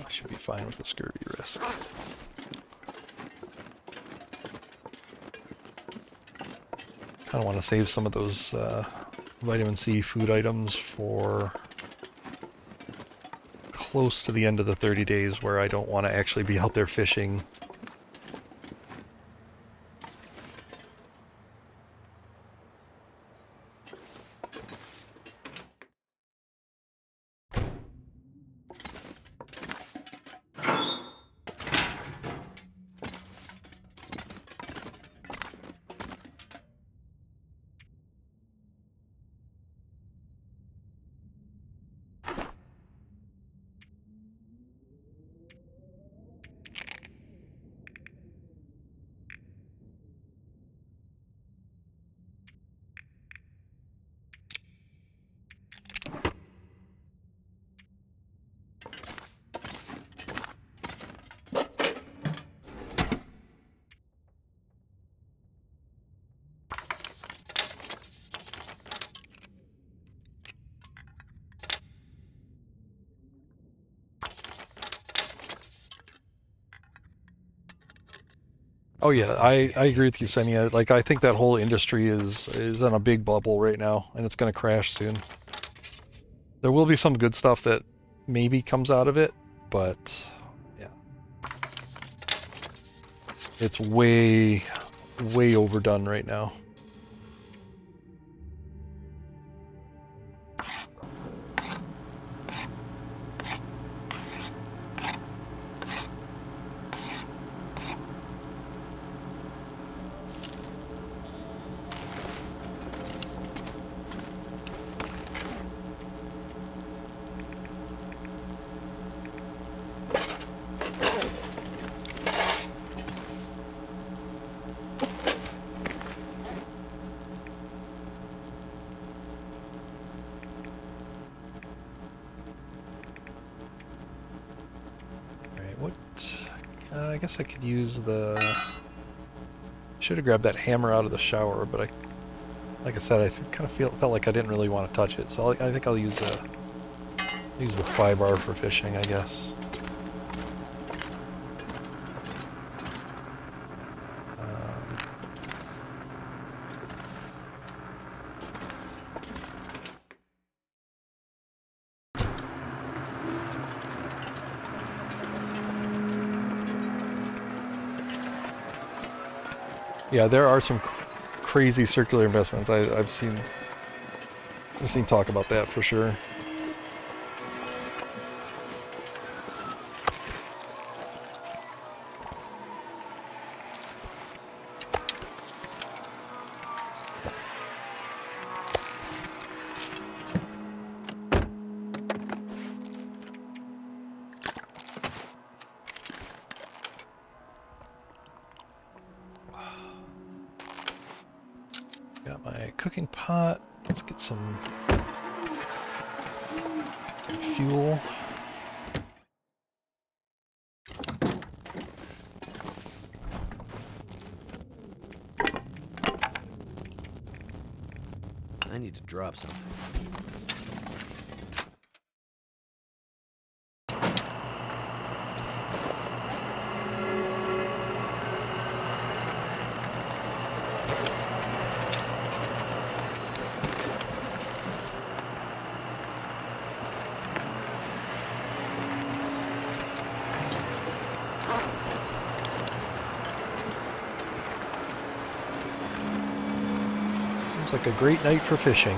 Should be fine with the scurvy risk. Kind of want to save some of those vitamin C food items for close to the end of the 30 days where I don't want to actually be out there fishing. Oh yeah, I agree with you, Senia. Like, I think that whole industry is on a big bubble right now, and it's going to crash soon. There will be some good stuff that maybe comes out of it, but yeah, it's way overdone right now. I guess I could use the... Should have grabbed that hammer out of the shower, but like I said, I kind of felt like I didn't really want to touch it, so I think I'll use the 5-bar for fishing, I guess. Yeah, there are some crazy circular investments. I've seen talk about that for sure. Got my cooking pot. Let's get some fuel. I need to drop something. Looks like a great night for fishing.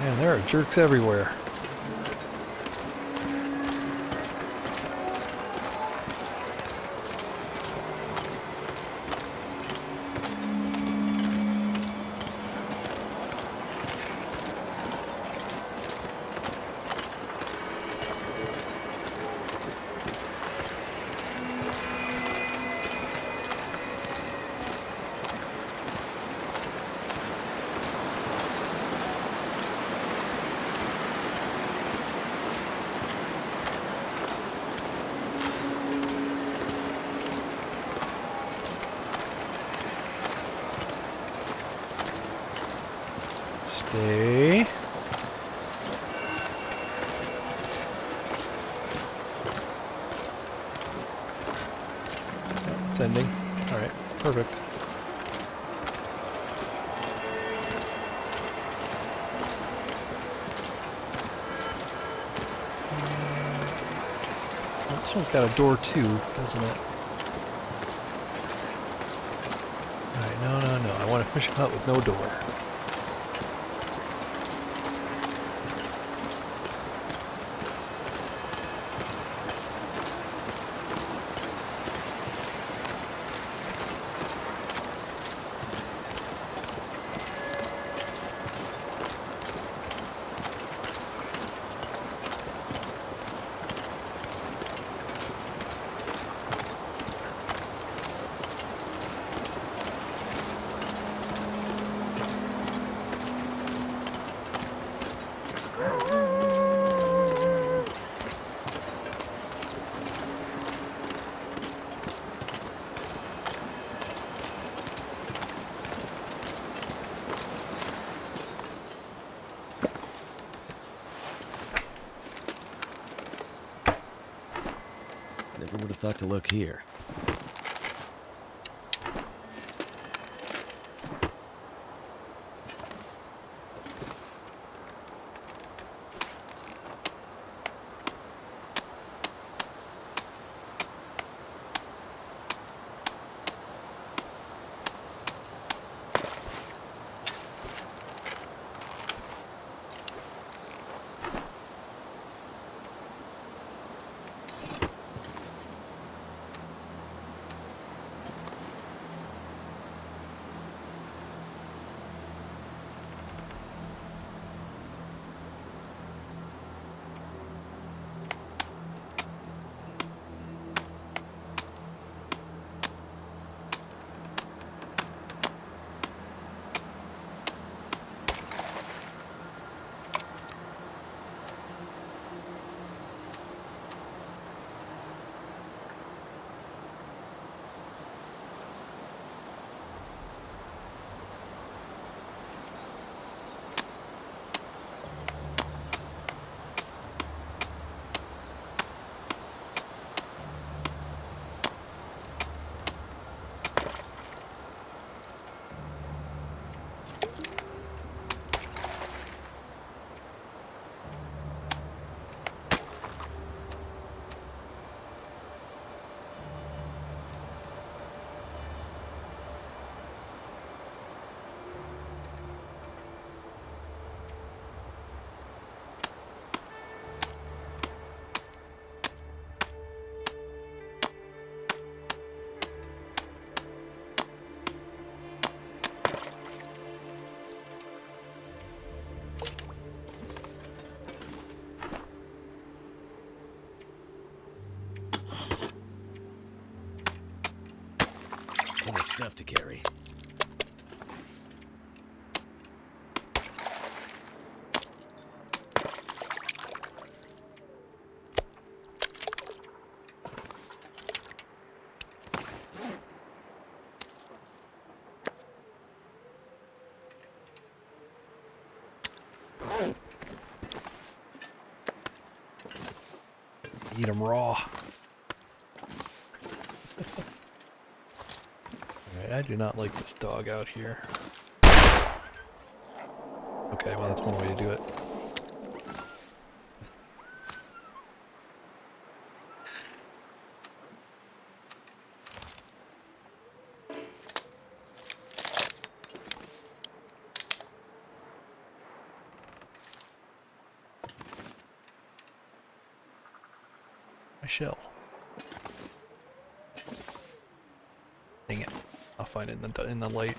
Man, there are jerks everywhere. Stay. Oh, it's ending. All right, perfect. Well, this one's got a door too, doesn't it? All right, no. I want to fish them out with no door. Never would have thought to look here. So much stuff to carry. Eat them raw. Alright, I do not like this dog out here. Okay, well that's one way to do it. My shell. Dang it. I'll find it in the light.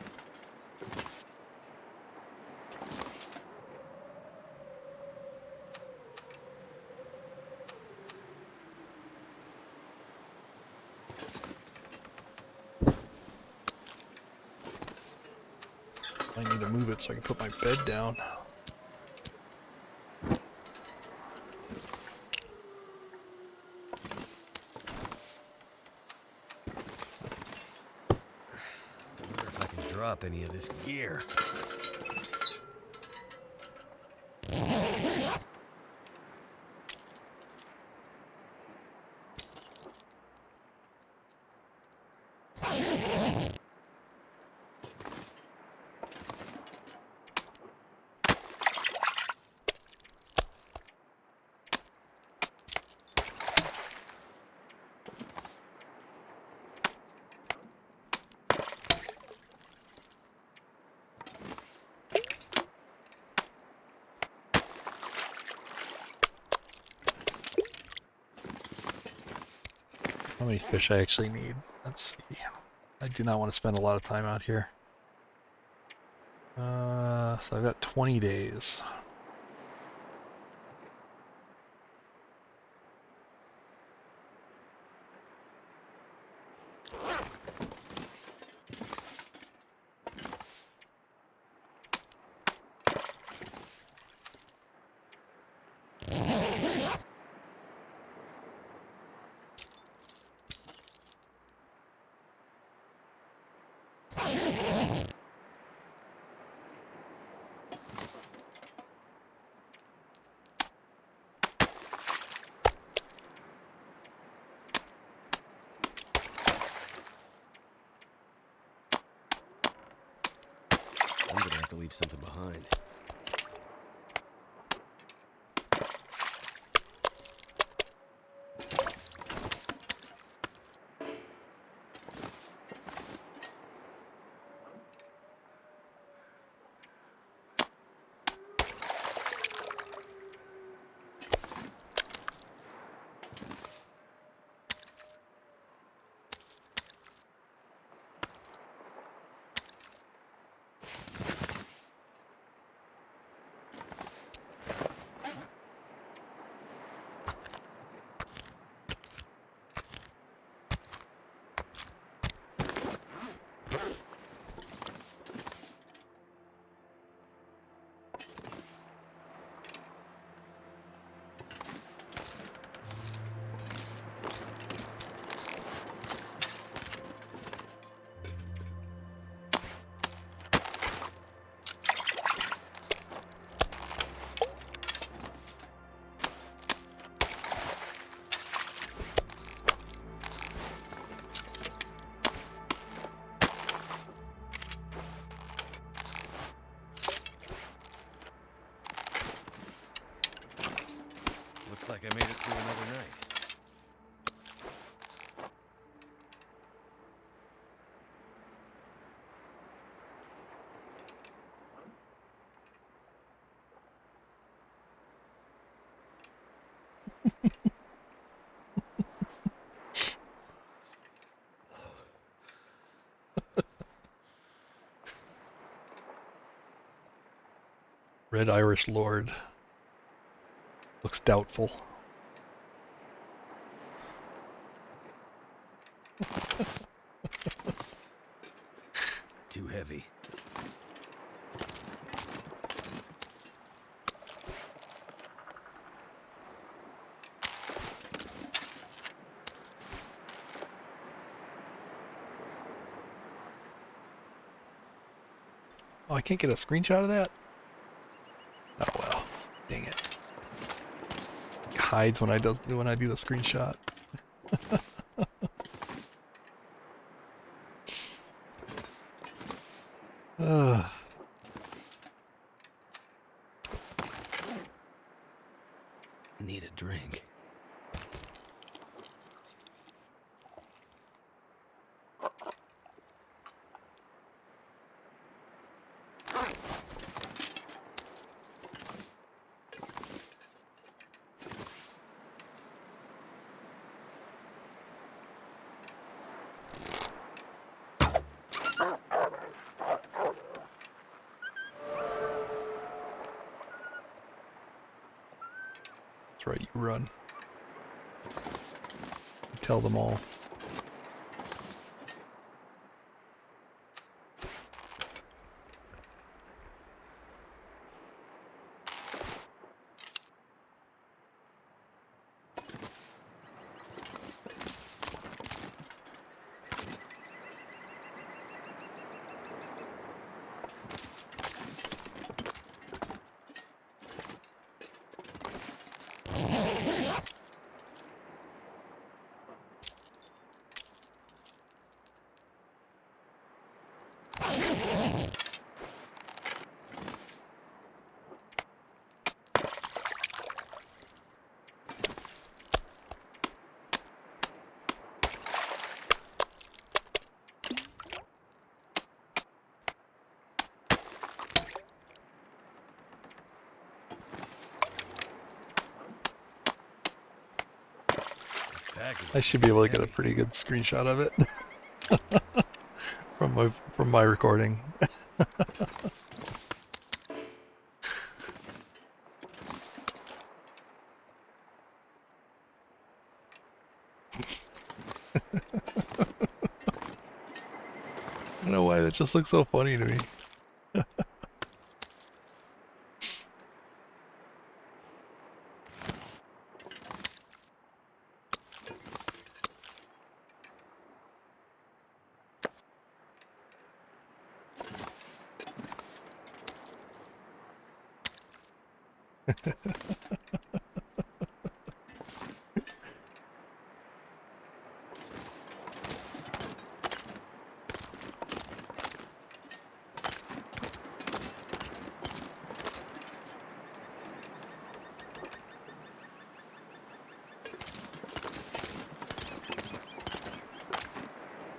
I need to move it so I can put my bed down. I wonder if I can drop any of this gear. How many fish I actually need? Let's see. I do not want to spend a lot of time out here. So I've got 20 days. I'm gonna have to leave something behind. Looks like I made it through another night. Red Irish Lord. Looks doubtful. Too heavy. Oh, I can't get a screenshot of that? Oh well. Dang it. God. hides when I do the screenshot. Ugh. Need a drink. That's right, you run. You tell them all. I should be able to get a pretty good screenshot of it from my recording. I don't know why that just looks so funny to me.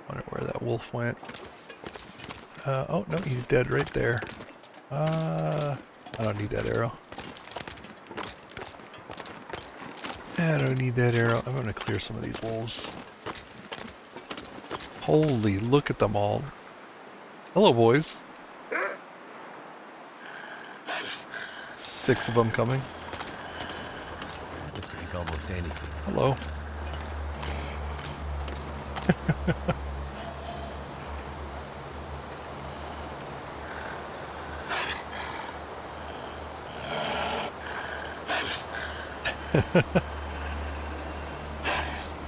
Wonder where that wolf went. Oh no, he's dead right there. I don't need that arrow. I don't need that arrow. I'm gonna clear some of these wolves. Holy, look at them all. Hello, boys. 6 of them coming. Would take almost anything. Hello.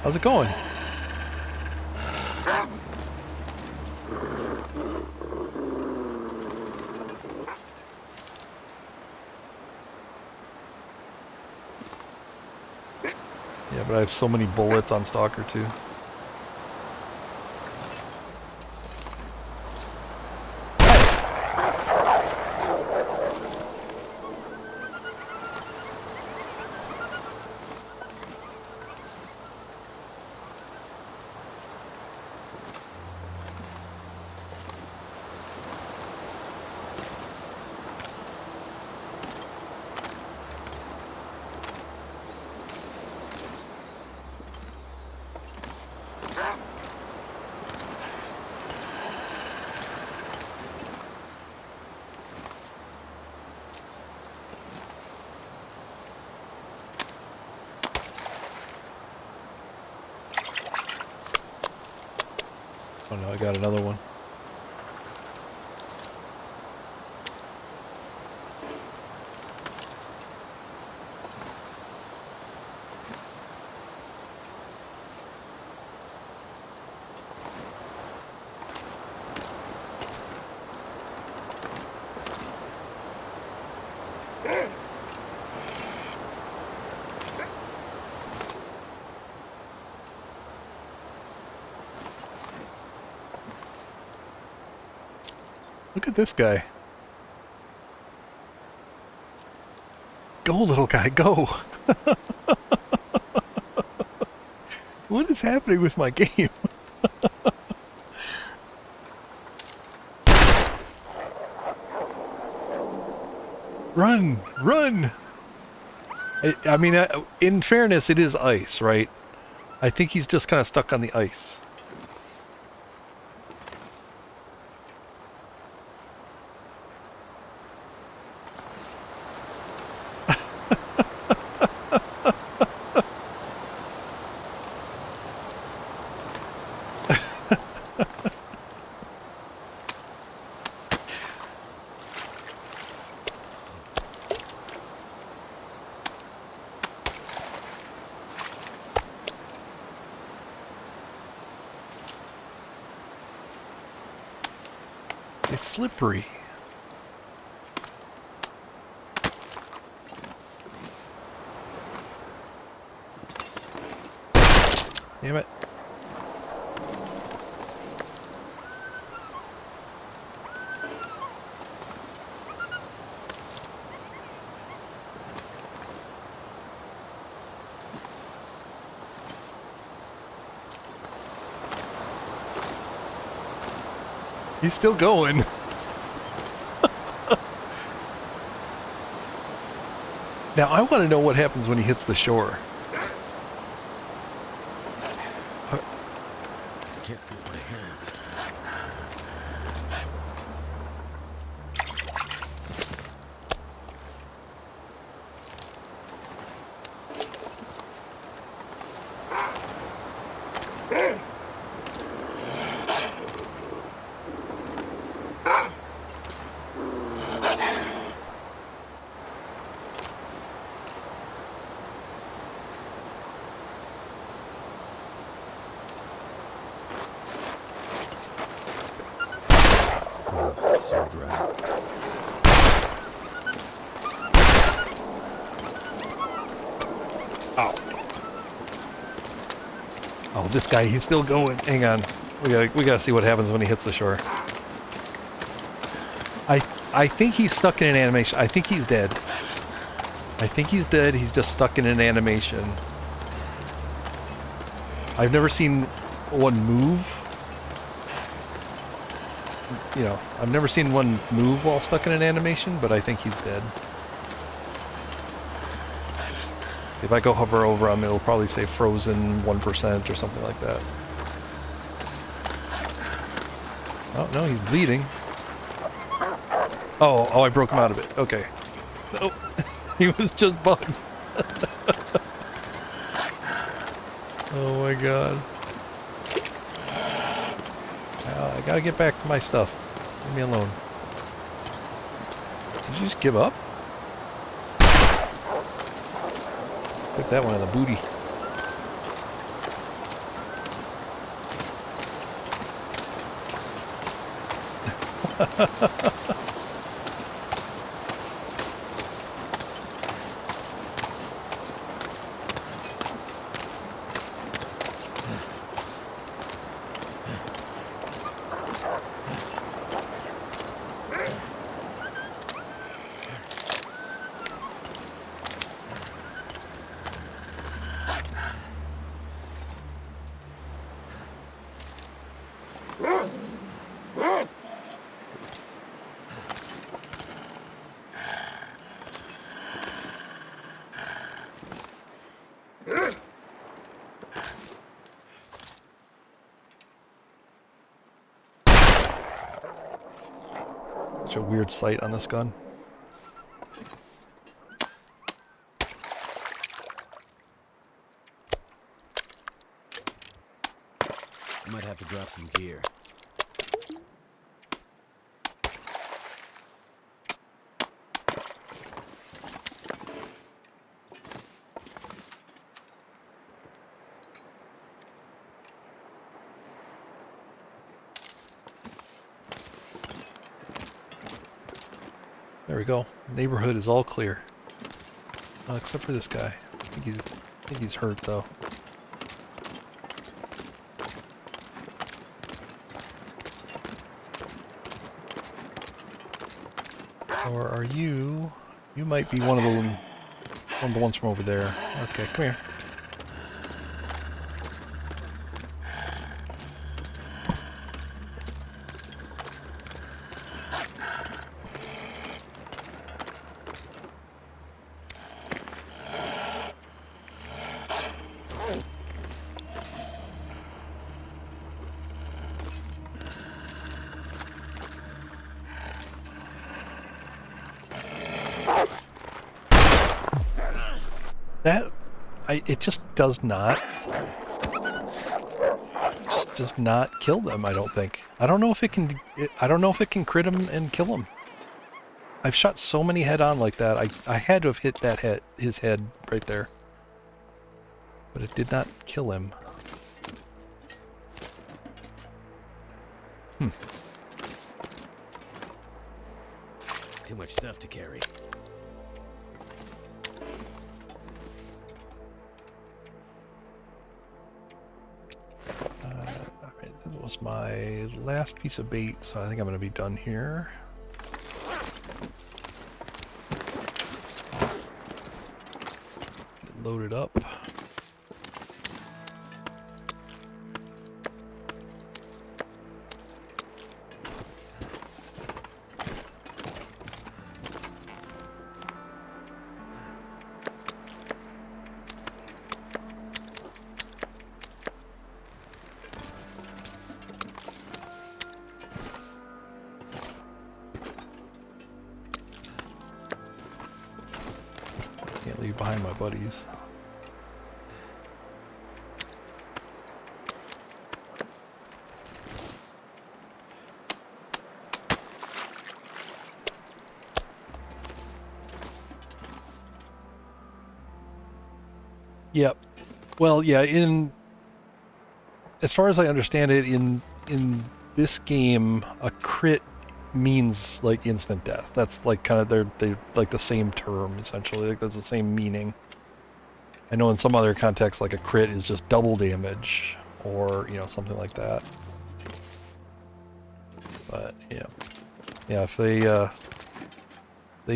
How's it going? Yeah, but I have so many bullets on Stalker too. Oh no, I got another one. Look at this guy. Go, little guy, go! What is happening with my game? Run! Run! I mean, in fairness, it is ice, right? I think he's just kind of stuck on the ice. It's slippery. Damn it. He's still going. Now, I want to know what happens when he hits the shore. I can't feel my hands. So dry. Ow. Oh, this guy, he's still going. Hang on. We gotta see what happens when he hits the shore. I think he's stuck in an animation. I think he's dead. I think he's dead. He's just stuck in an animation. I've never seen one move. You know, I've never seen one move while stuck in an animation, but I think he's dead. See, if I go hover over him, it'll probably say frozen 1% or something like that. Oh, no, he's bleeding. Oh, I broke him out of it. Okay. No, he was just bugged. Oh my god. I gotta get back to my stuff. Leave me alone. Did you just give up? Took that one in the booty. Such a weird sight on this gun. Might have to drop some gear. There we go. Neighborhood is all clear. Except for this guy. I think he's hurt though. Or are you? You might be one of the ones from over there. Okay, come here. It just does not. Just does not kill them. I don't think. I don't know if it can. I don't know if it can crit him and kill him. I've shot so many head on like that. I had to have hit his head right there, but it did not kill him. Too much stuff to carry. Alright, that was my last piece of bait, so I think I'm going to be done here. Get loaded up. Can't leave behind my buddies. Yep. Well, yeah, as far as I understand it, in this game, a crit means like instant death. That's like kind of they're like the same term essentially. Like that's the same meaning. I know in some other contexts, like a crit is just double damage, or something like that. But yeah, if they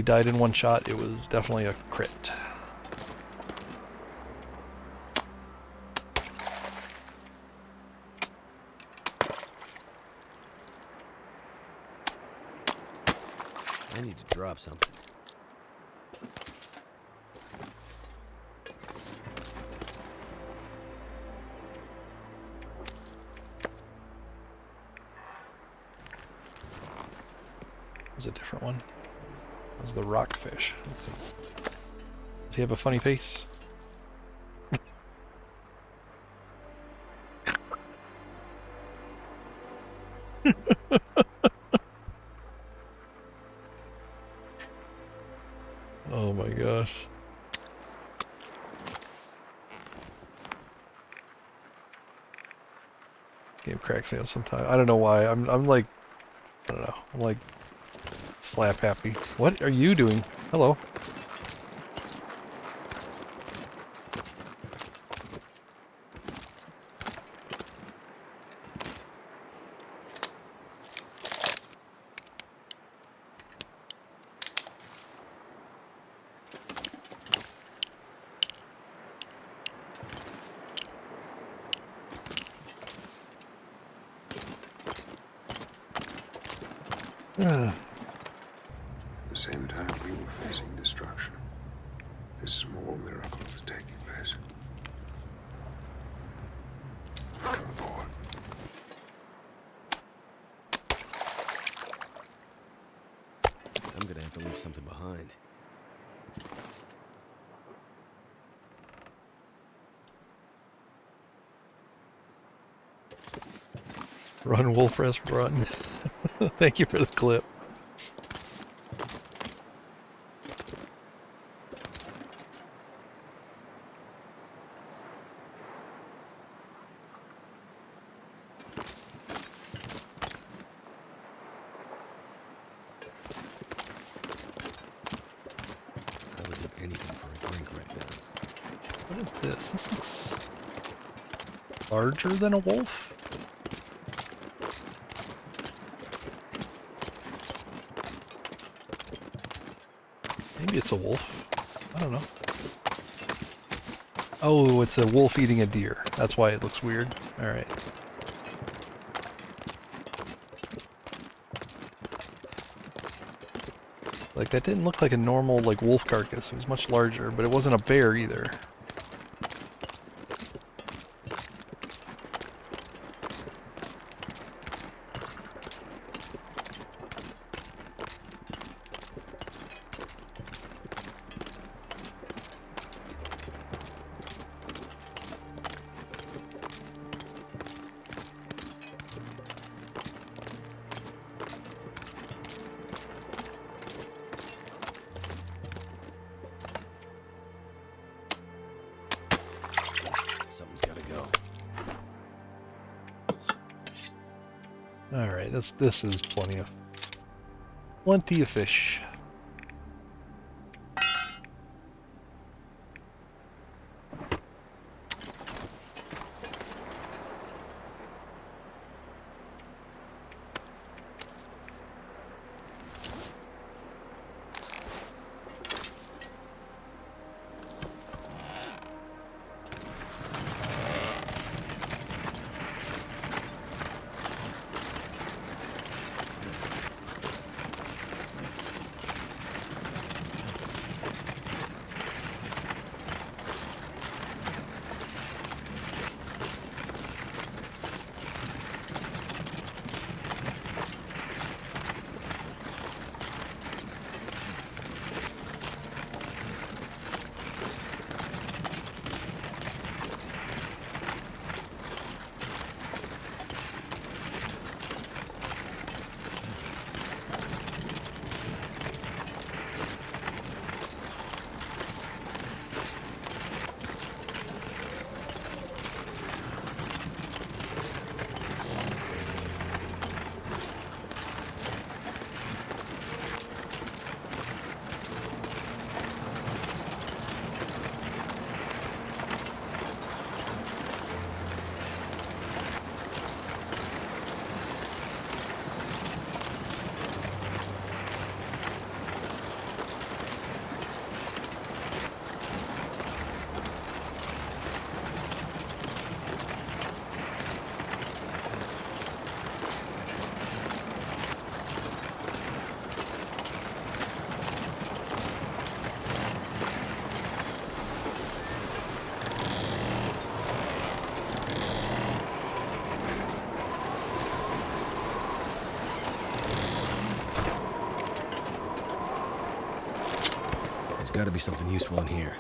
died in one shot, it was definitely a crit. I need to drop something. There's a different one. There's the rockfish. Let's see. Does he have a funny face? Oh my gosh. This game cracks me up sometimes. I don't know why. I'm like, I don't know. I'm like slap happy. What are you doing? Hello. At the same time we were facing destruction, this small miracle was taking place. Come aboard. I'm gonna have to leave something behind. Run, wolf, rest, run. Thank you for the clip. I would do anything for a drink right now. What is this? This looks larger than a wolf? Maybe it's a wolf. I don't know. Oh, it's a wolf eating a deer. That's why it looks weird. Alright. Like, that didn't look like a normal, like, wolf carcass. It was much larger, but it wasn't a bear either. Something's gotta go. Alright, this is plenty of fish. There's gotta be something useful in here.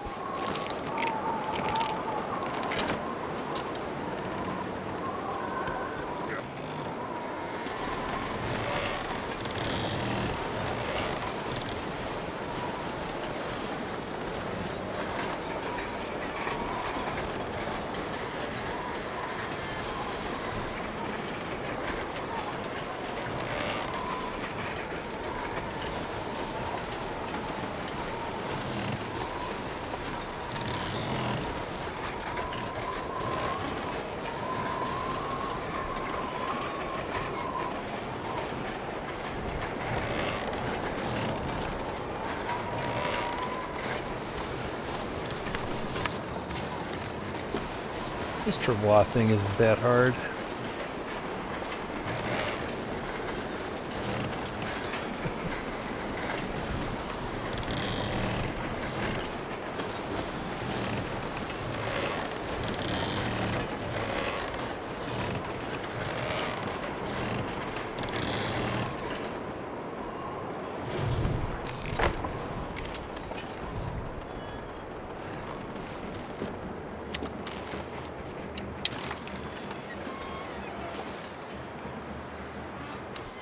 This travois thing isn't that hard.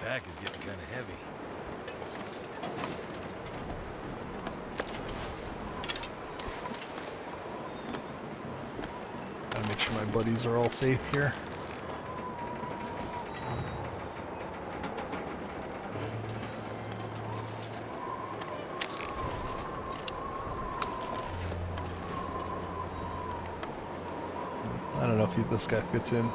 Pack is getting kind of heavy. Gotta make sure my buddies are all safe here. I don't know if this guy fits in.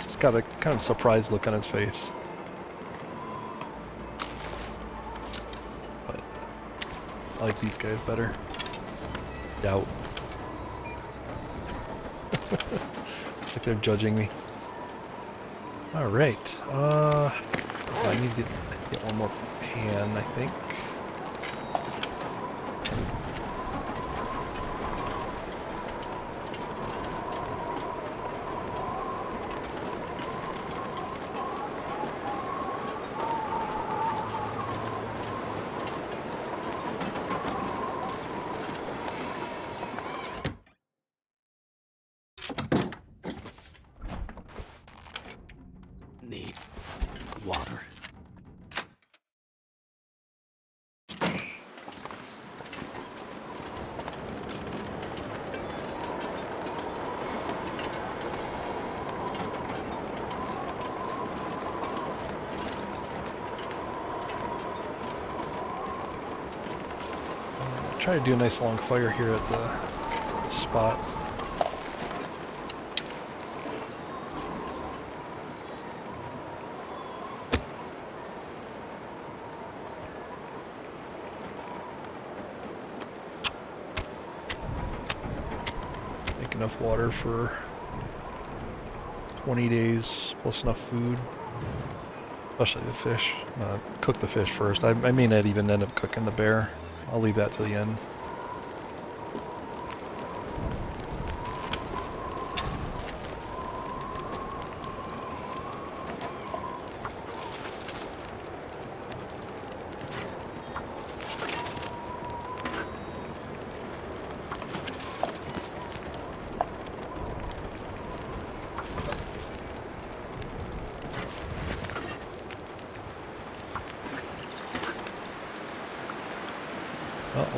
Just got a kind of surprised look on his face. But I like these guys better. Doubt. Like they're judging me. Alright. I need to get one more pan, I think. Need water. Try to do a nice long fire here at the spot. Make enough water for 20 days plus enough food, especially the fish. Cook the fish first. I may not even end up cooking the bear. I'll leave that to the end.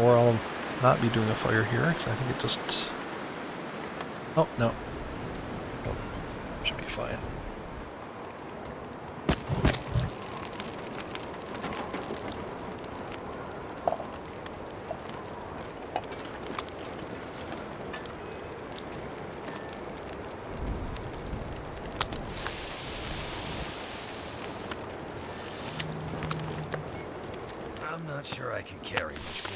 Or I'll not be doing a fire here, because I think it just... Oh, no. Oh, should be fine. I'm not sure I can carry much more.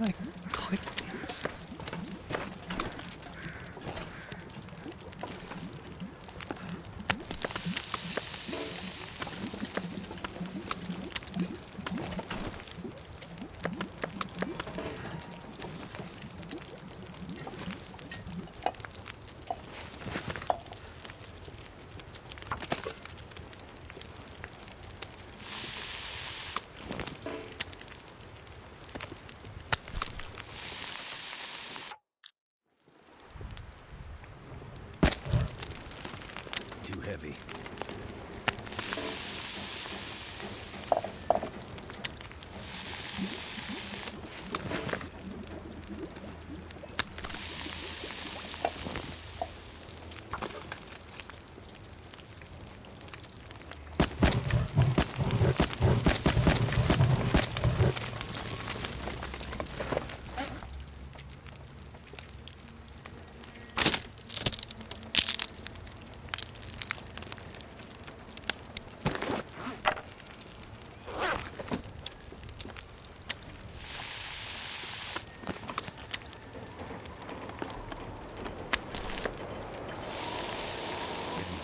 I click these. Too heavy.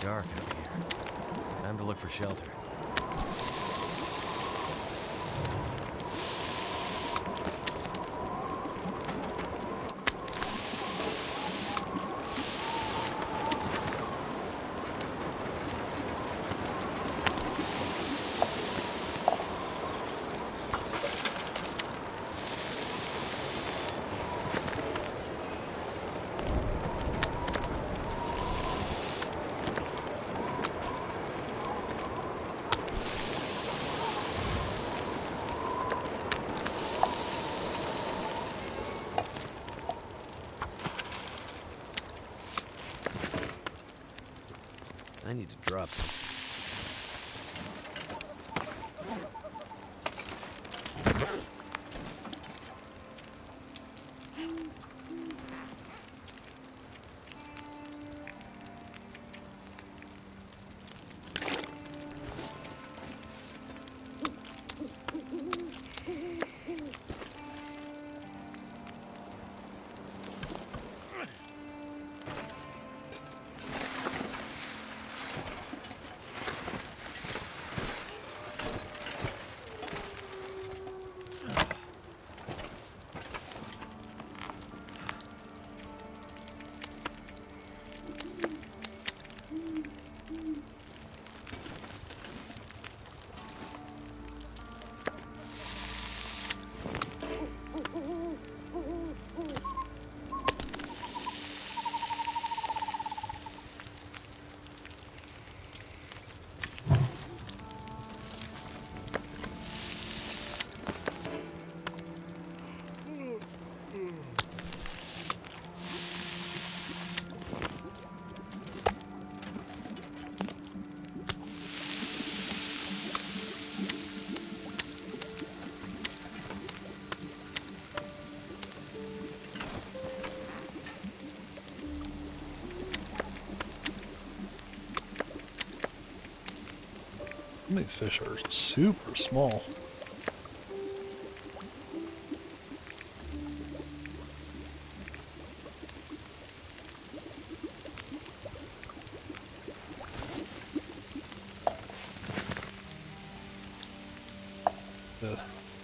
Dark out here. Time to look for shelter. I need to drop some. Some of these fish are super small.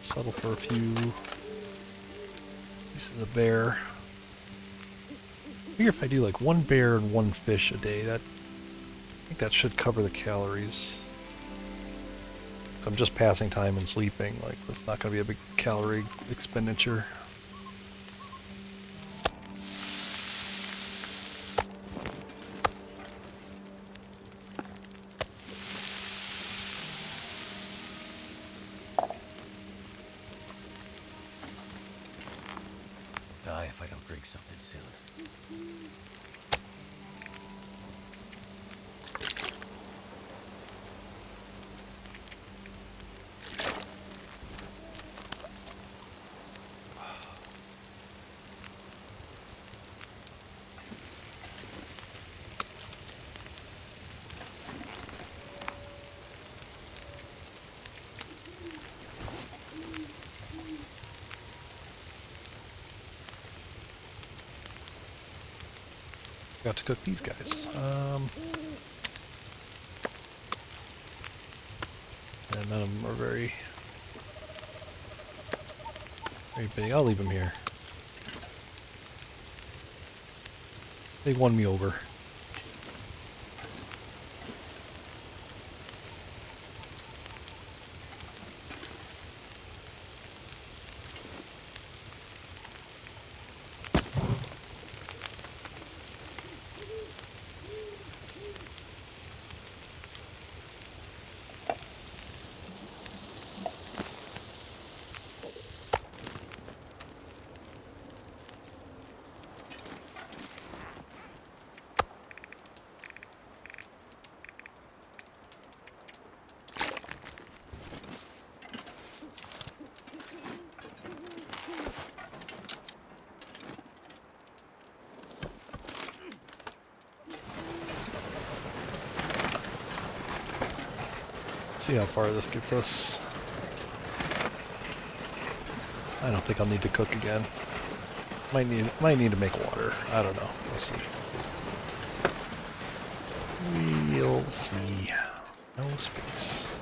Settle for a few pieces of bear. I figure if I do like one bear and one fish a day, I think that should cover the calories. I'm just passing time and sleeping, like that's not going to be a big calorie expenditure. Die if I don't drink something soon. Got to cook these guys. And none of them are very big. I'll leave them here. They won me over. See how far this gets us. I don't think I'll need to cook again. Might need to make water. I don't know. We'll see. We'll see. No space.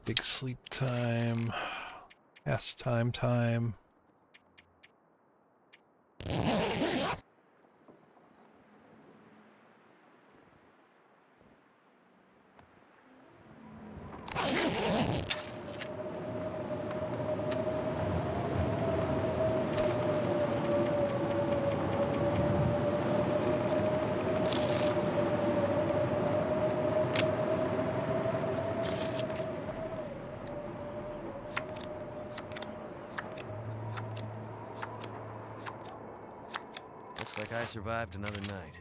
Big sleep time. Pastime. Looks like I survived another night.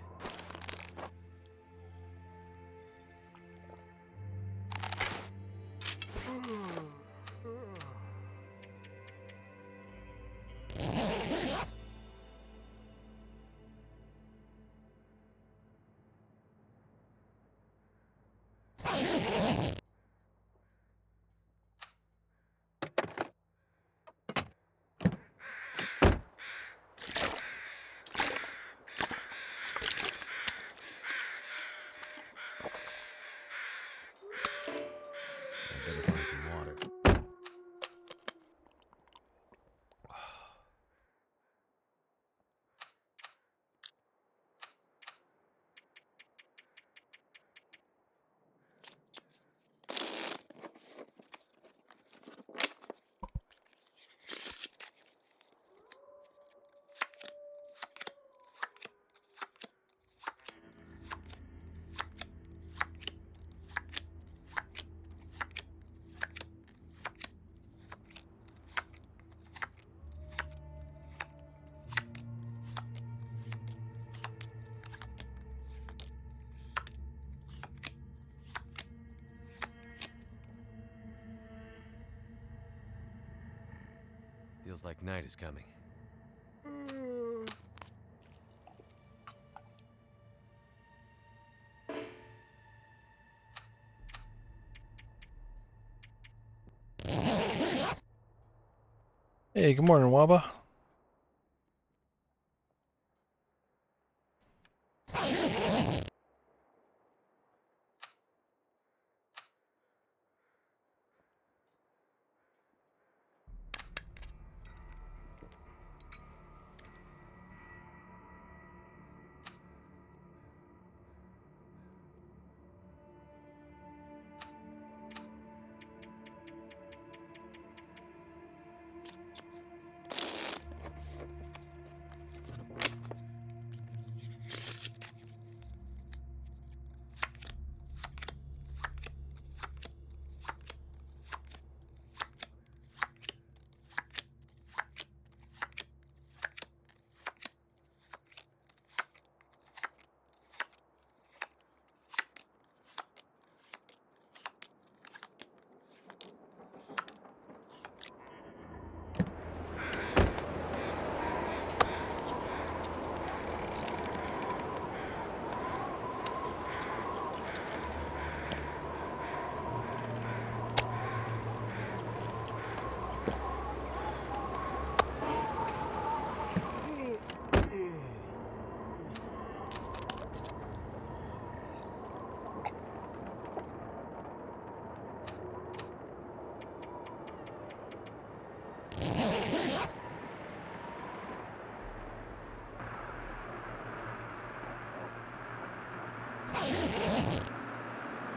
I better find some water. Feels like night is coming. Hey, good morning, Waba.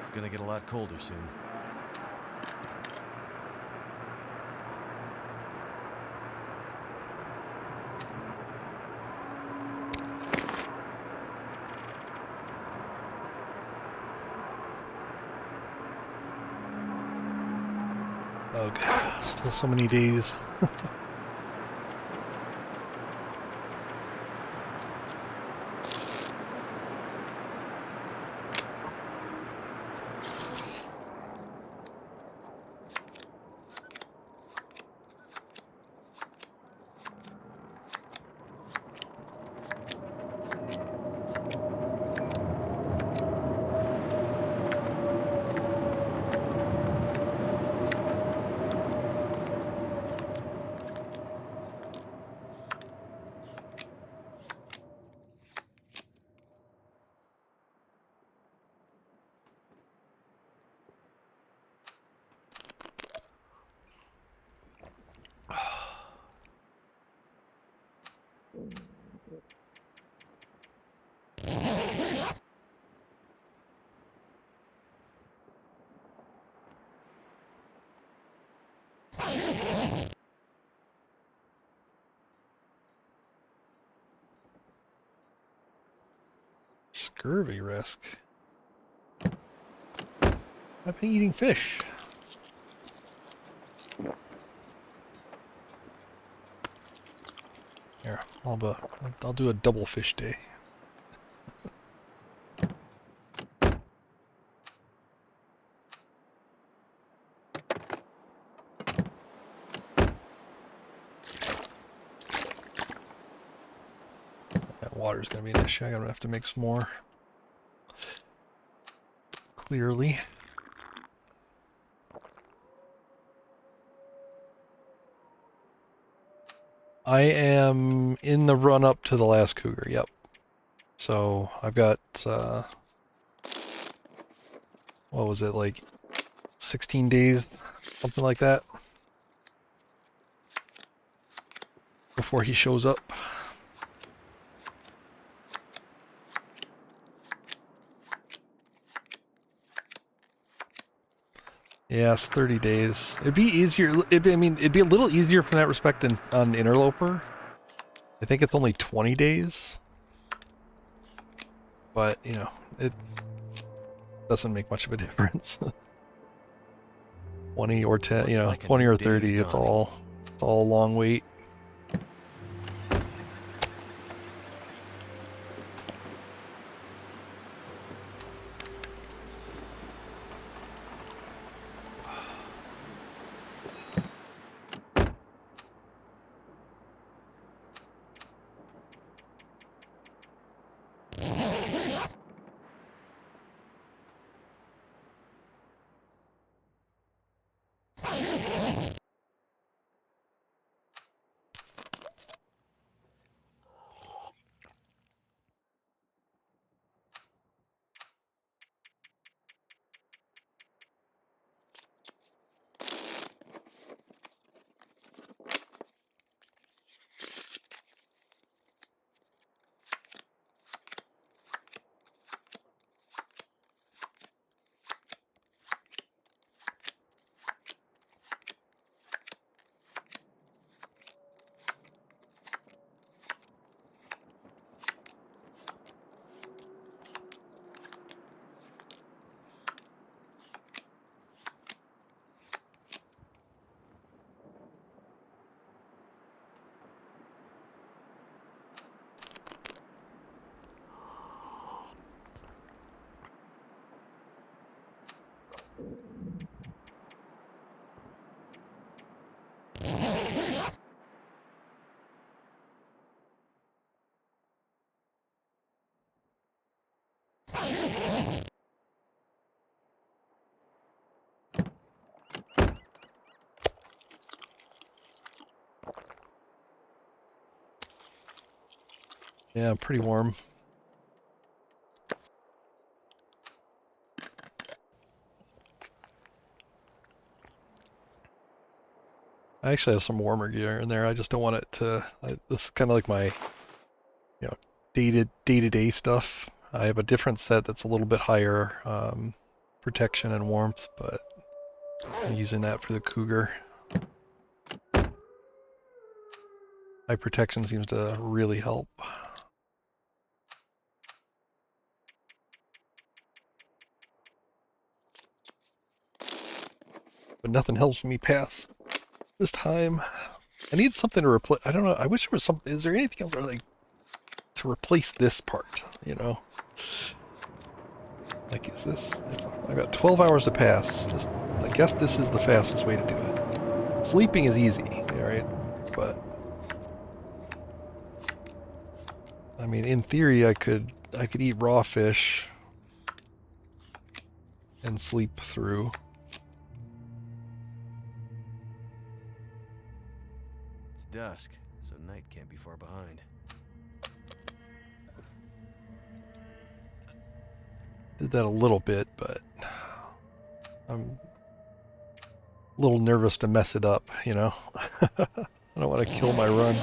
It's gonna get a lot colder soon. Ugh, still so many days. Scurvy risk. I've been eating fish. Here, I'll do a double fish day. That water's gonna be an issue. I'm gonna have to make some more. Clearly. I am in the run up to the last cougar, yep. So I've got, what was it, like 16 days, something like that, before he shows up. Yes, 30 days. It'd be easier. It'd be a little easier from that respect than on Interloper. I think it's only 20 days. But, you know, it doesn't make much of a difference. 20 or 10, you know, Looks like a 20 new or day's 30, it's dawning. all a long wait. Yeah, pretty warm. I actually have some warmer gear in there. I just don't want it to. This is kind of like my, you know, day-to-day stuff. I have a different set that's a little bit higher protection and warmth, but I'm using that for the Cougar. High protection seems to really help. but nothing helps me pass this time. I need something to replace. I don't know. I wish there was something. Is there anything else like to replace this part? You know, like is this? I've got 12 hours to pass. I guess this is the fastest way to do it. Sleeping is easy, all right? But I mean, in theory, I could eat raw fish and sleep through. It's dusk, so night can't be far behind. Did that a little bit, but I'm a little nervous to mess it up, you know? I don't want to kill my run.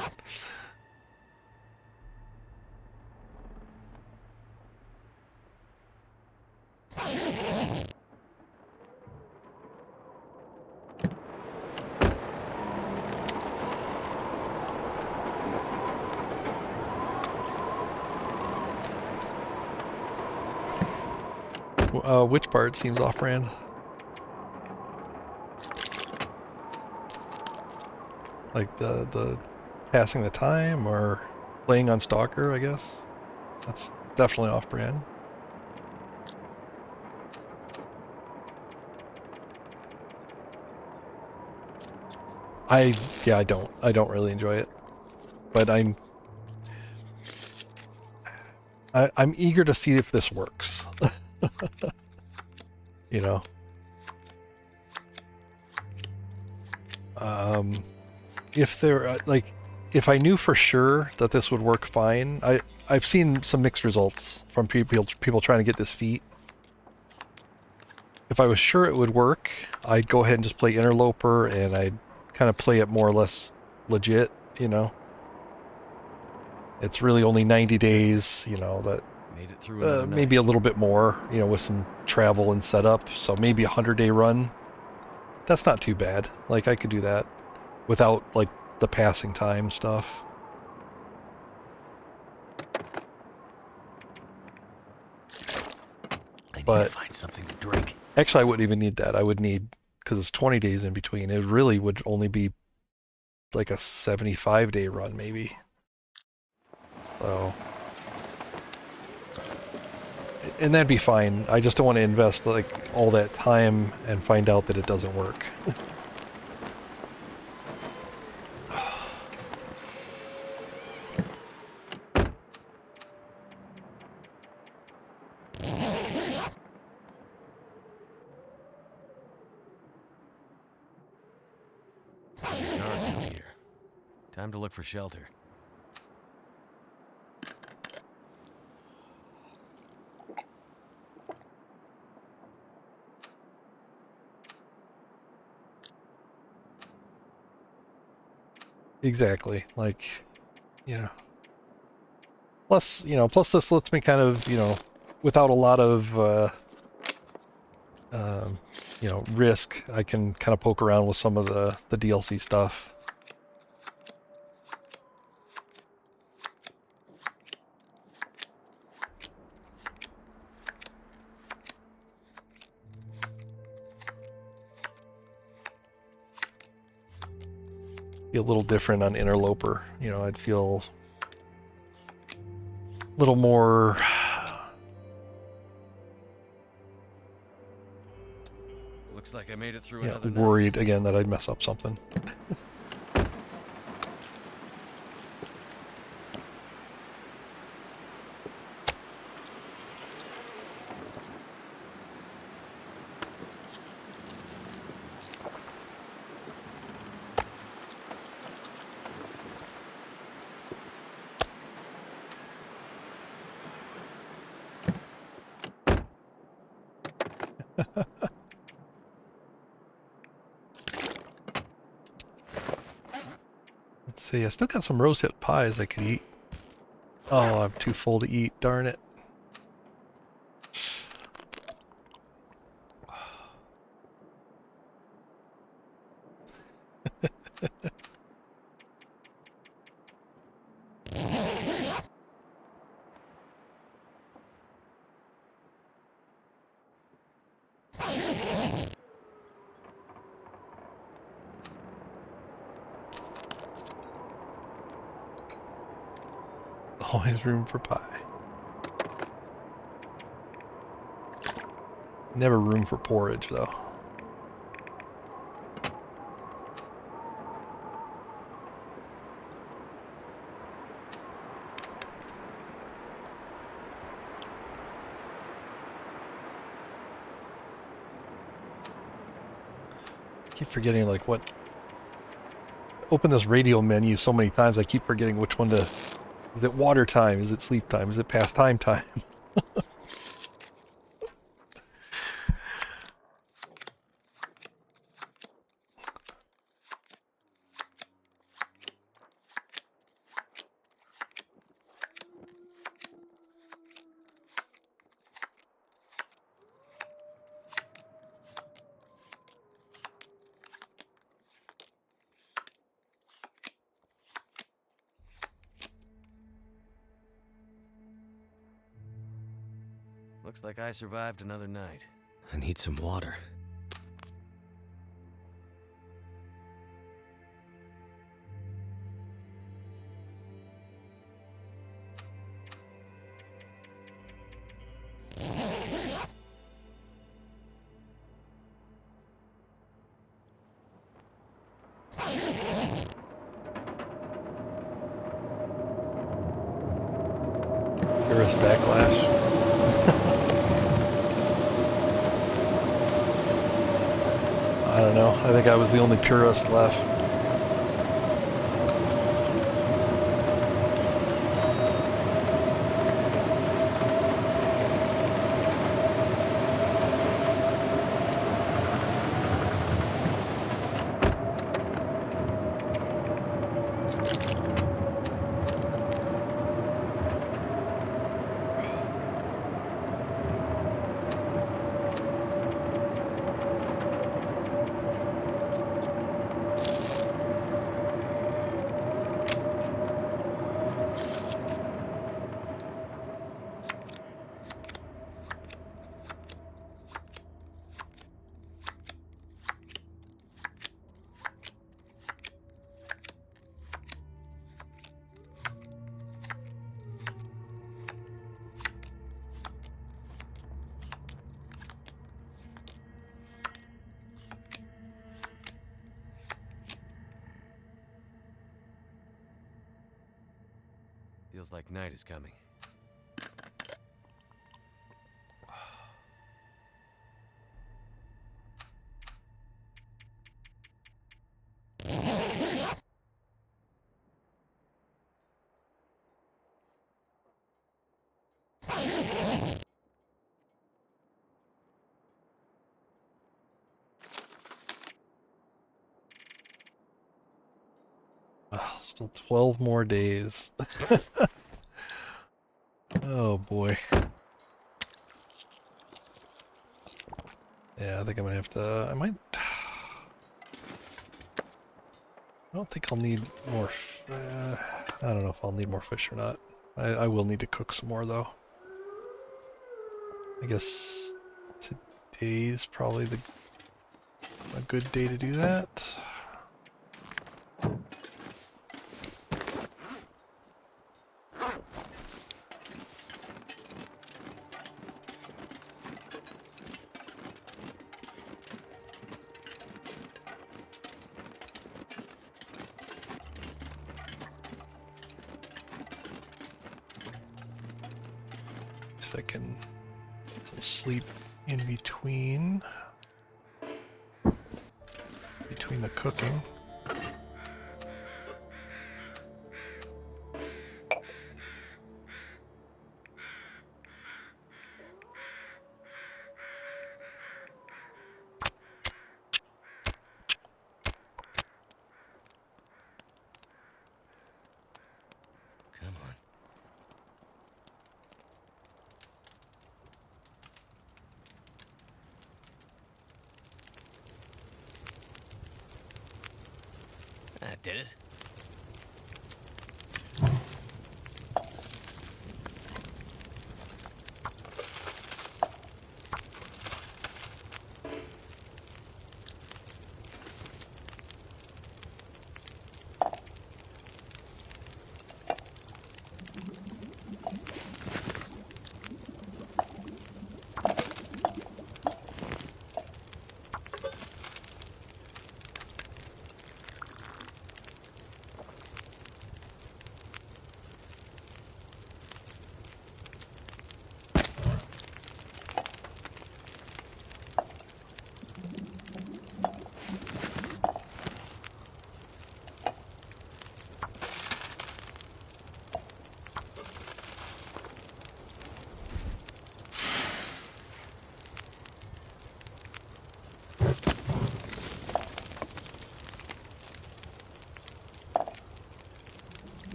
Which part seems off-brand? Like the passing the time or playing on Stalker, I guess? That's definitely off-brand. I don't really enjoy it. But I'm eager to see if this works. You know. If there if I knew for sure that this would work fine, I've seen some mixed results from people trying to get this feat. If I was sure it would work, I'd go ahead and just play Interloper, and I'd kind of play it more or less legit, you know. It's really only 90 days, you know, that Made it through maybe a little bit more, you know, with some travel and setup. So maybe a 100-day run. That's not too bad. Like, I could do that without, like, the passing time stuff. I need But to find something to drink. actually, I wouldn't even need that. I would need, because it's 20 days in between, it really would only be like a 75-day run, maybe. So, and that'd be fine. I just don't want to invest like all that time and find out that it doesn't work. Dark out here. Time to look for shelter. Exactly. Like, you know. Plus this lets me kind of, you know, without a lot of, you know, risk, I can kind of poke around with some of the DLC stuff. Be a little different on Interloper. You know, I'd feel a little more Looks like I made it through another night. worried again that I'd mess up something. Let's see, I still got some rosehip pies I could eat. Oh, I'm too full to eat, darn it. Always room for pie. Never room for porridge, though. I keep forgetting, like, what... Open this radio menu so many times, I keep forgetting which one to... Is it water time? Is it sleep time? Is it pastime time? Looks like I survived another night. I need some water. Purist backlash. I don't know. I think I was the only purist left. Feels like night is coming. Oh, still 12 more days. Oh boy. Yeah, I think I'm gonna have to... I might... I don't think I'll need more... I don't know if I'll need more fish or not. I will need to cook some more though. I guess today's probably a good day to do that. So I can sleep in between the cooking. Come on. That did it.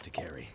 to carry.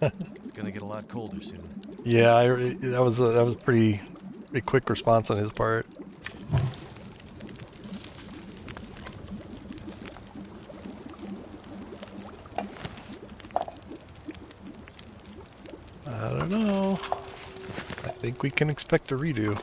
It's gonna get a lot colder soon. Yeah, that was a pretty quick response on his part. I don't know. I think we can expect a redo.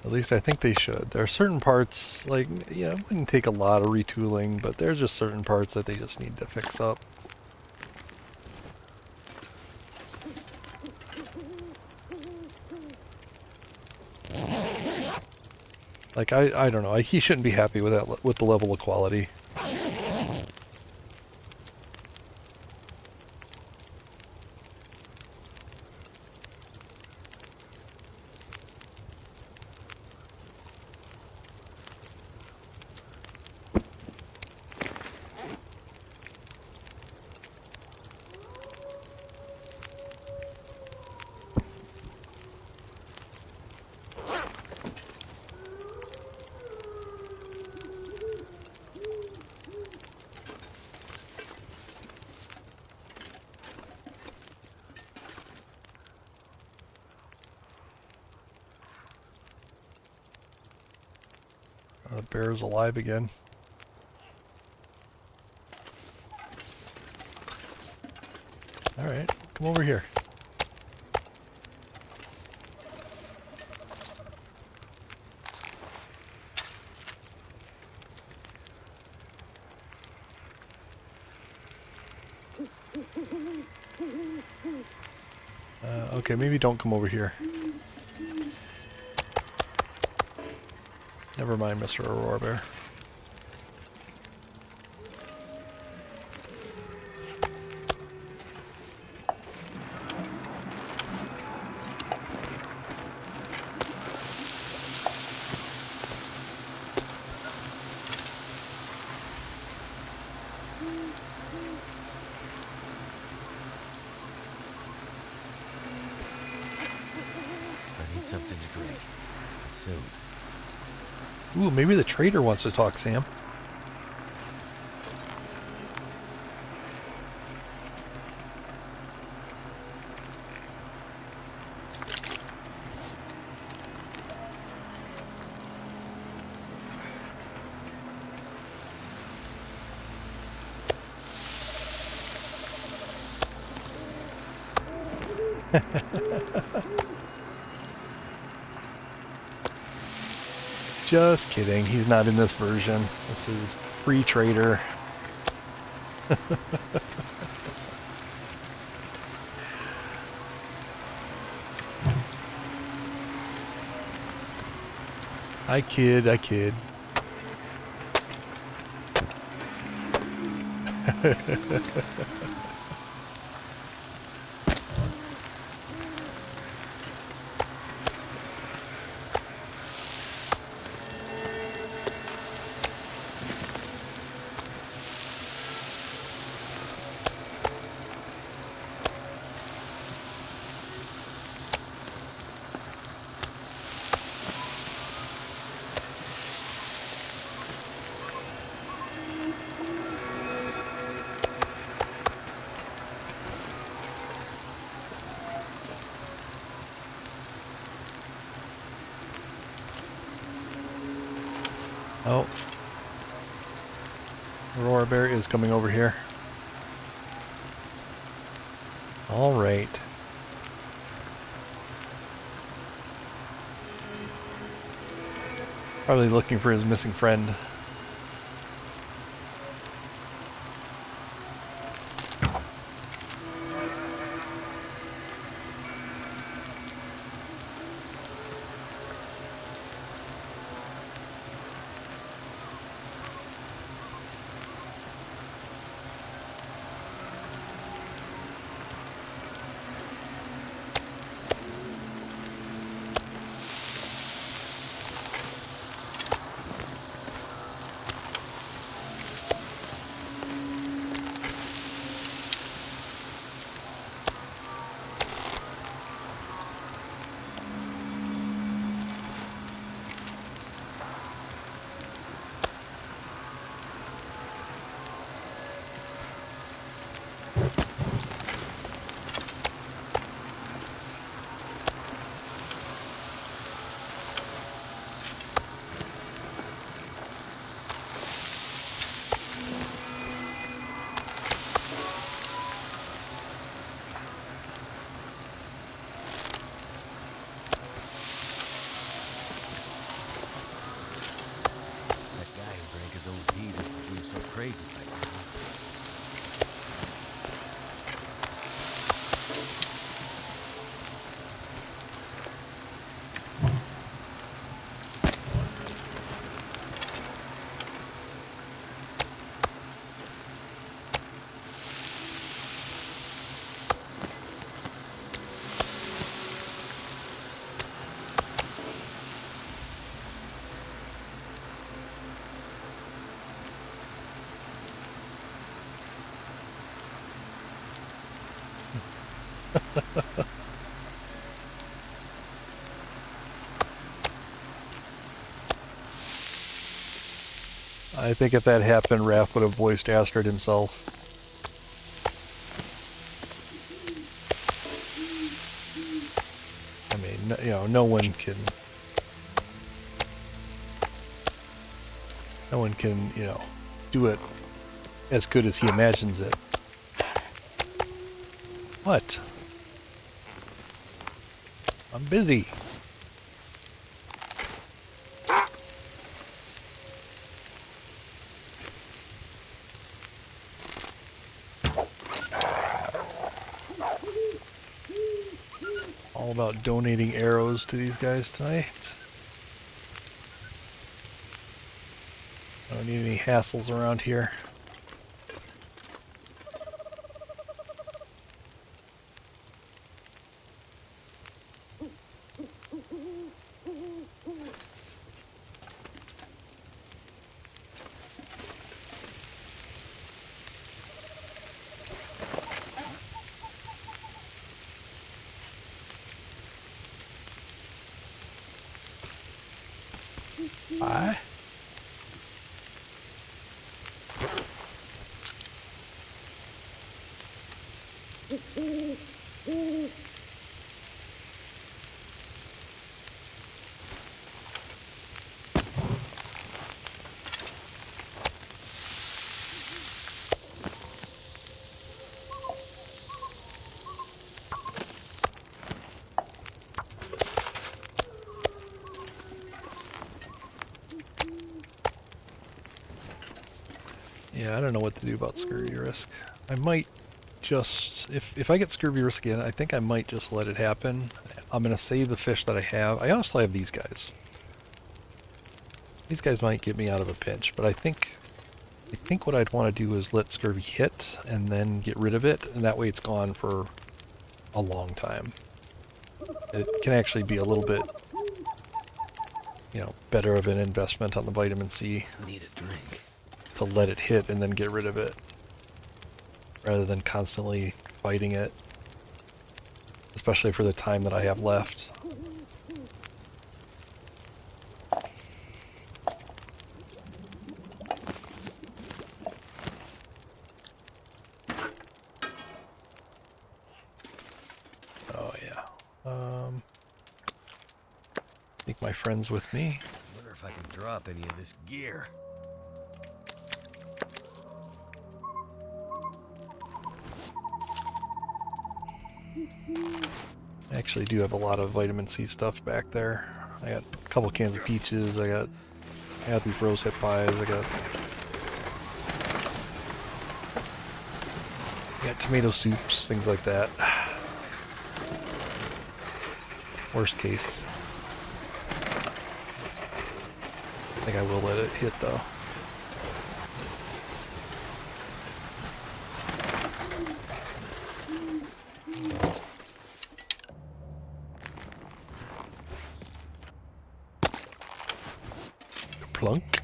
At least I think they should. There are certain parts, like, yeah, it wouldn't take a lot of retooling, but there's just certain parts that they just need to fix up. Like, I don't know. He shouldn't be happy with that, with the level of quality. The bear's alive again. Alright, come over here. Okay, maybe don't come over here. Never mind, Mr. Aurora Bear. I need something to drink. Soon. Ooh, maybe the trader wants to talk, Sam. Just kidding, he's not in this version. This is pre-trader. I kid, I kid. Oh. Aurora Bear is coming over here. Alright. Probably looking for his missing friend. That guy who drank his own pee doesn't seem so crazy right now. I think if that happened, Raph would have voiced Astrid himself. I mean, you know, no one can, you know, do it as good as he imagines it. What? I'm busy. All about donating arrows to these guys tonight. I don't need any hassles around here. Bye. Yeah, I don't know what to do about scurvy risk. I might just, if I get scurvy risk again, I think I might just let it happen. I'm going to save the fish that I have. I also have these guys. These guys might get me out of a pinch, but I think what I'd want to do is let scurvy hit and then get rid of it, and that way it's gone for a long time. It can actually be a little bit, you know, better of an investment on the vitamin C. Need a drink. To let it hit and then get rid of it, rather than constantly fighting it, especially for the time that I have left. Oh yeah. Take my friends with me. Wonder if if I can drop any of this gear. I actually do have a lot of vitamin C stuff back there. I got a couple cans of peaches, I got these rose hip pies, I got tomato soups, things like that. Worst case. I think I will let it hit though. Plunk.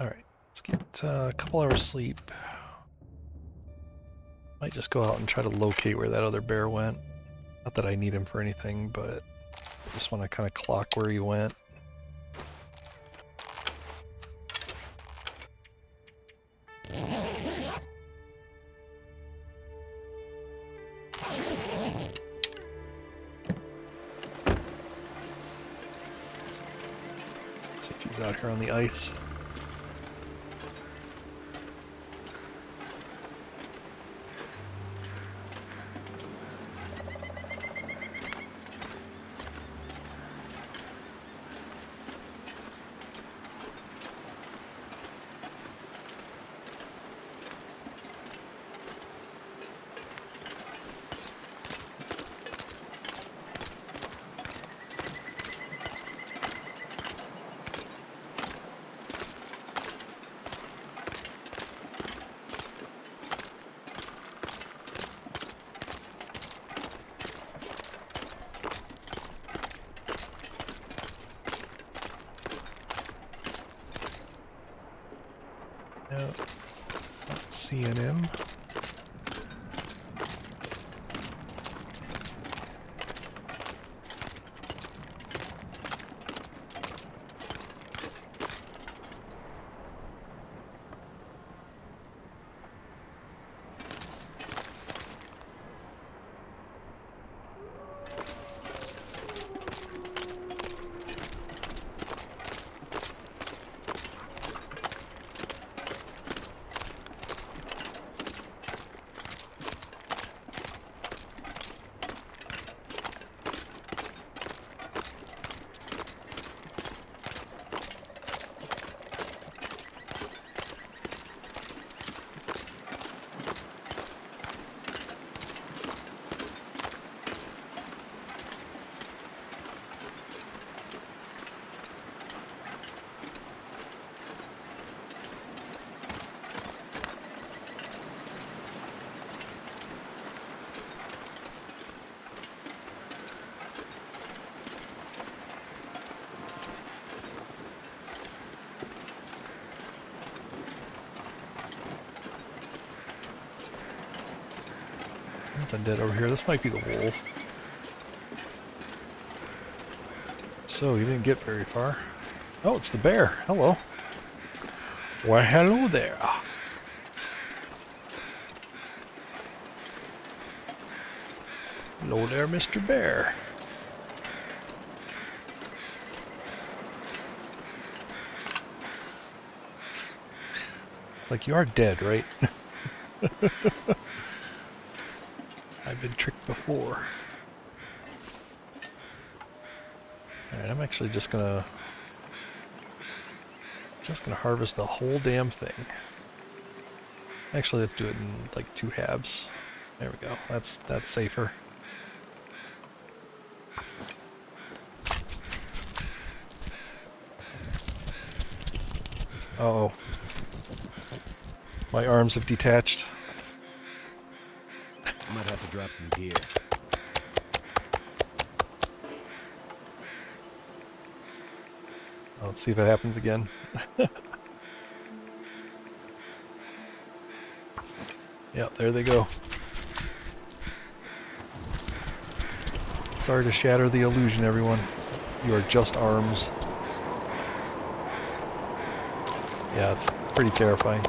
Alright, let's get a couple hours sleep. Might just go out and try to locate where that other bear went. Not that I need him for anything, but I just want to kind of clock where he went. See if he's out here on the ice. Nope, not seeing him. There's undead over here. This might be the wolf. So, you didn't get very far. Oh, it's the bear. Hello. Well, hello there. Hello there, Mr. Bear. It's like you are dead, right? I've been tricked before. Alright, I'm actually just gonna harvest the whole damn thing. Actually, let's do it in like 2 halves. There we go. That's safer. Uh-oh. My arms have detached. I might have to drop some gear. Let's see if it happens again. Yep, there they go. Sorry to shatter the illusion, everyone. You are just arms. Yeah, it's pretty terrifying.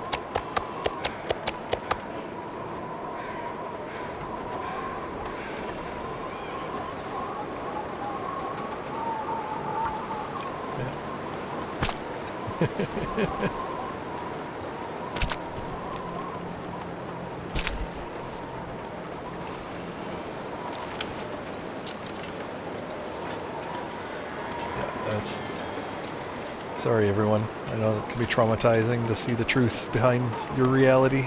That's... Sorry, everyone. I know it can be traumatizing to see the truth behind your reality.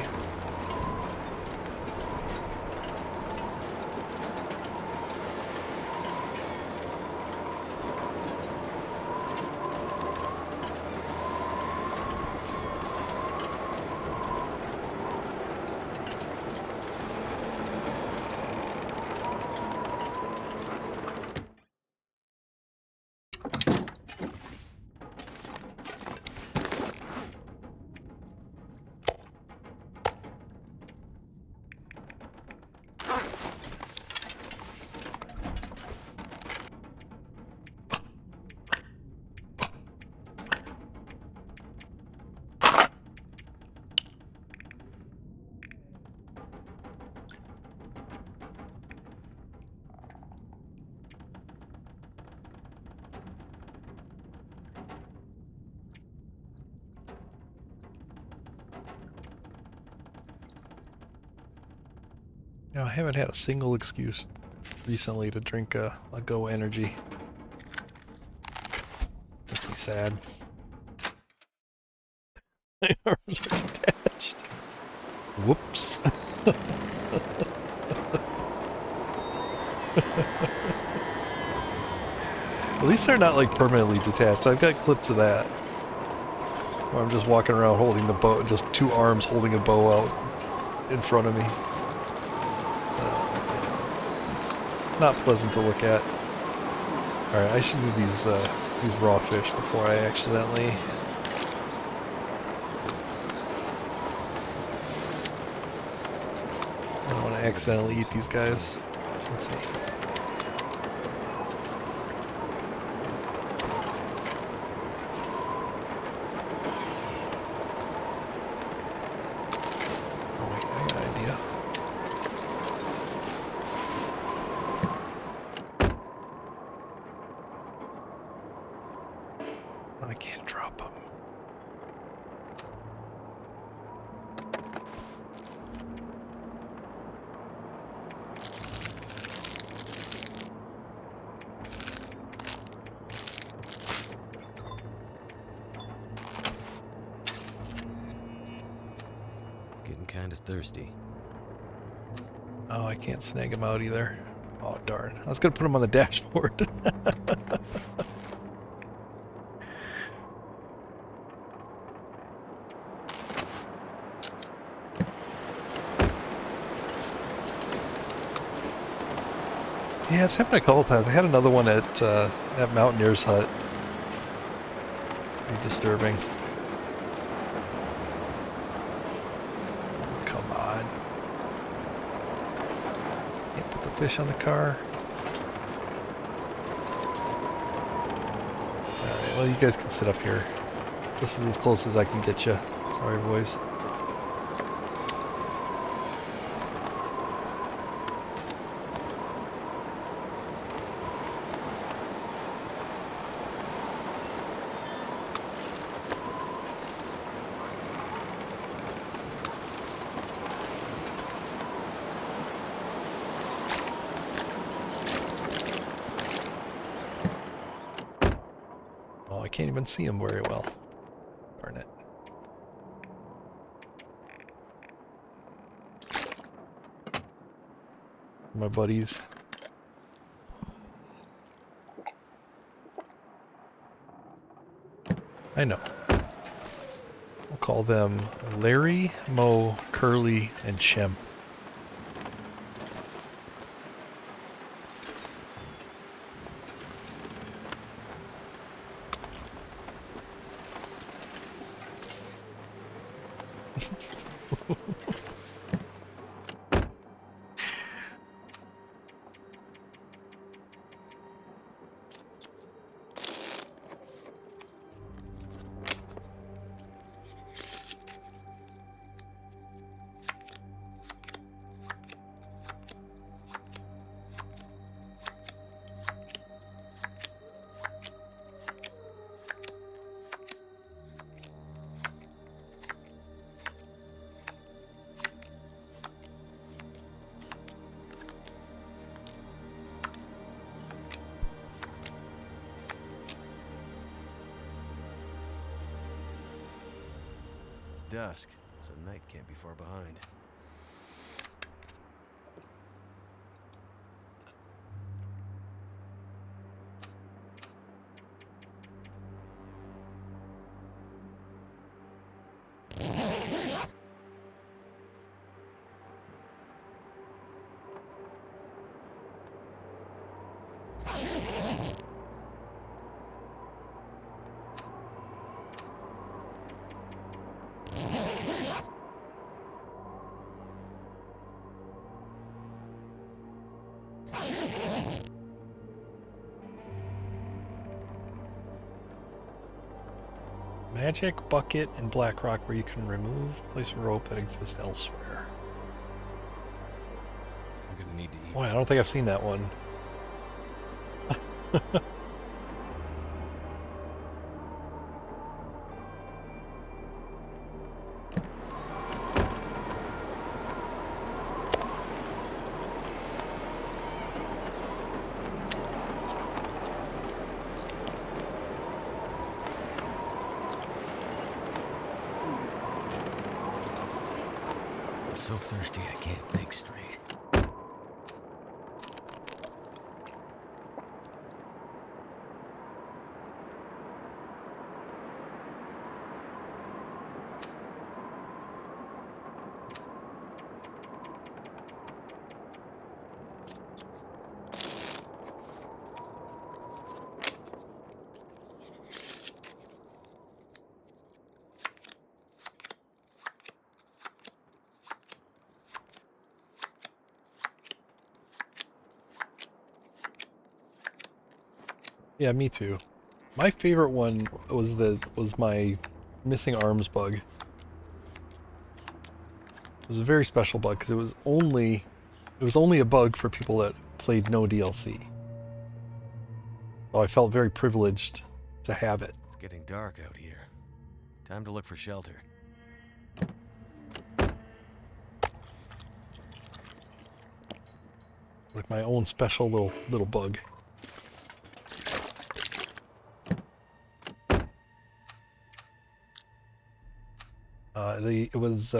You know, I haven't had a single excuse recently to drink a Go Energy. Makes me sad. My arms are detached. Whoops. At least they're not like permanently detached. I've got clips of that. Where I'm just walking around holding the bow, just two arms holding a bow out in front of me. It's not pleasant to look at. Alright, I should do these raw fish before I accidentally... I don't want to accidentally eat these guys. Let's see. Oh wait, I got an idea. I can't drop them. Getting kind of thirsty. Oh, I can't snag him out either. Oh, darn. I was going to put him on the dashboard. Yeah, it's happened a couple times. I had another one at Mountaineer's Hut. Pretty disturbing. Come on. Can't put the fish on the car. Alright, well you guys can sit up here. This is as close as I can get you. Sorry, boys. Oh, I can't even see him very well. Darn it. My buddies. I know. We'll call them Larry, Mo, Curly, and Shem. dusk, so night can't be far behind. Magic, bucket, and black rock where you can remove, place a rope that exists elsewhere. I'm gonna need to eat. Boy, I don't think I've seen that one. I'm so thirsty I can't think straight. Yeah, me too. My favorite one was my missing arms bug. It was a very special bug because it was only a bug for people that played no DLC. So I felt very privileged to have it. It's getting dark out here. Time to look for shelter. Like my own special little bug. It was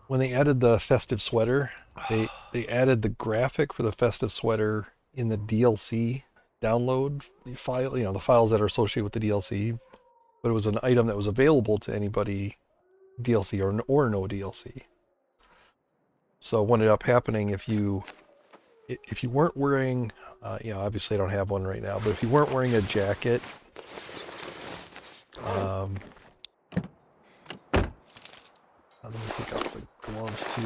when they added the festive sweater, they added the graphic for the festive sweater in the DLC download file, you know, the files that are associated with the DLC, but it was an item that was available to anybody DLC or no DLC. So what ended up happening if you weren't wearing, you know, obviously I don't have one right now, but if you weren't wearing a jacket, let me take off the gloves too.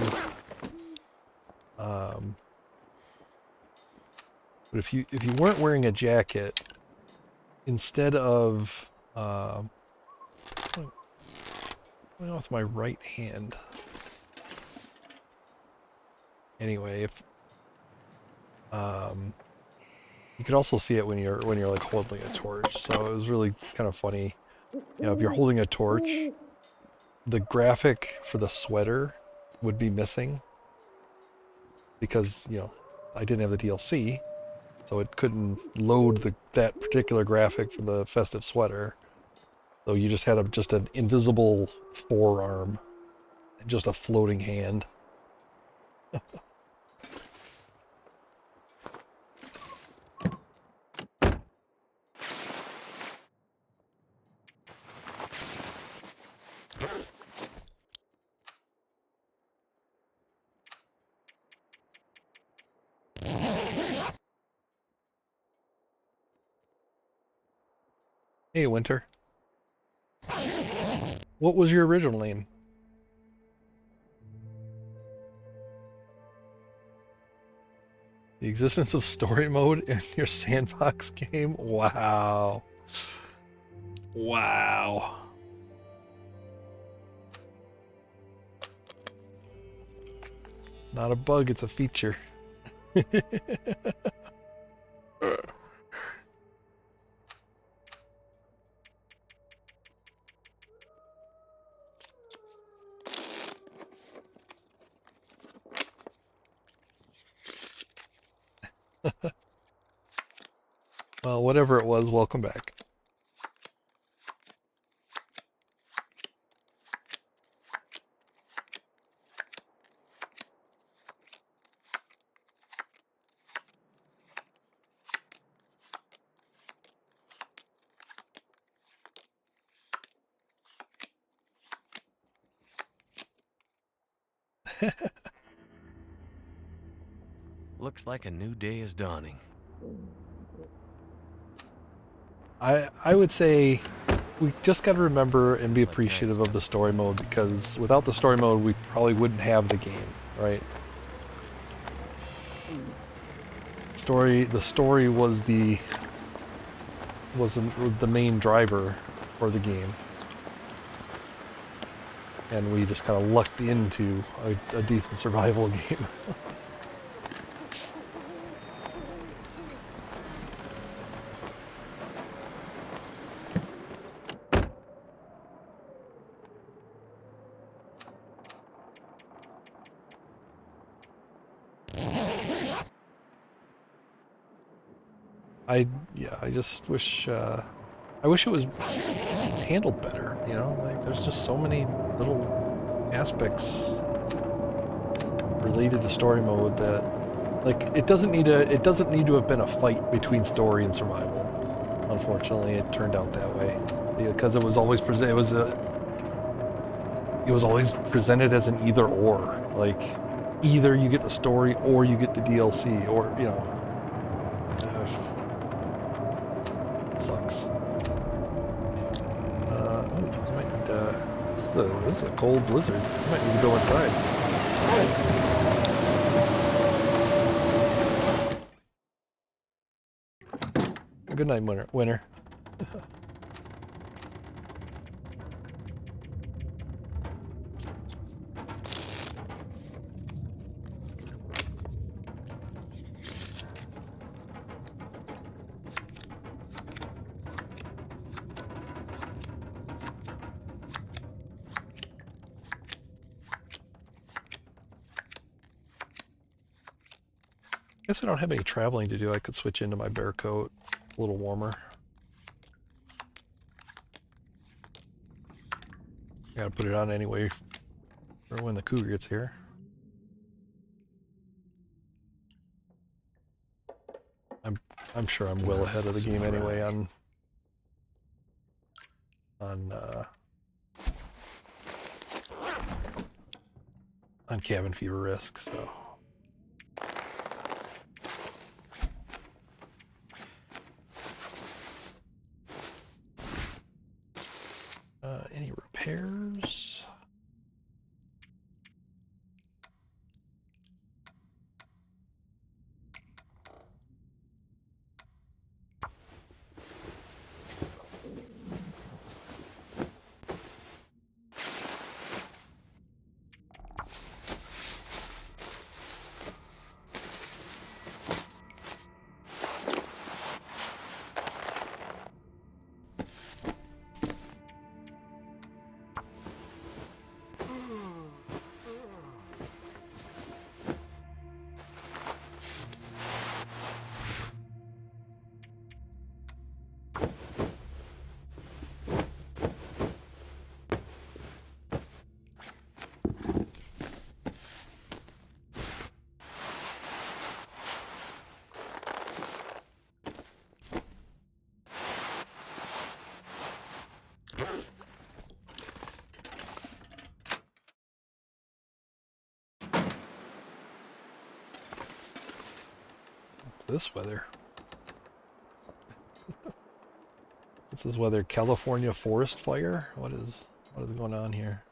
But if you weren't wearing a jacket, instead of going with my right hand. Anyway, if you could also see it when you're like holding a torch. So it was really kind of funny. You know, if you're holding a torch, the graphic for the sweater would be missing because, you know, I didn't have the DLC, so it couldn't load that particular graphic for the festive sweater. So you just had just an invisible forearm and just a floating hand. Hey, Winter. What was your original name? The existence of story mode in your sandbox game? Wow. Wow. Not a bug, it's a feature. Well, whatever it was, welcome back. Looks like a new day is dawning. I would say we just got to remember and be appreciative of the story mode, because without the story mode, we probably wouldn't have the game, right? The story was the main driver for the game, and we just kind of lucked into a decent survival game. I just wish, I wish it was handled better, you know? Like, there's just so many little aspects related to story mode that, like, it doesn't need to have been a fight between story and survival. Unfortunately, it turned out that way, because it was always it was always presented as an either or, like, either you get the story or you get the DLC, or, you know. Sucks. I might need this is a cold blizzard. I might need to go inside. Good night, winter. Guess I don't have any traveling to do. I could switch into my bear coat, a little warmer. Gotta put it on anyway for when the cougar gets here. I'm sure I'm well ahead of the game anyway on cabin fever risk, so. Any repairs? This weather. This is weather. California forest fire? What is going on here?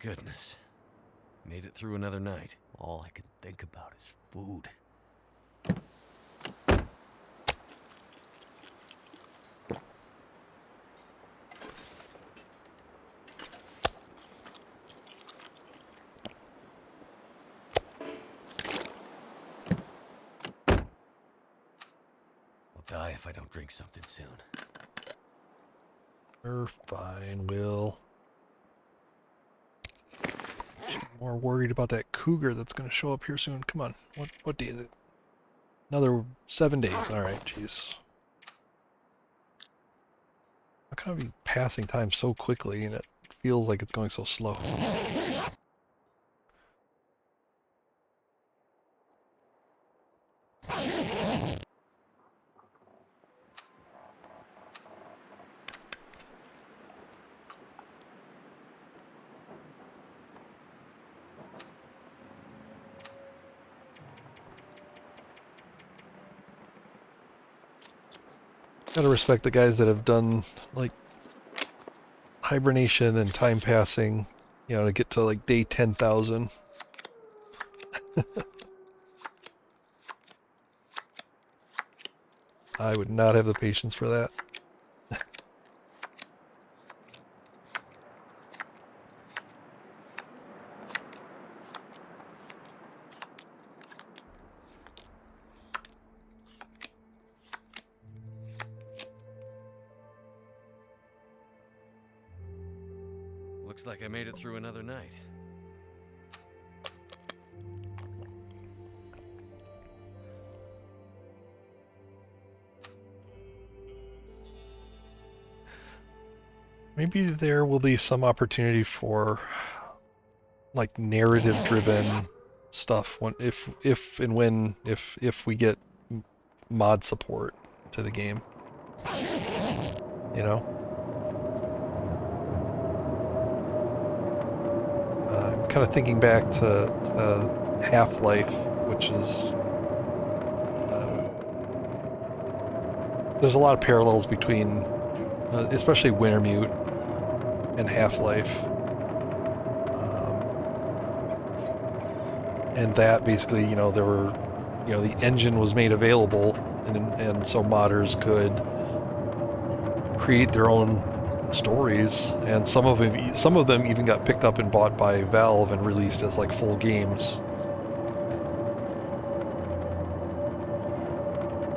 goodness. Made it through another night. All I can think about is food. I'll die if I don't drink something soon. You're fine, Will. More worried about that cougar that's going to show up here soon. Come on. What day is it? Another 7 days. All right, jeez. How can I be passing time so quickly and it feels like it's going so slow? Gotta respect the guys that have done like hibernation and time passing, you know, to get to like day 10,000. I would not have the patience for that. Looks like I made it through another night. Maybe there will be some opportunity for like narrative-driven stuff when if we get mod support to the game. You know? I'm kind of thinking back to Half-Life, which is there's a lot of parallels between especially Wintermute and Half-Life. And that basically, you know, there were, you know, the engine was made available, and so modders could create their own stories, and some of them even got picked up and bought by Valve and released as like full games.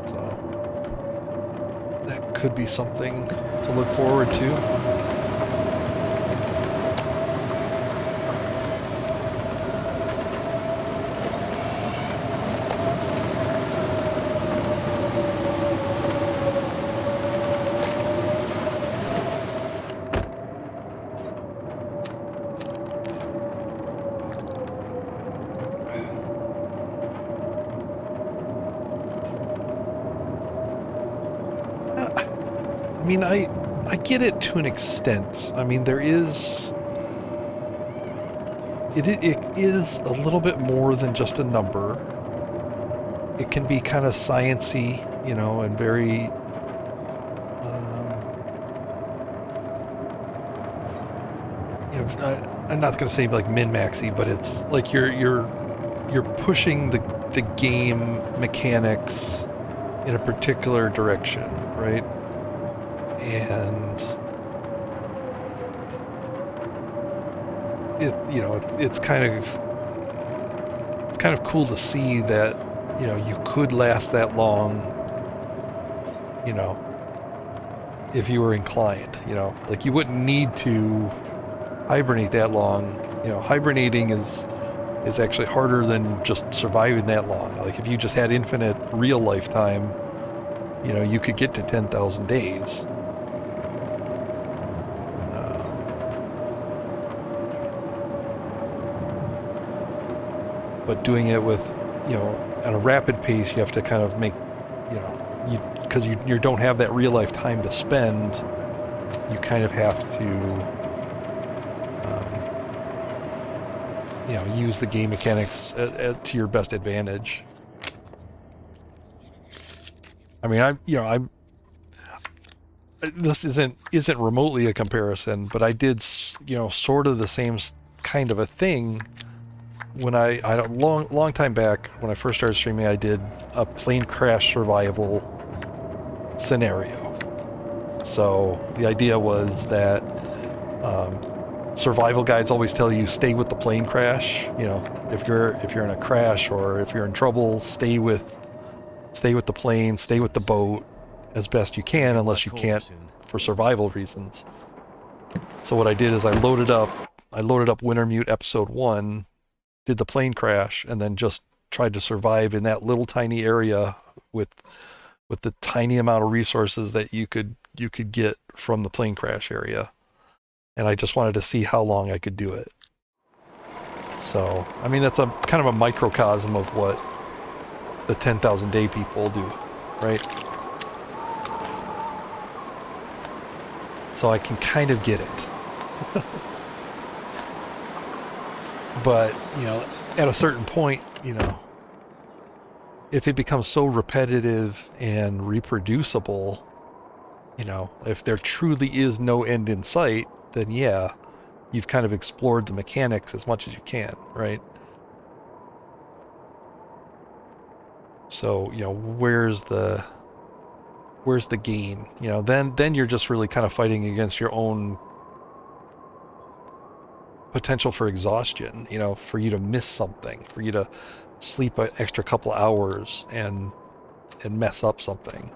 So that could be something to look forward to. I mean, I get it to an extent. I mean, it is a little bit more than just a number. It can be kind of science-y, you know, and very you know, I'm not going to say like min-maxy, but it's like you're pushing the game mechanics in a particular direction, right? And it's kind of cool to see that, you know, you could last that long, you know, if you were inclined, you know, like you wouldn't need to hibernate that long. You know, hibernating is actually harder than just surviving that long. Like if you just had infinite real lifetime, you know, you could get to 10,000 days. But doing it with, you know, at a rapid pace, you have to kind of make, you know, because you don't have that real life time to spend, you kind of have to, you know, use the game mechanics to your best advantage. I mean, this isn't remotely a comparison, but I did, you know, sort of the same kind of a thing. When I long time back, when I first started streaming, I did a plane crash survival scenario. So the idea was that survival guides always tell you stay with the plane crash. You know, if you're in a crash or if you're in trouble, stay with the plane, stay with the boat as best you can, unless you can't for survival reasons. So what I did is I loaded up Wintermute episode 1, did the plane crash, and then just tried to survive in that little tiny area with the tiny amount of resources that you could get from the plane crash area. And I just wanted to see how long I could do it. So, I mean, that's a kind of a microcosm of what the 10,000 day people do, right? So I can kind of get it. But, you know, at a certain point, you know, if it becomes so repetitive and reproducible, you know, if there truly is no end in sight, then yeah, you've kind of explored the mechanics as much as you can, right? So, you know, where's the gain? You know, then you're just really kind of fighting against your own potential for exhaustion, you know, for you to miss something, for you to sleep an extra couple hours and mess up something,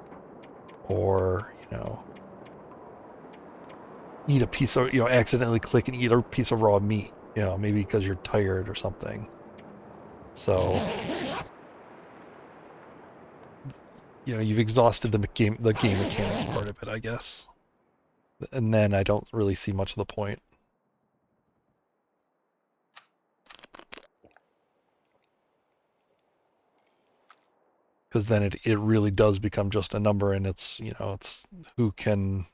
or, you know, eat a piece of, you know, accidentally click and eat a piece of raw meat, you know, maybe because you're tired or something. So, you know, you've exhausted the game mechanics part of it, I guess. And then I don't really see much of the point. Because then it really does become just a number, and it's, you know, it's who can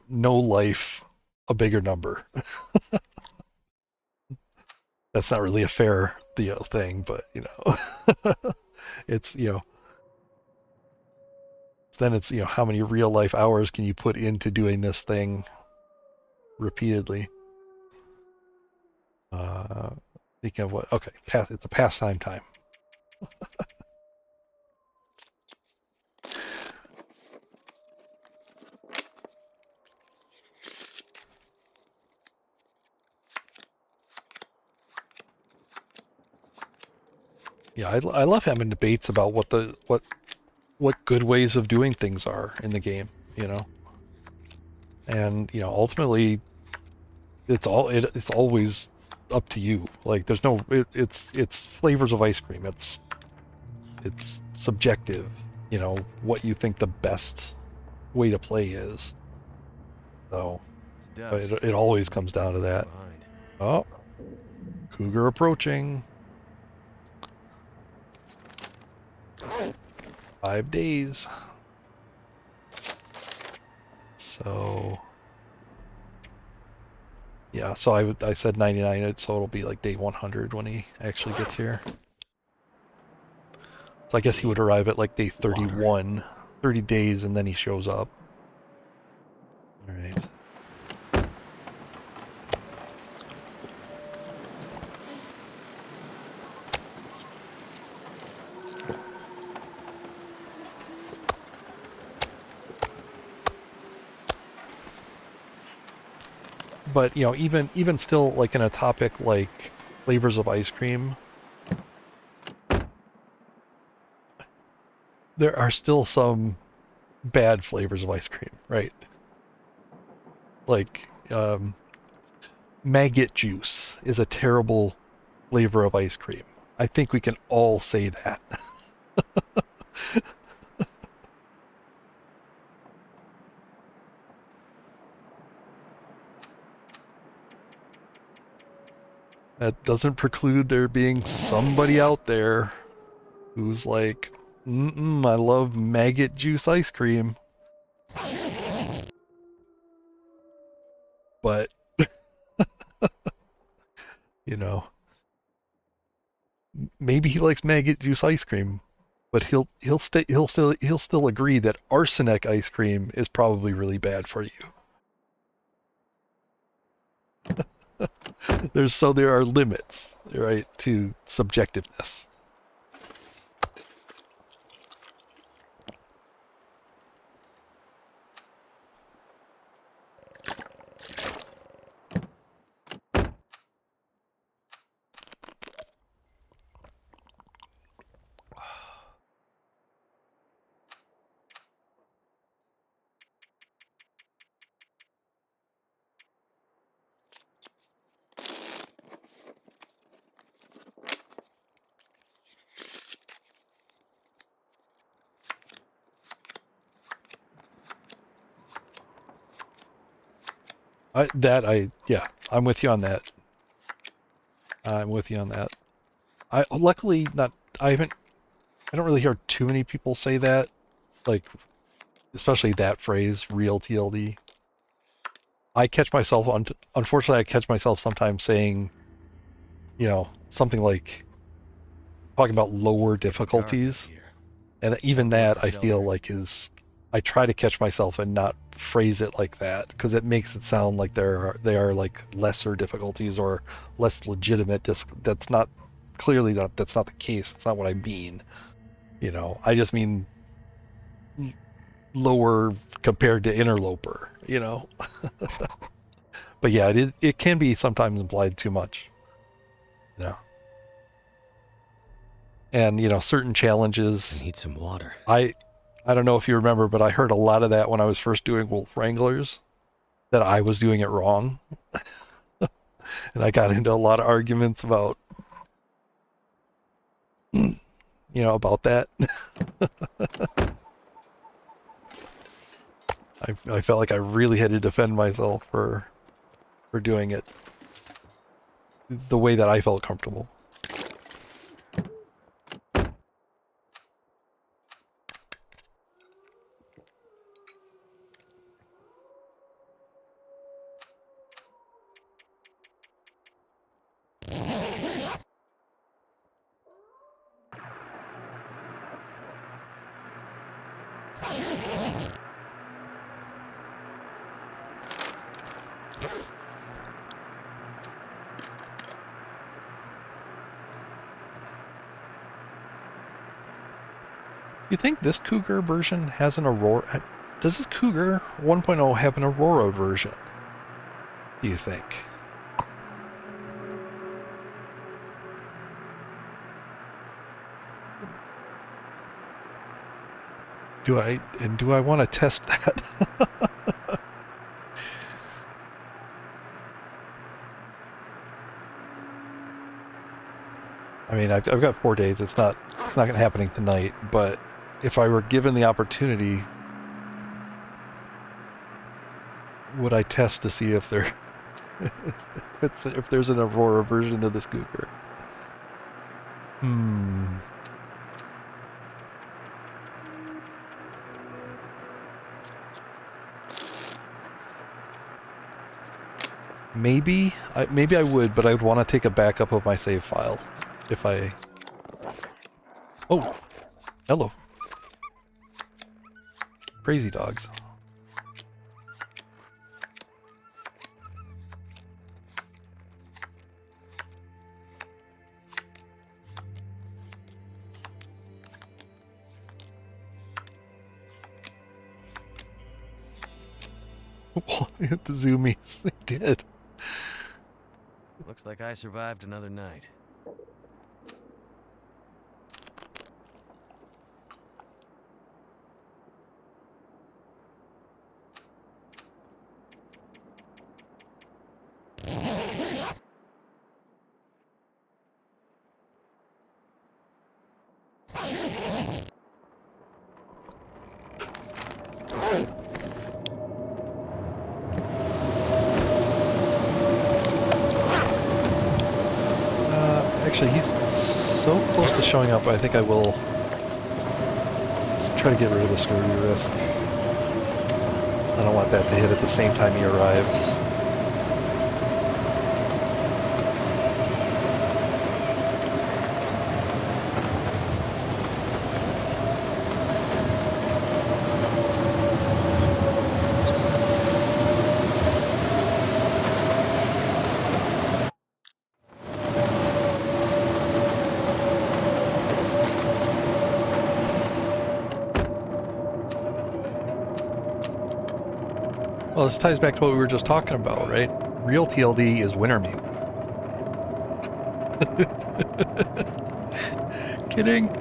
know life a bigger number. That's not really a fair thing, but, you know, it's, you know, then it's, you know, how many real life hours can you put into doing this thing repeatedly? Speaking of what, okay, it's a pastime time. Yeah, I love having debates about what good ways of doing things are in the game, you know. And, you know, ultimately it's always up to you. Like, there's no it's flavors of ice cream. It's subjective, you know, what you think the best way to play is. So but it always comes down to that. Oh, cougar approaching. 5 days. So yeah, so I said 99, so it'll be like day 100 when he actually gets here. So I guess he would arrive at like day 31, 30 days, and then he shows up. All right. But, you know, even still, like in a topic like flavors of ice cream, there are still some bad flavors of ice cream, right? Like, maggot juice is a terrible flavor of ice cream. I think we can all say that. That doesn't preclude there being somebody out there who's like, I love maggot juice ice cream. But, you know, maybe he likes maggot juice ice cream, but he'll still agree that arsenic ice cream is probably really bad for you. There are limits, right, to subjectiveness. Yeah, I'm with you on that. I'm with you on that. Luckily not. I don't really hear too many people say that, like, especially that phrase, real TLD. I catch myself unfortunately, I catch myself sometimes saying, something like talking about lower difficulties, and even that I feel like I try to catch myself and not phrase it like that, because it makes it sound like they are like lesser difficulties or less legitimate. That's not that's not the case. It's not what I mean. I just mean lower compared to interloper. But yeah, it can be sometimes implied too much. And certain challenges. I need some water. I don't know if you remember, but I heard a lot of that when I was first doing Wolf Wranglers, that I was doing it wrong. And I got into a lot of arguments about about that. I felt like I really had to defend myself for doing it the way that I felt comfortable. You think this Cougar version has an Aurora? Does this Cougar 1.0 have an Aurora version? Do you think? Do I want to test that? I mean, I've got 4 days. It's not going to happen tonight, but if I were given the opportunity, would I test to see if there if there's an Aurora version of this Cougar? Maybe I would, but I would want to take a backup of my save file if I... Oh, hello. Crazy dogs. Hit the zoomies. They did. Looks like I survived another night. Actually, he's so close to showing up, I think I will try to get rid of the scurvy risk. I don't want that to hit at the same time he arrives. Well, this ties back to what we were just talking about, right? Real TLD is Wintermute. Kidding.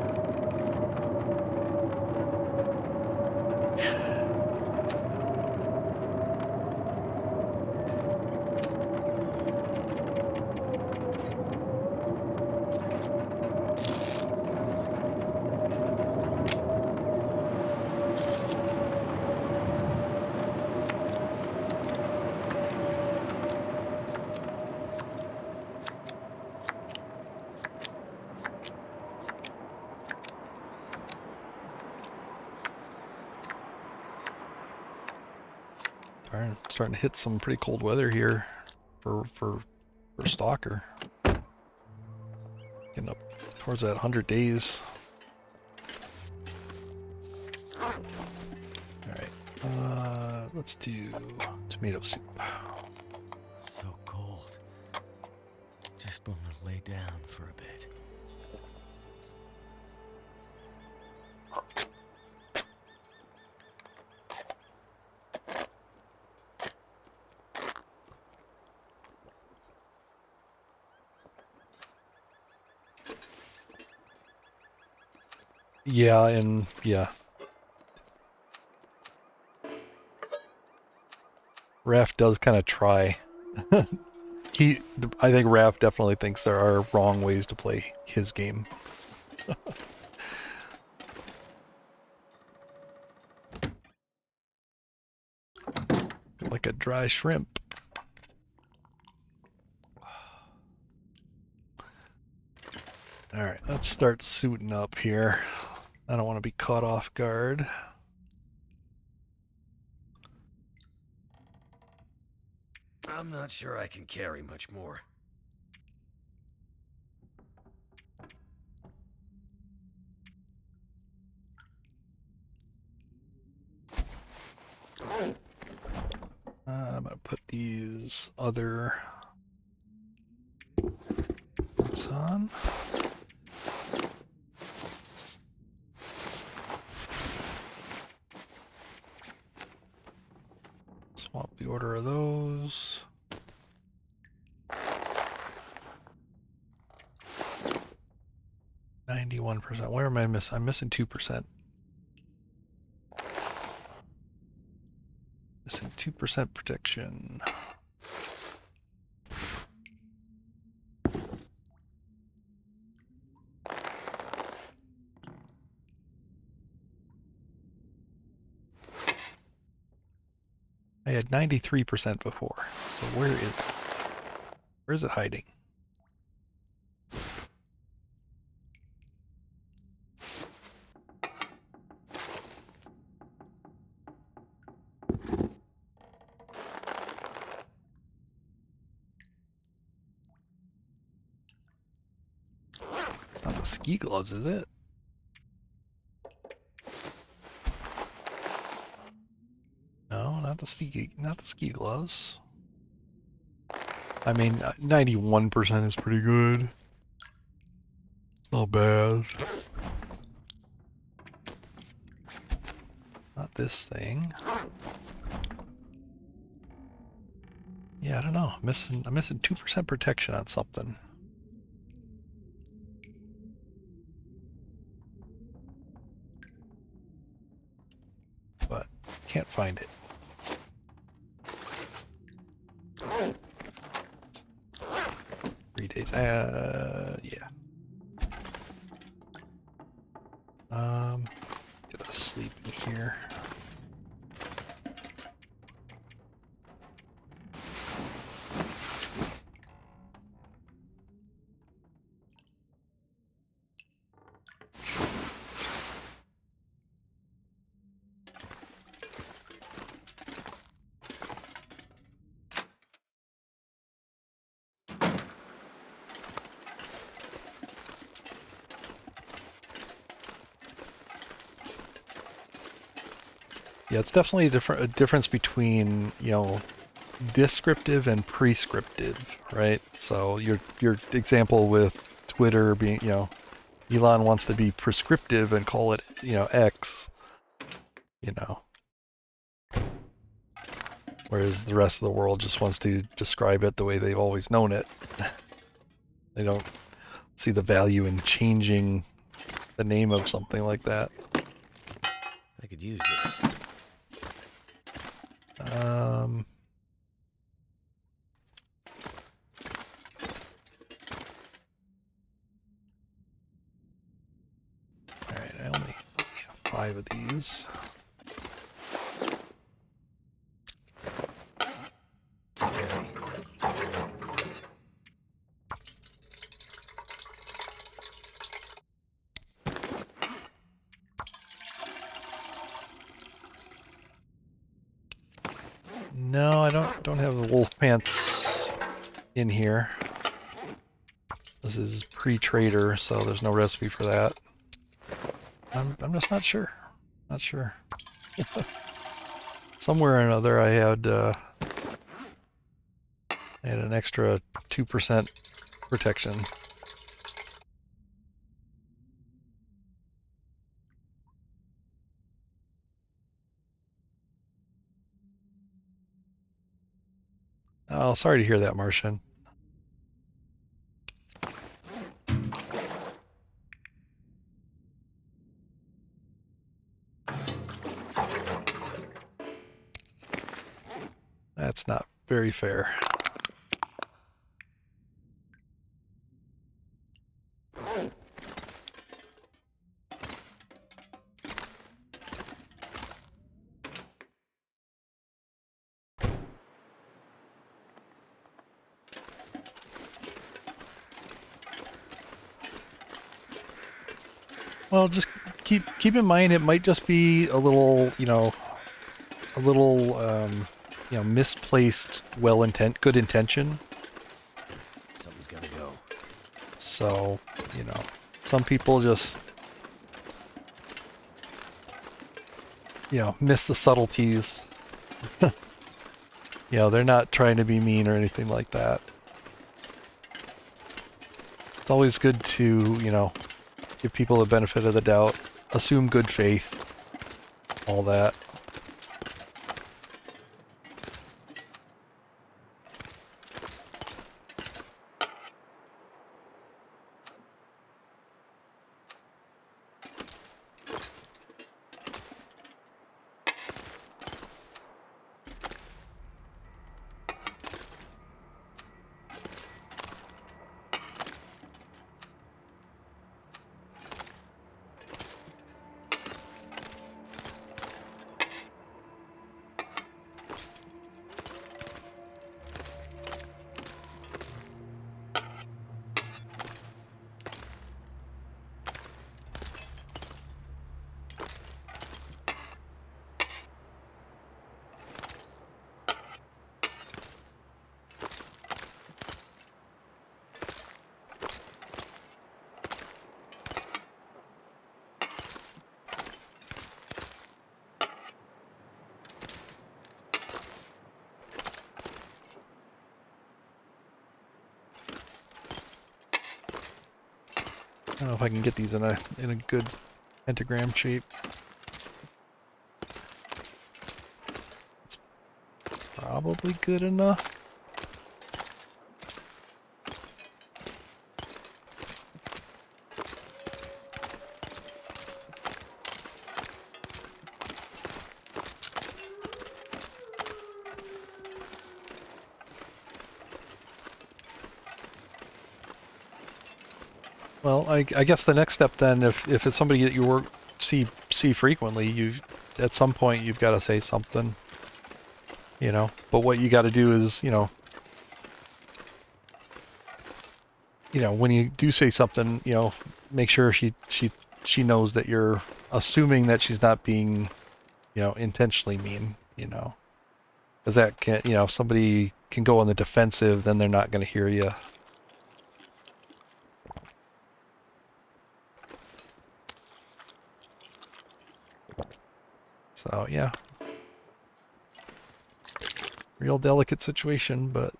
Starting to hit some pretty cold weather here for Stalker. Getting up towards that 100 days. Alright, let's do tomato soup. So cold. Just want to lay down for a bit. Yeah, and yeah. Raph does kind of try. I think Raph definitely thinks there are wrong ways to play his game. Like a dry shrimp. Alright, let's start suiting up here. I don't want to be caught off guard. I'm not sure I can carry much more. I'm going to put these other boots on. Swap the order of those. %. Where am I missing? I'm missing 2%. Missing 2% protection. I had 93% before. So where is it? Where is it hiding? It's not the ski gloves, is it? No, not the ski gloves. I mean, 91% is pretty good. It's not bad. Not this thing. Yeah, I don't know. I'm missing 2% protection on something. But can't find it. 3 days. Yeah. Get a sleep in here. Yeah, it's definitely a difference between, you know, descriptive and prescriptive, right? So your example with Twitter being, you know, Elon wants to be prescriptive and call it, you know, X, you know. Whereas the rest of the world just wants to describe it the way they've always known it. They don't see the value in changing the name of something like that. I could use this. Alright, I only have 5 of these. Too heavy. No, I don't have the wolf pants in here. This is pre-trader, so there's no recipe for that. I'm just not sure. Not sure. Somewhere or another I had an extra 2% protection. Oh, sorry to hear that, Martian. That's not very fair. Well, just keep in mind it might just be a little, misplaced good intention. Something's gotta go. So, some people just miss the subtleties. They're not trying to be mean or anything like that. It's always good to, give people the benefit of the doubt, assume good faith, all that. I don't know if I can get these in a good pentagram shape. It's probably good enough. Well, I guess the next step then, if it's somebody that you see frequently, at some point you've got to say something, But what you got to do is, when you do say something, make sure she knows that you're assuming that she's not being, intentionally mean, because that can, if somebody can go on the defensive, then they're not going to hear you. So, yeah. Real delicate situation, but...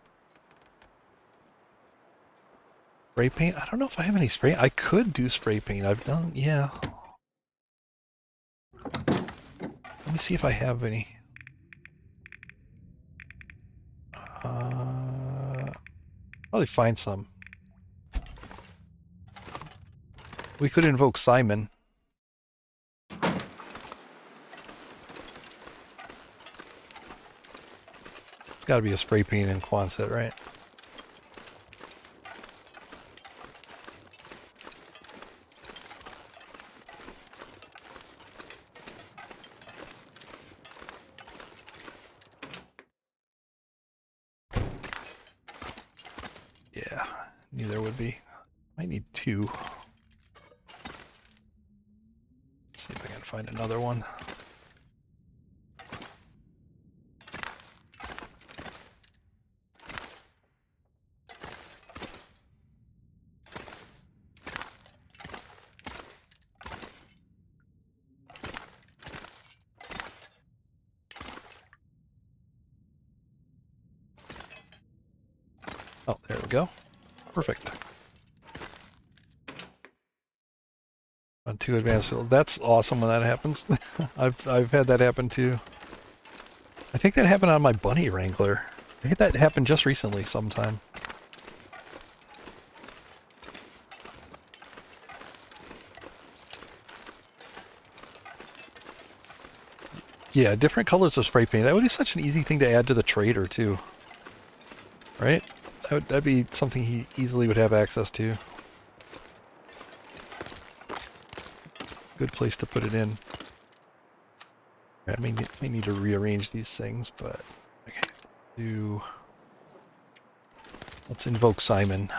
Spray paint? I don't know if I have any spray. I could do spray paint. I've done... Yeah. Let me see if I have any. Probably find some. We could invoke Simon. It's got to be a spray paint in Quonset, right? Yeah, knew there would be. Might need 2. Let's see if I can find another one. Oh, there we go. Perfect. On 2 advanced skills. That's awesome when that happens. I've had that happen too. I think that happened on my bunny wrangler. I think that happened just recently sometime. Yeah, different colors of spray paint. That would be such an easy thing to add to the trader too. Right? That'd be something he easily would have access to. Good place to put it in. I may need to rearrange these things, but okay. Let's invoke Simon.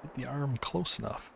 Get the arm close enough.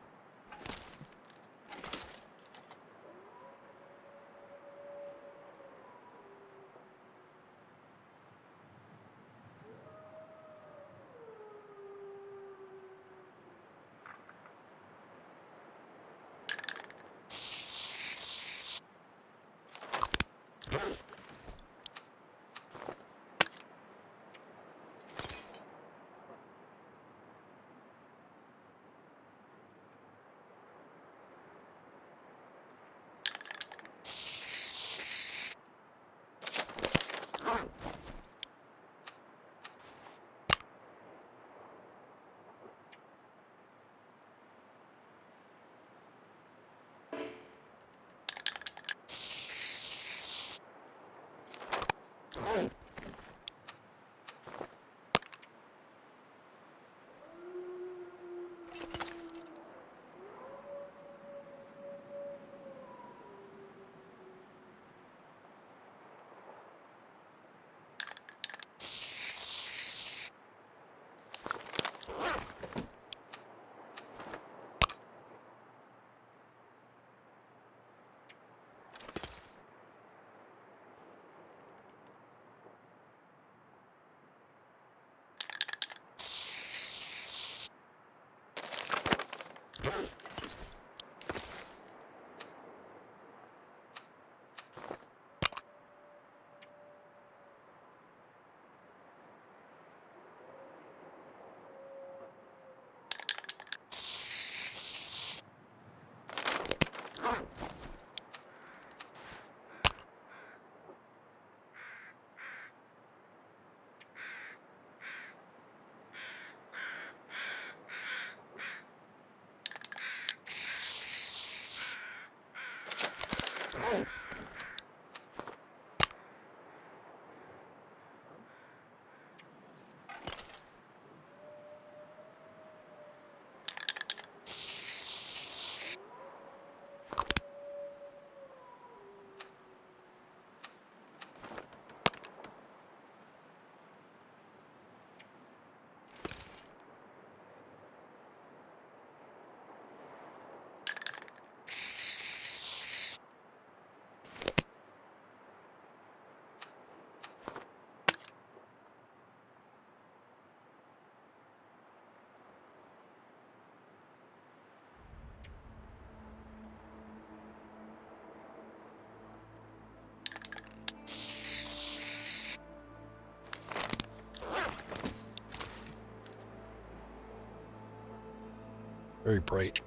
Very bright.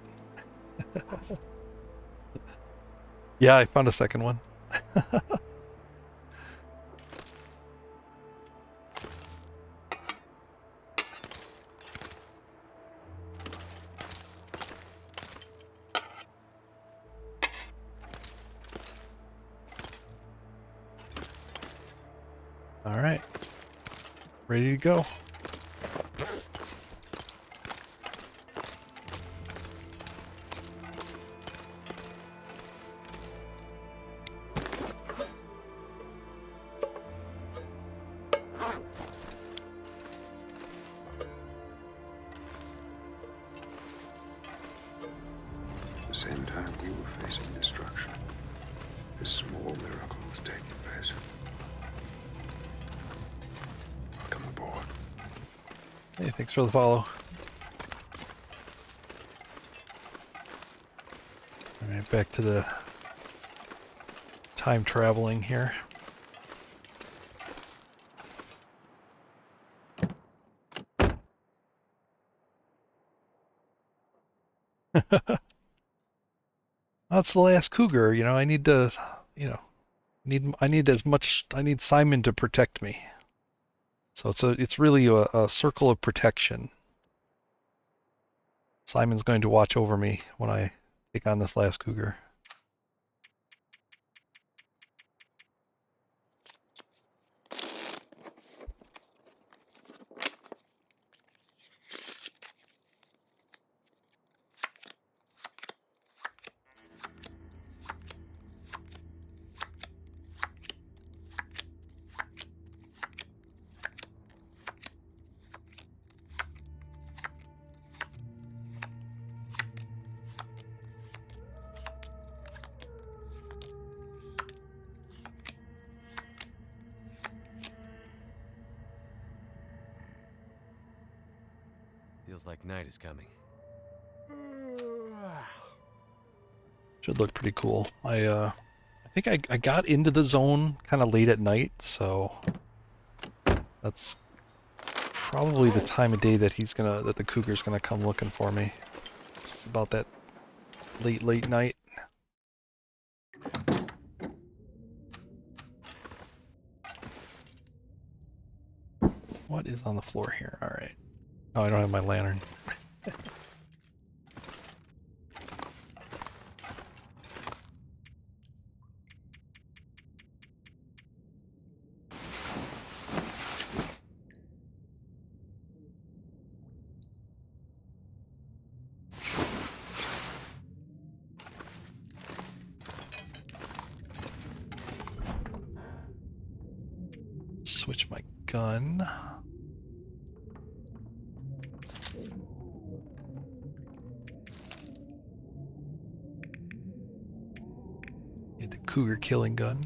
Yeah, I found a second one. All right. Ready to go. At the same time we were facing destruction, this small miracle was taking place. Welcome aboard. Hey, thanks for the follow. All right, back to the time traveling here. That's the last cougar, you know, I need to, you know, I need Simon to protect me. So it's really a circle of protection. Simon's going to watch over me when I take on this last cougar. Feels like night is coming. Should look pretty cool. I think I got into the zone kind of late at night, so that's probably the time of day that the cougar's gonna come looking for me. It's about that late night. What is on the floor here? All right. Oh, I don't have my lantern. Switch my gun. Need the cougar killing gun.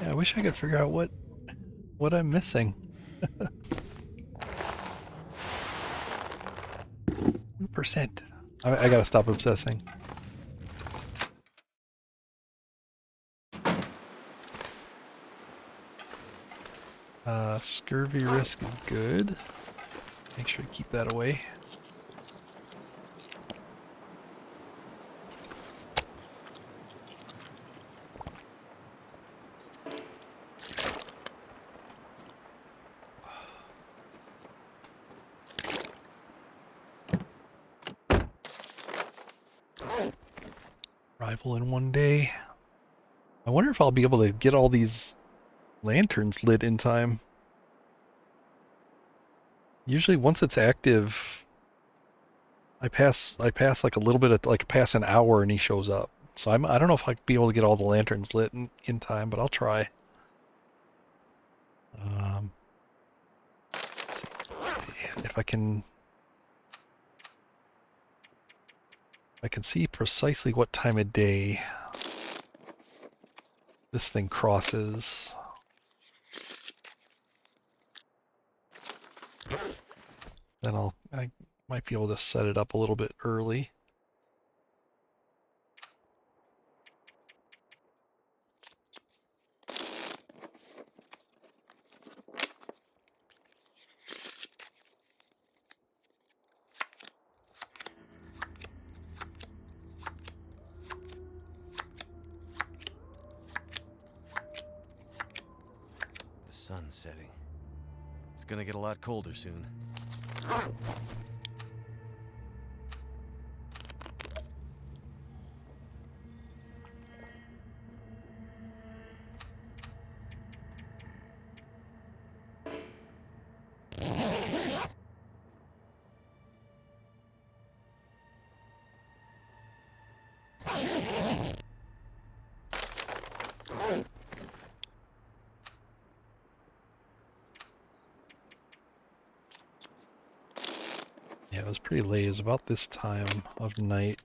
Yeah, I wish I could figure out what I'm missing. 2%. I gotta stop obsessing. Scurvy risk is good. Make sure to keep that away. Arrival in 1 day. I wonder if I'll be able to get all these lanterns lit in time. Usually once it's active, I pass like a little bit of, like pass an hour and he shows up. So I don't know if I'll be able to get all the lanterns lit in time, but I'll try. Let's see if I can see precisely what time of day. this thing crosses. Then I might be able to set it up a little bit early. The sun's setting. It's gonna get a lot colder soon. Yeah, it was pretty late. It was about this time of night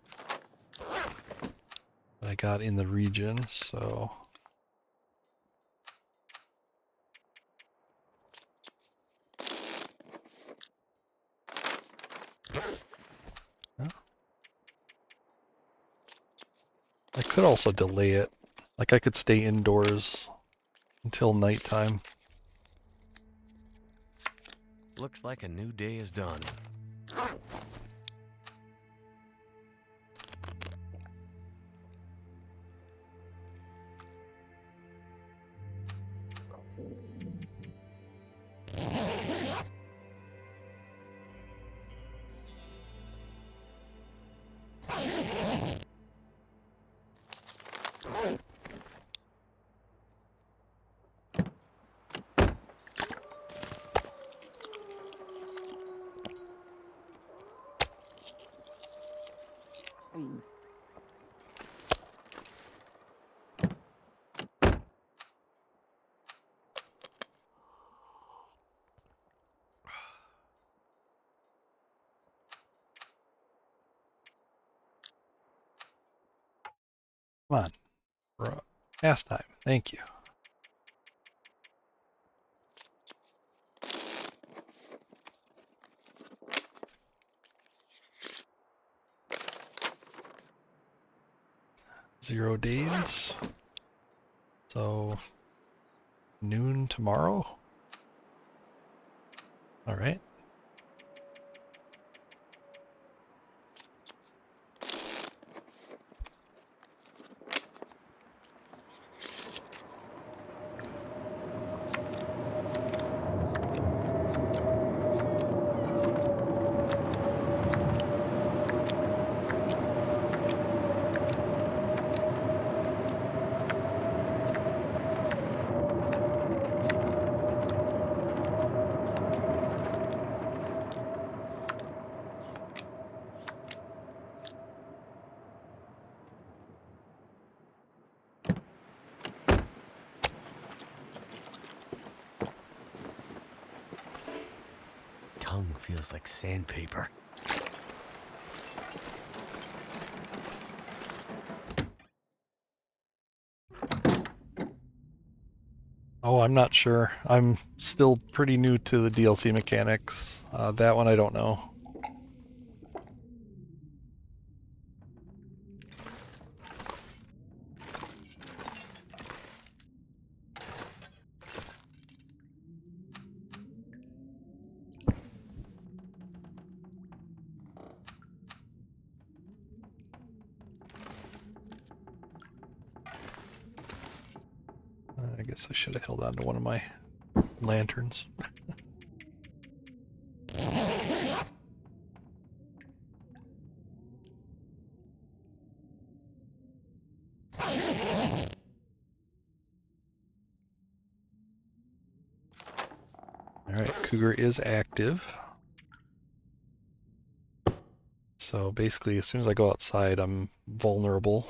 that I got in the region, so... Oh. I could also delay it. Like, I could stay indoors until nighttime. Looks like a new day is dawning. Come on. Bro. Past time. Thank you. Zero days. So, noon tomorrow? All right. Tongue feels like sandpaper. Oh, I'm not sure. I'm still pretty new to the DLC mechanics. That one I don't know. I guess I should have held on to one of my lanterns. Alright, Cougar is active. So basically, as soon as I go outside, I'm vulnerable.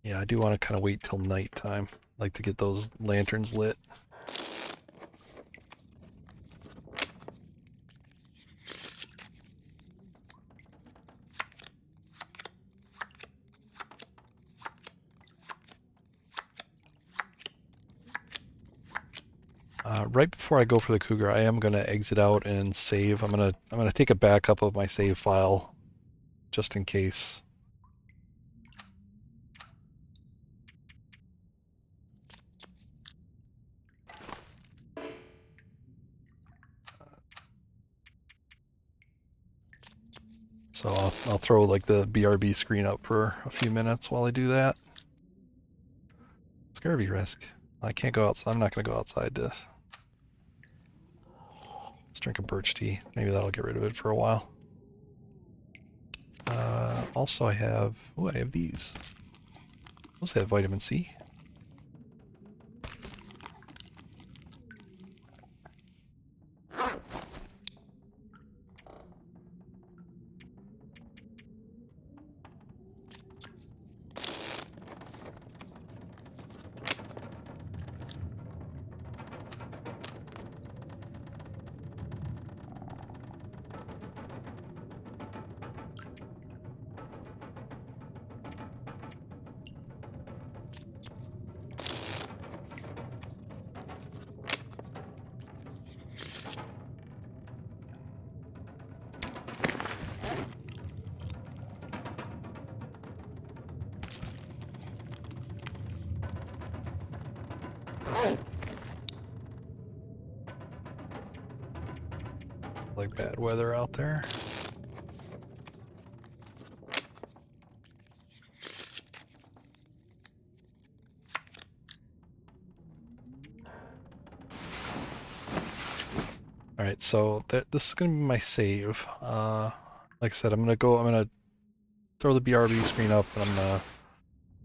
Yeah, I do want to kind of wait till nighttime. Like to get those lanterns lit. Right before I go for the Cougar, I am gonna exit out and save. I'm gonna take a backup of my save file, just in case. So I'll throw like the BRB screen up for a few minutes while I do that. Scurvy risk. I can't go outside. I'm not gonna go outside to. Let's drink a birch tea. Maybe that'll get rid of it for a while. Also, I have these. Those have vitamin C. Like bad weather out there. Alright, so this is gonna be my save. Like I said, I'm gonna throw the BRB screen up and I'm gonna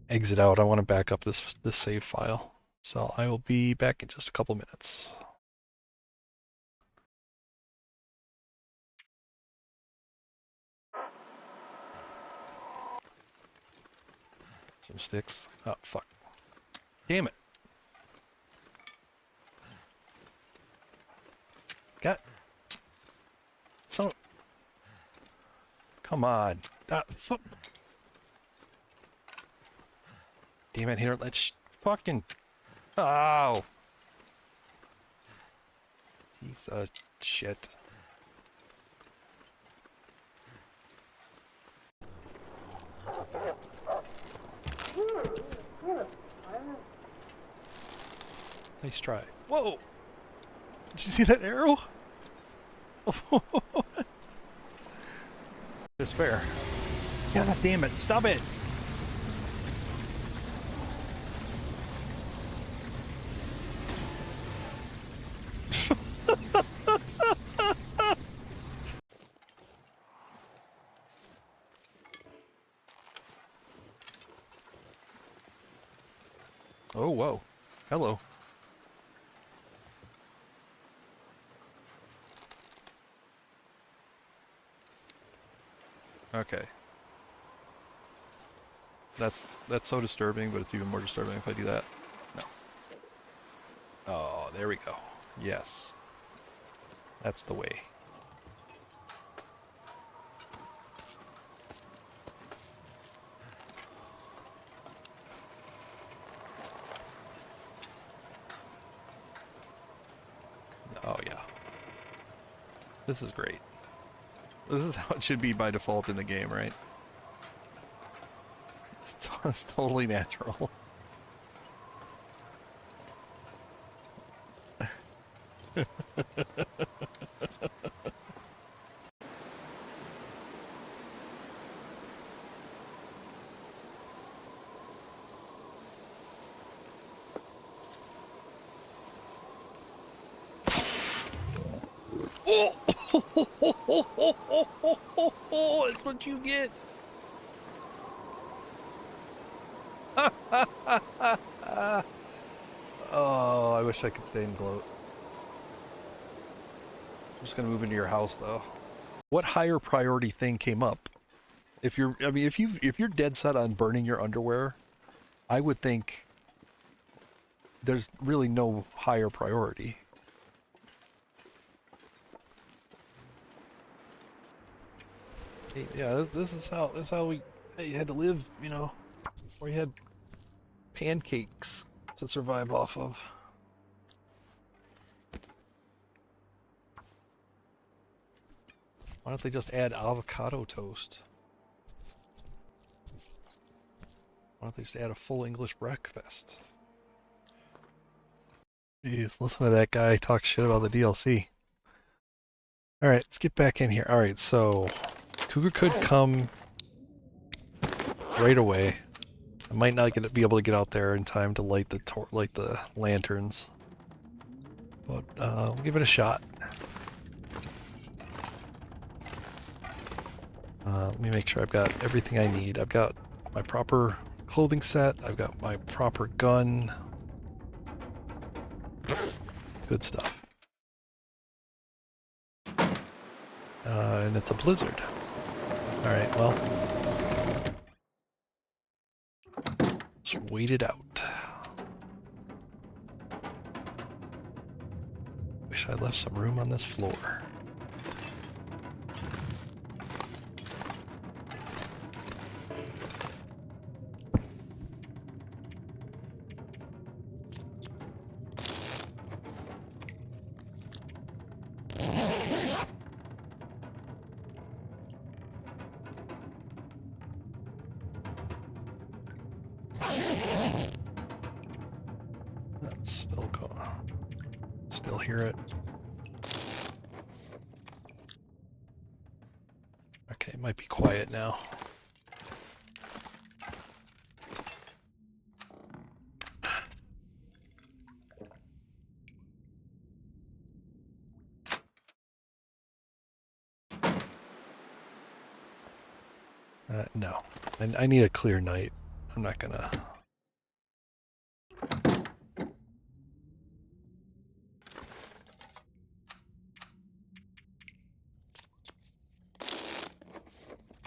exit out. I want to back up this save file. So I will be back in just a couple minutes. Some sticks. Oh, fuck. Damn it. Got... So... Come on. Fuck. Damn it, here, let's fucking... Oh! Piece of shit. Nice try. Whoa! Did you see that arrow? It's fair. God damn it, stop it! Oh, whoa. Hello. Okay. That's so disturbing, but it's even more disturbing if I do that. No. Oh, there we go. Yes. That's the way. Oh, yeah. This is great. This is how it should be by default in the game, right? It's totally natural. Oh, that's what you get. Oh, I wish I could stay in gloat. I'm just gonna move into your house though. What higher priority thing came up? If you're dead set on burning your underwear, I would think there's really no higher priority. Yeah, this is how you had to live, you know, where you had pancakes to survive off of. Why don't they just add avocado toast? Why don't they just add a full English breakfast? Jeez, listen to that guy talk shit about the DLC. Alright, let's get back in here. Alright, so Cougar could come right away. I might not be able to get out there in time to light the lanterns. But we'll give it a shot. Let me make sure I've got everything I need. I've got my proper clothing set. I've got my proper gun. Good stuff. And it's a blizzard. Alright, well. Let's wait it out. Wish I left some room on this floor. That's still going. Still hear it. Okay, it might be quiet now. No. And I need a clear night. I'm not gonna...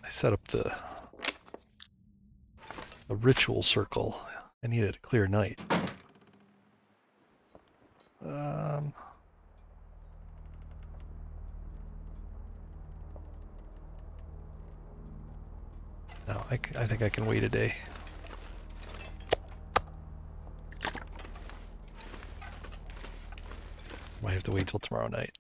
I set up the ritual circle. I needed a clear night. No, I think I can wait a day. Might have to wait till tomorrow night.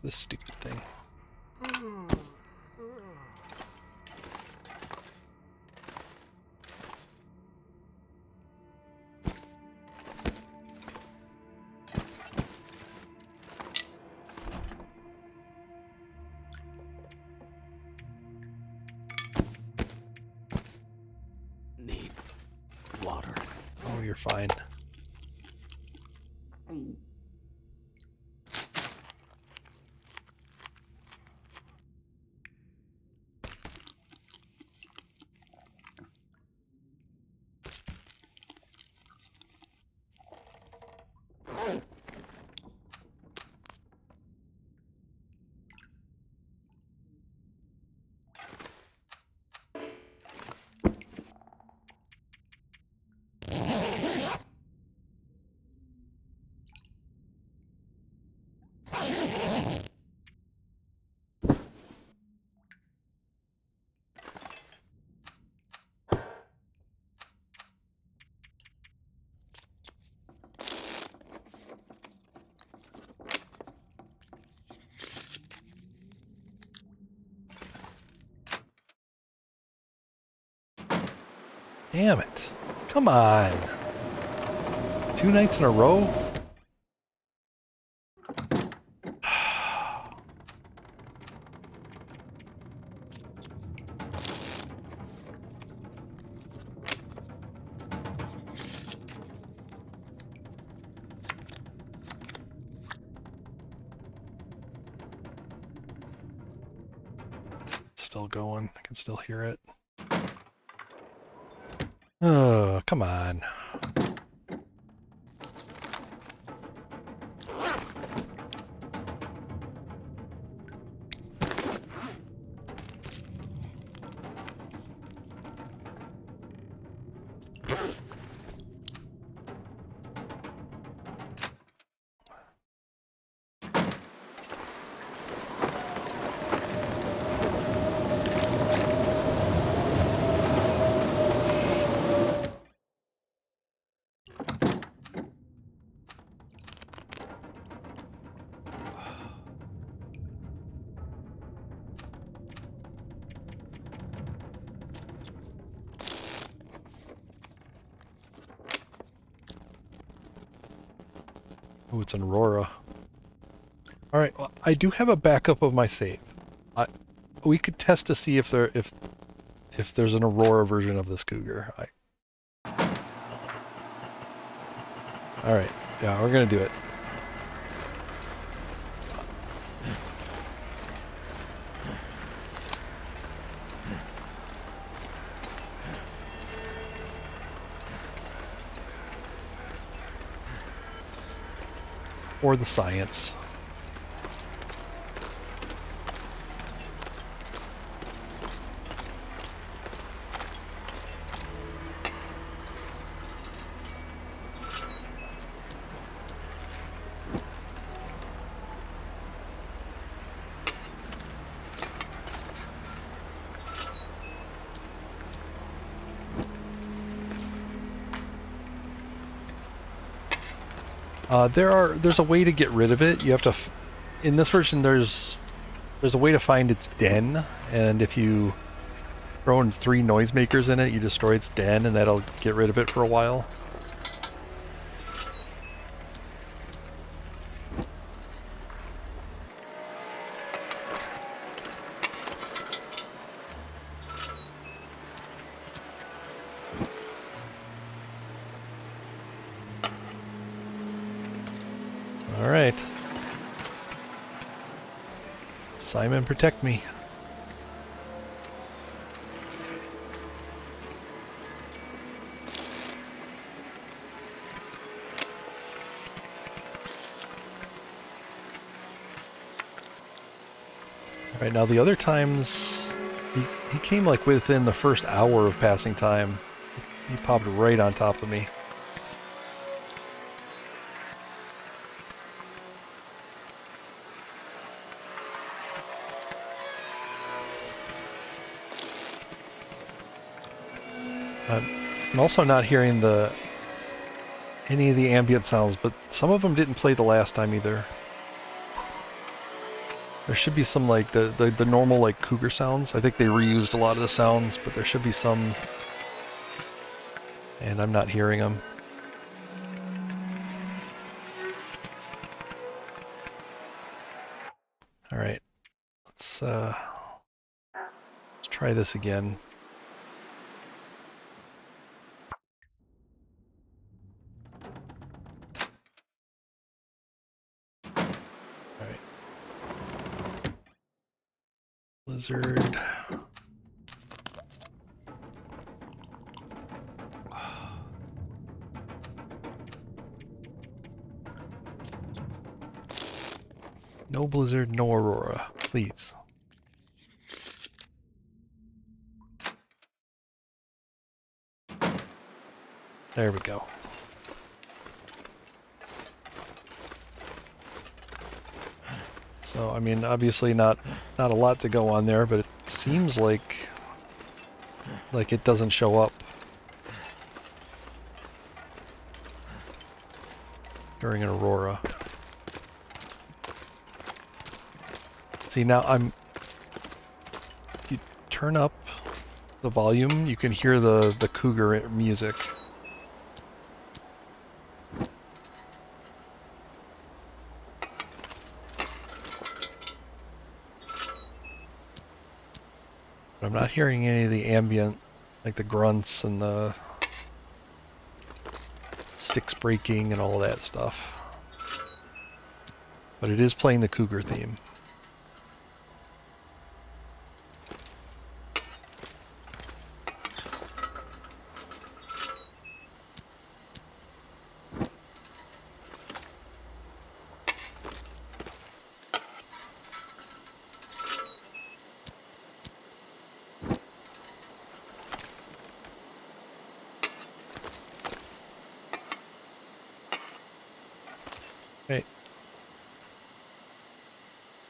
This stupid thing. Need water. Oh, you're fine. Damn it. Come on. 2 nights in a row? still going. I can still hear it. Oh, come on. Ooh, it's an Aurora. Alright, well, I do have a backup of my save. We could test to see if there's an Aurora version of this Cougar. Alright, yeah, we're gonna do it. For the science. There's a way to get rid of it. You have to, in this version, there's a way to find its den, and if you throw in 3 noisemakers in it, you destroy its den, and that'll get rid of it for a while. Alright. Simon, protect me. Alright, now the other times, he came like within the first hour of passing time. He popped right on top of me. I'm also not hearing any of the ambient sounds, but some of them didn't play the last time either. There should be some like the normal like Cougar sounds. I think they reused a lot of the sounds, but there should be some, and I'm not hearing them. All right, let's try this again. Blizzard. No blizzard, no aurora, please. There we go. So, I mean, obviously not a lot to go on there, but it seems like it doesn't show up during an aurora. See, now if you turn up the volume, you can hear the Cougar music. But I'm not hearing any of the ambient, like the grunts and the sticks breaking and all that stuff. But it is playing the Cougar theme. Right.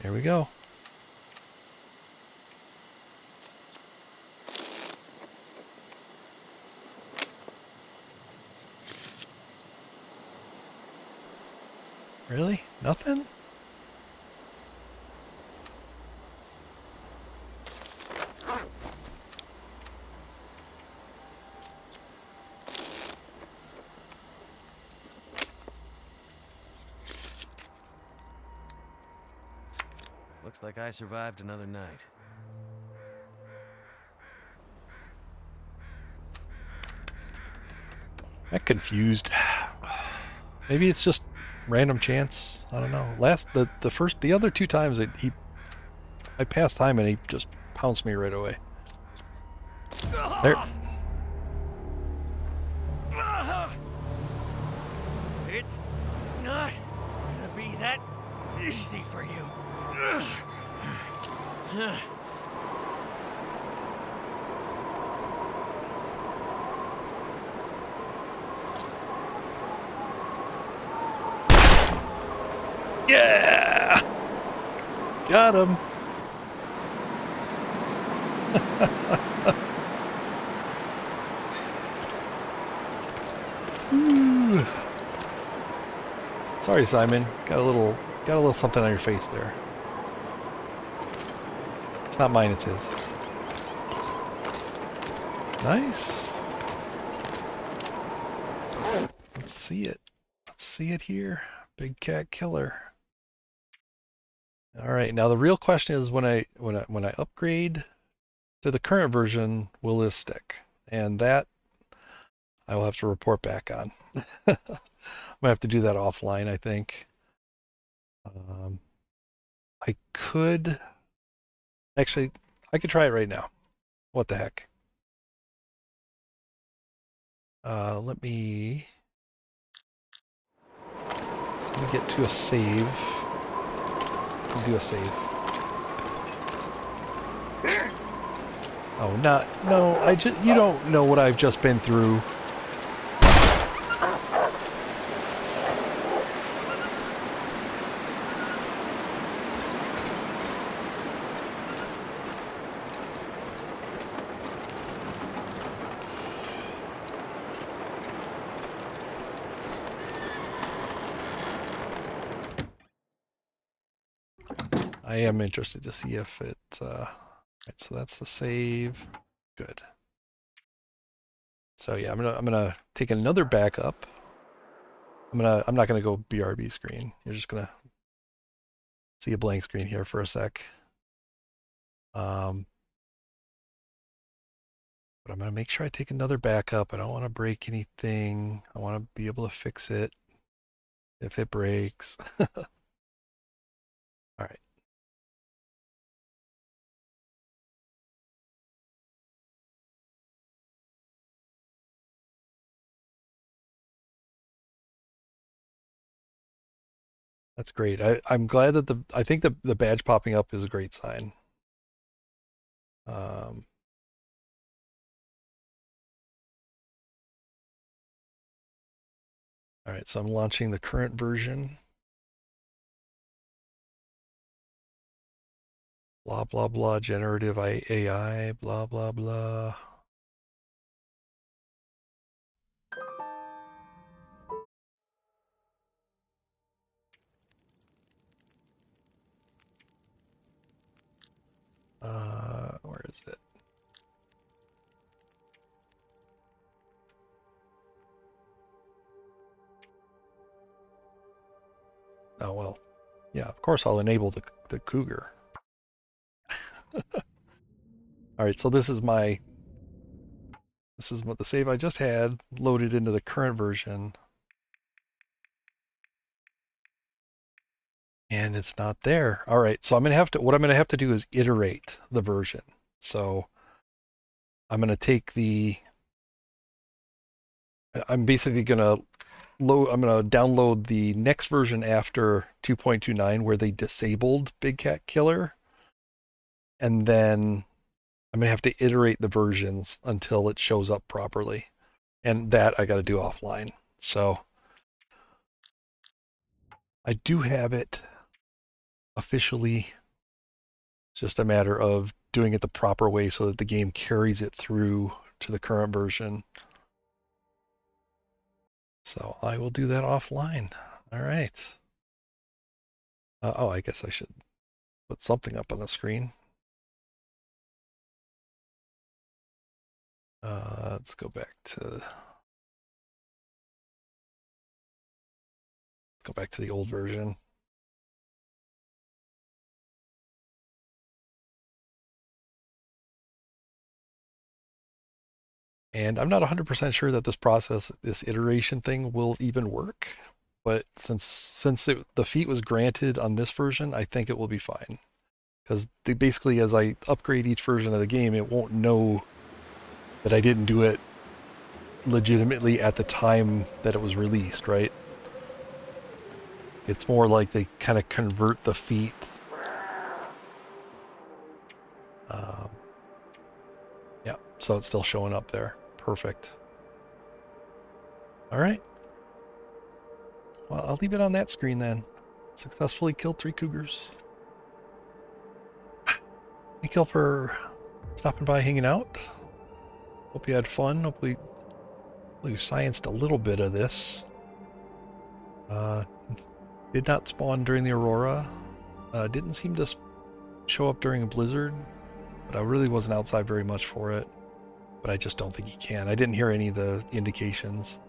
Here we go. Really? Nothing? Looks like I survived another night. I'm confused. Maybe it's just random chance. I don't know. The other two times I passed time and he just pounced me right away. There. It's not gonna be that easy for you. Yeah! Got him. Ooh. Sorry, Simon. Got a little something on your face there. It's not mine, it's his. Nice. Let's see it. Let's see it here. Big cat killer. All right. Now the real question is when I upgrade to the current version, will this stick? And that I will have to report back on. I'm gonna have to do that offline, I think. I could try it right now. What the heck? Let me get to a save. Do a save. Oh, no, you don't know what I've just been through. I am interested to see if it, right, so that's the save. Good. So yeah, I'm gonna take another backup. I'm not gonna go BRB screen. You're just gonna see a blank screen here for a sec. But I'm gonna make sure I take another backup. I don't want to break anything. I want to be able to fix it if it breaks. All right. That's great. I'm glad that I think the badge popping up is a great sign. All right, so I'm launching the current version. Blah, blah, blah, generative AI, blah, blah, blah. Where is it? Oh, well, yeah, of course I'll enable the Cougar. All right, so this is what the save I just had loaded into the current version. And it's not there. All right, so what I'm gonna have to do is iterate the version. So I'm gonna I'm basically gonna download the next version after 2.29 where they disabled Big Cat Killer. And then I'm gonna have to iterate the versions until it shows up properly. And that I gotta do offline. So I do have it officially. It's just a matter of doing it the proper way so that the game carries it through to the current version. So I will do that offline. All right. Oh, I guess I should put something up on the screen. Let's go back to the old version. And I'm not 100% sure that this iteration thing will even work. But since the feat was granted on this version, I think it will be fine. Because basically, as I upgrade each version of the game, it won't know that I didn't do it legitimately at the time that it was released, right? It's more like they kind of convert the feat. Yeah, so it's still showing up there. Perfect. All right. Well, I'll leave it on that screen then. Successfully killed 3 cougars. Thank you all for stopping by, hanging out. Hope you had fun. Hopefully you scienced a little bit of this. Did not spawn during the Aurora. Didn't seem to show up during a blizzard, but I really wasn't outside very much for it. But I just don't think he can. I didn't hear any of the indications.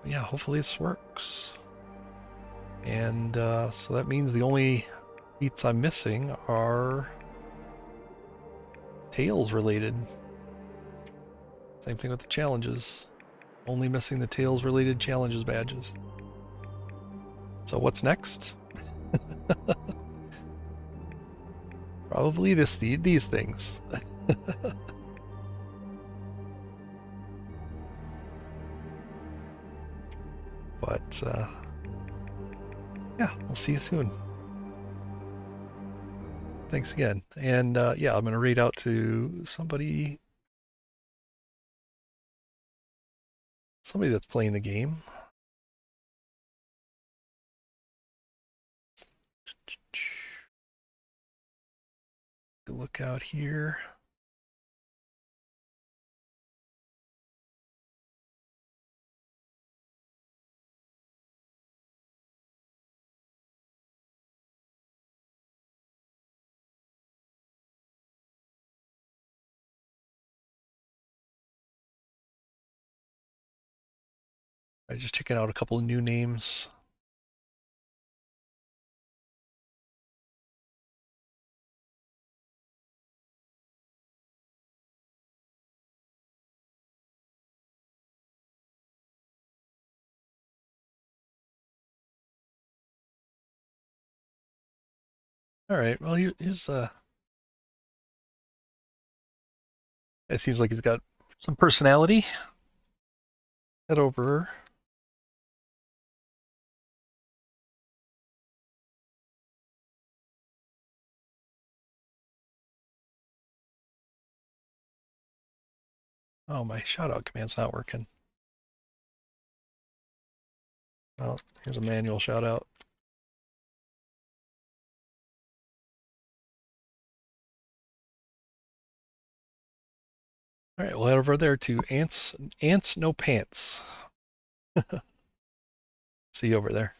Yeah, hopefully this works. And so that means the only feats I'm missing are Tails related. Same thing with the challenges. Only missing the Tails related challenges badges. So what's next? Probably these things. But yeah, we'll see you soon. Thanks again. And yeah, I'm going to raid out to somebody that's playing the game. Look out here. I'm just checking out a couple of new names. All right, well, here's it seems like he's got some personality. Head over. Oh, my shoutout command's not working. Oh, here's a manual shoutout. All right, we'll head over there to Ants No Pants. See you over there.